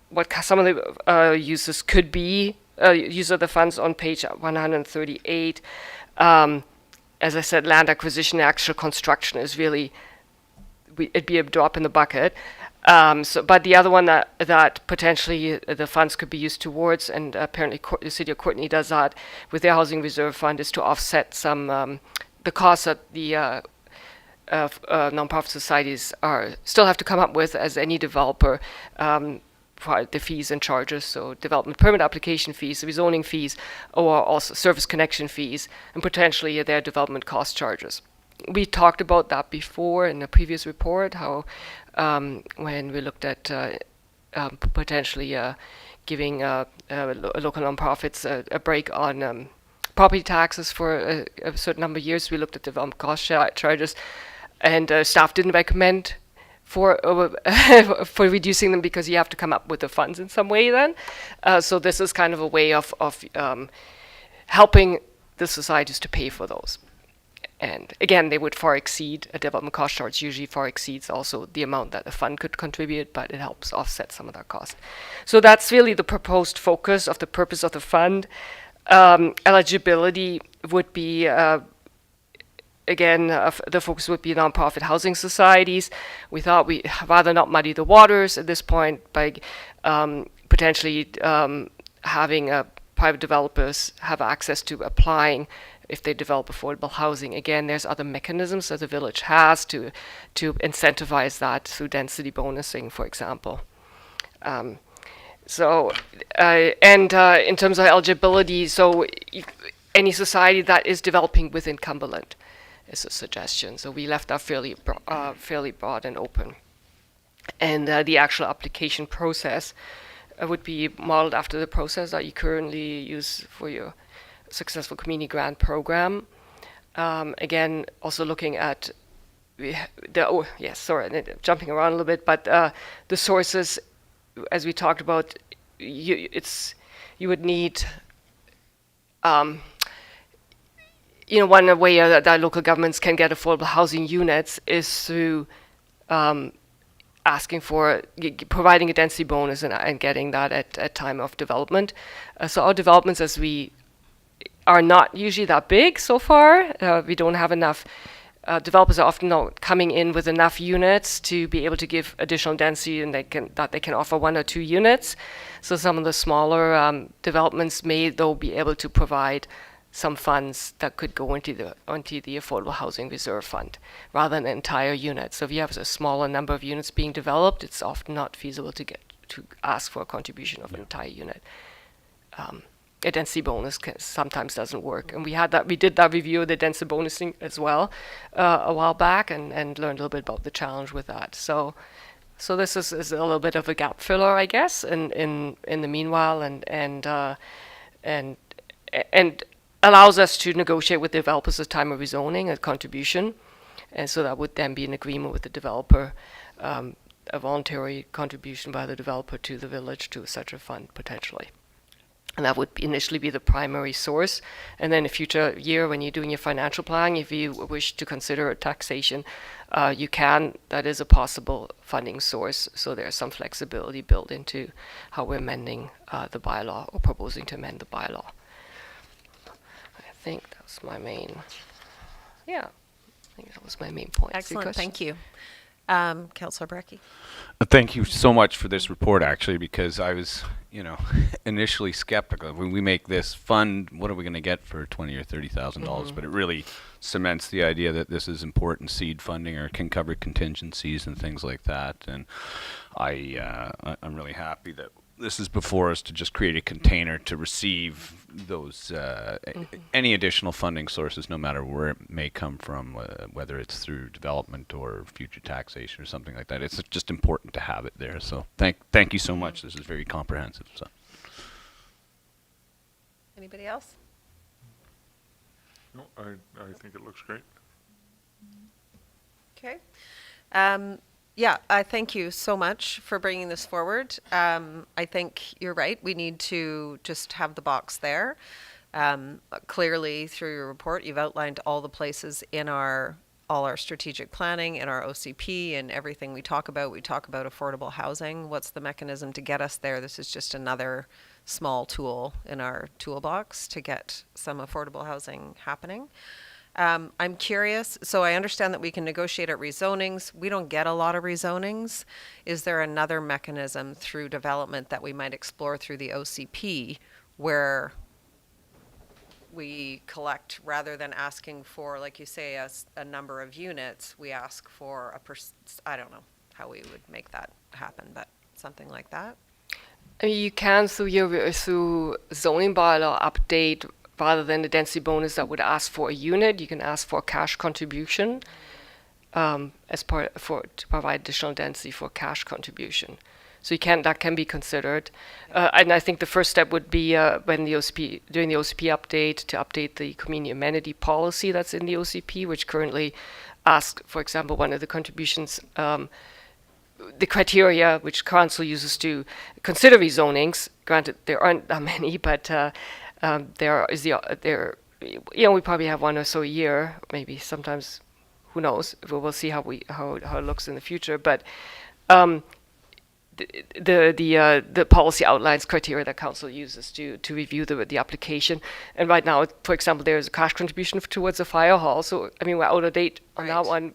what some of the uses could be, use of the funds on page 138. As I said, land acquisition, actual construction is really, it'd be a drop in the bucket. But the other one that potentially the funds could be used towards, and apparently the City of Courtenay does that with their housing reserve fund, is to offset some the costs that the nonprofit societies still have to come up with as any developer, for the fees and charges, so development permit application fees, rezoning fees, or also service connection fees, and potentially their development cost charges. We talked about that before in a previous report, how when we looked at potentially giving local nonprofits a break on property taxes for a certain number of years, we looked at development cost charges, and staff didn't recommend for reducing them because you have to come up with the funds in some way then. So this is kind of a way of helping the societies to pay for those. And again, they would far exceed, a development cost charge usually far exceeds also the amount that the fund could contribute, but it helps offset some of that cost. So that's really the proposed focus of the purpose of the fund. Eligibility would be, again, the focus would be nonprofit housing societies. We thought we'd rather not muddy the waters at this point by potentially having private developers have access to applying if they develop affordable housing. Again, there's other mechanisms that the village has to incentivize that through density bonusing, for example. In terms of eligibility, so any society that is developing within Cumberland is a suggestion. So we left that fairly broad and open. And the actual application process would be modeled after the process that you currently use for your successful community grant program. Again, also looking at jumping around a little bit, but the sources, as we talked about, you would need, one way that local governments can get affordable housing units is through asking for providing a density bonus and getting that at time of development. So our developments, as we are not usually that big so far, we don't have enough. Developers are often not coming in with enough units to be able to give additional density, and they can offer 1 or 2 units. So some of the smaller developments may, though, be able to provide some funds that could go into the Affordable Housing Reserve Fund rather than an entire unit. So if you have a smaller number of units being developed, it's often not feasible to ask for a contribution of an entire unit. A density bonus sometimes doesn't work, and we did that review of the density bonusing as well a while back, and learned a little bit about the challenge with that. So this is a little bit of a gap filler, I guess, in the meanwhile, and allows us to negotiate with developers at time of rezoning a contribution, and so that would then be an agreement with the developer, a voluntary contribution by the developer to the village to such a fund potentially. And that would initially be the primary source. And then in a future year, when you're doing your financial planning, if you wish to consider a taxation, you can. That is a possible funding source. So there's some flexibility built into how we're amending the bylaw or proposing to amend the bylaw. I think that was my main. Yeah, I think that was my main point. Excellent. Thank you. Councillor Brecky. Thank you so much for this report, actually, because I was, initially skeptical. When we make this fund, what are we going to get for $20,000 or $30,000? But it really cements the idea that this is important seed funding or can cover contingencies and things like that. And I'm really happy that this is before us to just create a container to receive those any additional funding sources, no matter where it may come from, whether it's through development or future taxation or something like that. It's just important to have it there. So thank you so much. This is very comprehensive. So. Anybody else? No, I think it looks great. Okay. Yeah, I thank you so much for bringing this forward. I think you're right. We need to just have the box there. Clearly, through your report, you've outlined all the places in all our strategic planning, in our OCP, and everything we talk about. We talk about affordable housing. What's the mechanism to get us there? This is just another small tool in our toolbox to get some affordable housing happening. I'm curious, so I understand that we can negotiate at rezonings. We don't get a lot of rezonings. Is there another mechanism through development that we might explore through the OCP where we collect, rather than asking for, like you say, a number of units, we ask for I don't know how we would make that happen, but something like that? You can, through zoning bylaw update, rather than the density bonus that would ask for a unit, you can ask for a cash contribution to provide additional density for cash contribution. So that can be considered. And I think the first step would be during the OCP update, to update the community amenity policy that's in the OCP, which currently asks, for example, one of the contributions, the criteria which council uses to consider rezonings. Granted, there aren't that many, but we probably have one or so a year, maybe sometimes, who knows? We'll see how it looks in the future. But the policy outlines criteria that council uses to review the application. And right now, for example, there is a cash contribution towards a fire hall. So we're out of date on that one,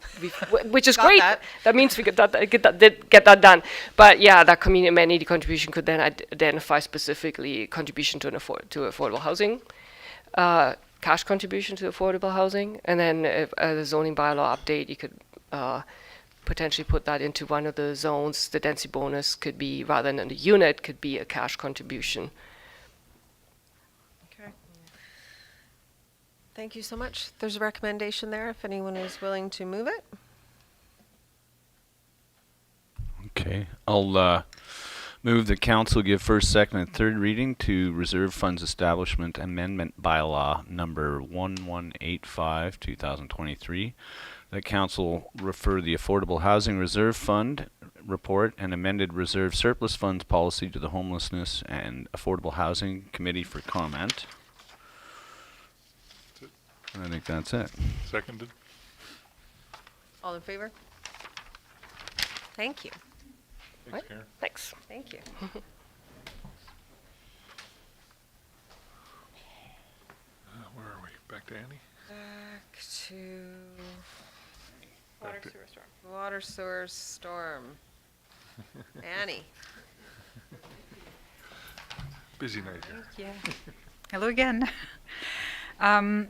which is great. That means we get that done. But yeah, that community amenity contribution could then identify specifically contribution to affordable housing, cash contribution to affordable housing, and then the zoning bylaw update, you could potentially put that into one of the zones. The density bonus could be, rather than a unit, could be a cash contribution. Okay. Thank you so much. There's a recommendation there if anyone is willing to move it. Okay, I'll Move that council give first, second, and third reading to Reserve Funds Establishment Amendment Bylaw number 1185, 2023. That council refer the Affordable Housing Reserve Fund report and amended reserve surplus funds policy to the Homelessness and Affordable Housing Committee for comment. I think that's it. Seconded. All in favor? Thank you. Thanks, Karen. Thanks. Thank you. Where are we? Back to Annie? Back to Water, sewer, storm. water, sewer, storm. Annie. Busy night here. Yeah. Hello again.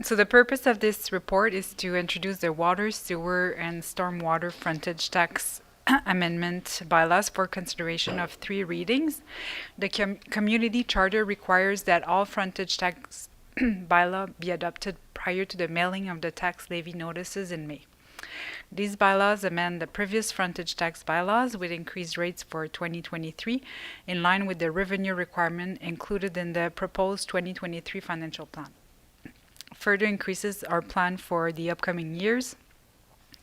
So the purpose of this report is to introduce the water, sewer, and stormwater frontage tax amendment bylaws for consideration of 3 readings. The community charter requires that all frontage tax bylaw be adopted prior to the mailing of the tax levy notices in May. These bylaws amend the previous frontage tax bylaws with increased rates for 2023 in line with the revenue requirement included in the proposed 2023 financial plan. Further increases are planned for the upcoming years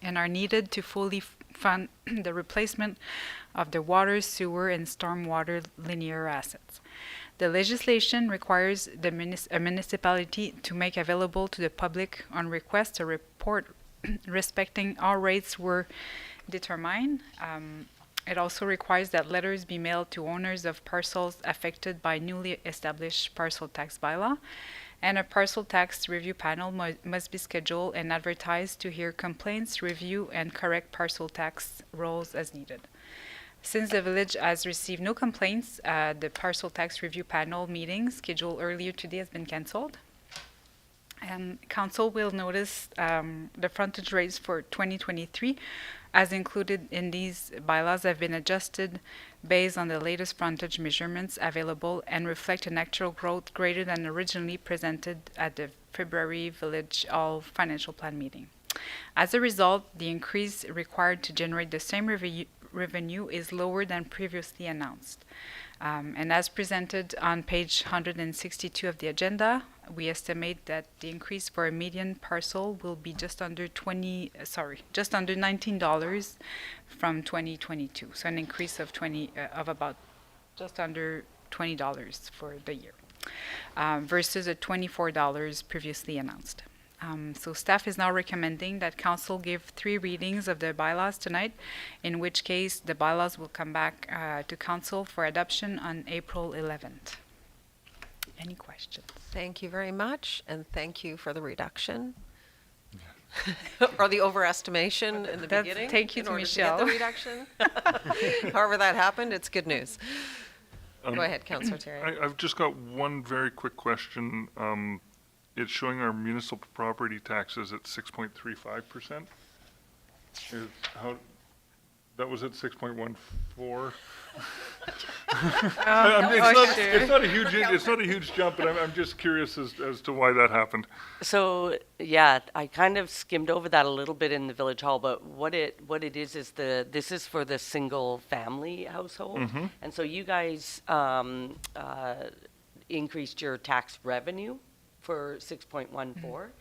and are needed to fully fund the replacement of the water, sewer, and stormwater linear assets. The legislation requires a municipality to make available to the public on request a report respecting all rates were determined. It also requires that letters be mailed to owners of parcels affected by newly established parcel tax bylaw, and a parcel tax review panel must be scheduled and advertised to hear complaints, review, and correct parcel tax rolls as needed. Since the village has received no complaints, the parcel tax review panel meeting scheduled earlier today has been cancelled. And council will notice the frontage rates for 2023 as included in these bylaws have been adjusted based on the latest frontage measurements available and reflect an actual growth greater than originally presented at the February Village Hall Financial Plan meeting. As a result, the increase required to generate the same revenue is lower than previously announced. And as presented on page 162 of the agenda, we estimate that the increase for a median parcel will be just under $19 from 2022. So an increase of about just under $20 for the year, versus the $24 previously announced. So staff is now recommending that council give 3 readings of the bylaws tonight, in which case the bylaws will come back to council for adoption on April 11th. Any questions? Thank you very much, and thank you for the reduction. Or the overestimation in the beginning. Thank you in to order Michelle. To get the reduction. However that happened, it's good news. Go ahead, Councillor Terry. I've just got one very quick question. It's showing our municipal property taxes at 6.35%. That was at 6.14. It's not a huge jump, but I'm just curious as to why that happened. So yeah, I kind of skimmed over that a little bit in the village hall, but what it is this is for the single family household, and so you guys increased your tax revenue for 6.14,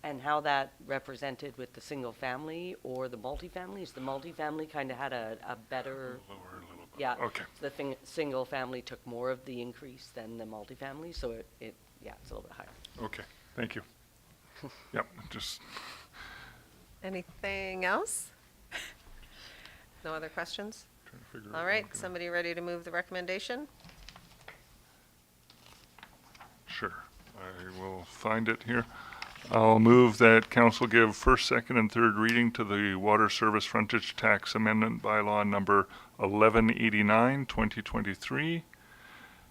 and how that represented with the single family or the multifamily. Is the multifamily kind of had a better Lower a little bit. yeah. Okay. So the single family took more of the increase than the multifamily, so it's a little bit higher. Okay, thank you. Yep, just Anything else? No other questions? trying to figure out. All right, somebody ready to move the recommendation? Sure, I will find it here. I'll move that council give first, second, and third reading to the Water Service Frontage Tax Amendment Bylaw number 1189, 2023.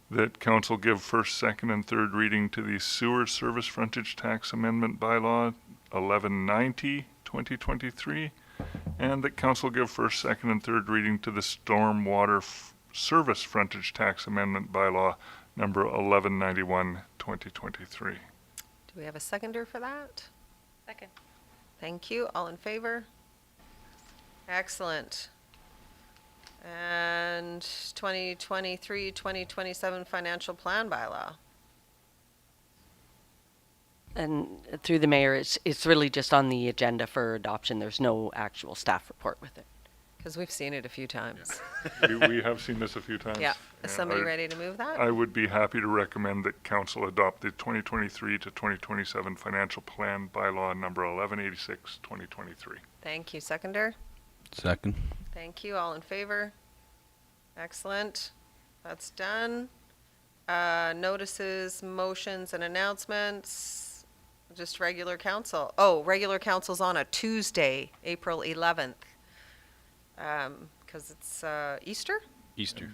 That council give first, second, and third reading to the Sewer Service Frontage Tax Amendment Bylaw 1190, 2023. And that council give first, second, and third reading to the Stormwater Service Frontage Tax Amendment Bylaw number 1191, 2023. Do we have a seconder for that? Second. Thank you. All in favor? Excellent. And 2023-2027 financial plan bylaw. And through the mayor, it's really just on the agenda for adoption. There's no actual staff report with it. Because we've seen it a few times. We have seen this a few times. Yeah. Is somebody I- ready to move that? I would be happy to recommend that council adopt the 2023 to 2027 financial plan bylaw number 1186, 2023. Thank you. Seconder? Second. Thank you. All in favor? Excellent. That's done. Notices, motions, and announcements. Just regular council. Oh, regular council's on a Tuesday, April 11th. Because it's Easter? Easter.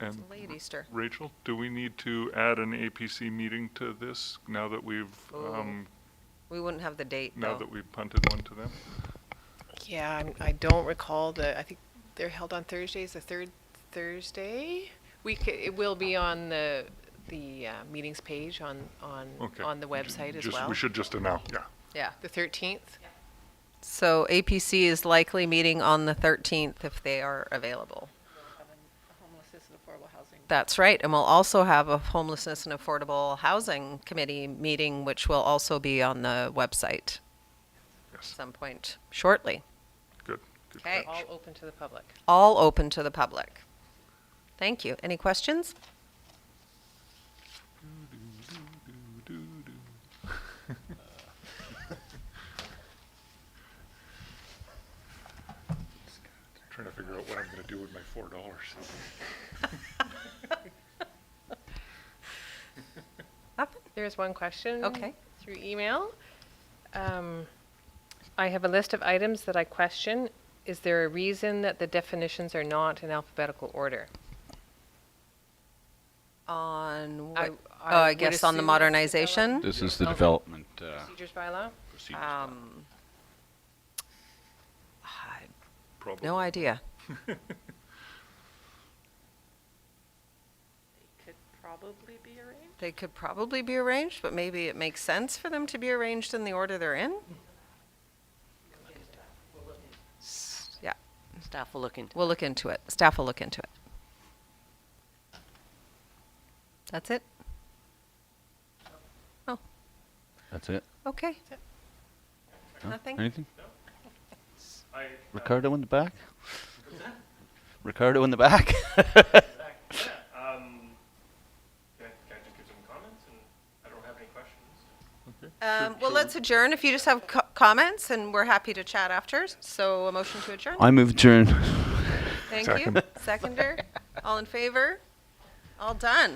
And Late Easter. Rachel, do we need to add an APC meeting to this now that we've, We wouldn't have the date, now though. that we've punted one to them? Yeah, I don't recall I think they're held on Thursdays, the third Thursday. It will be on the meetings page on Okay. the website as Just- well. We should just announce, yeah. Yeah. The 13th? So APC is likely meeting on the 13th if they are available. Homelessness and affordable housing. That's right. And we'll also have a homelessness and affordable housing committee meeting, which will also be on the website at some point shortly. Good. Okay. All open to the public. All open to the public. Thank you. Any questions? Trying to figure out what I'm going to do with my $4. There's one question. Okay. Through email. I have a list of items that I question. Is there a reason that the definitions are not in alphabetical order? On what? I I would guess on the assume it's modernization. This is the development. Procedures bylaw? Probably. No idea. Could probably be arranged. They could probably be arranged, but maybe it makes sense for them to be arranged in the order they're in. Yeah, Staff will look into we'll look into it. Staff will look into it. That's it? Oh, That's it. okay. No? Nothing? Anything? Ricardo in the back? Ricardo in the back? Well, let's adjourn if you just have comments, and we're happy to chat after. So a motion to adjourn? I move adjourn. Thank you. Seconder? All in favor? All done.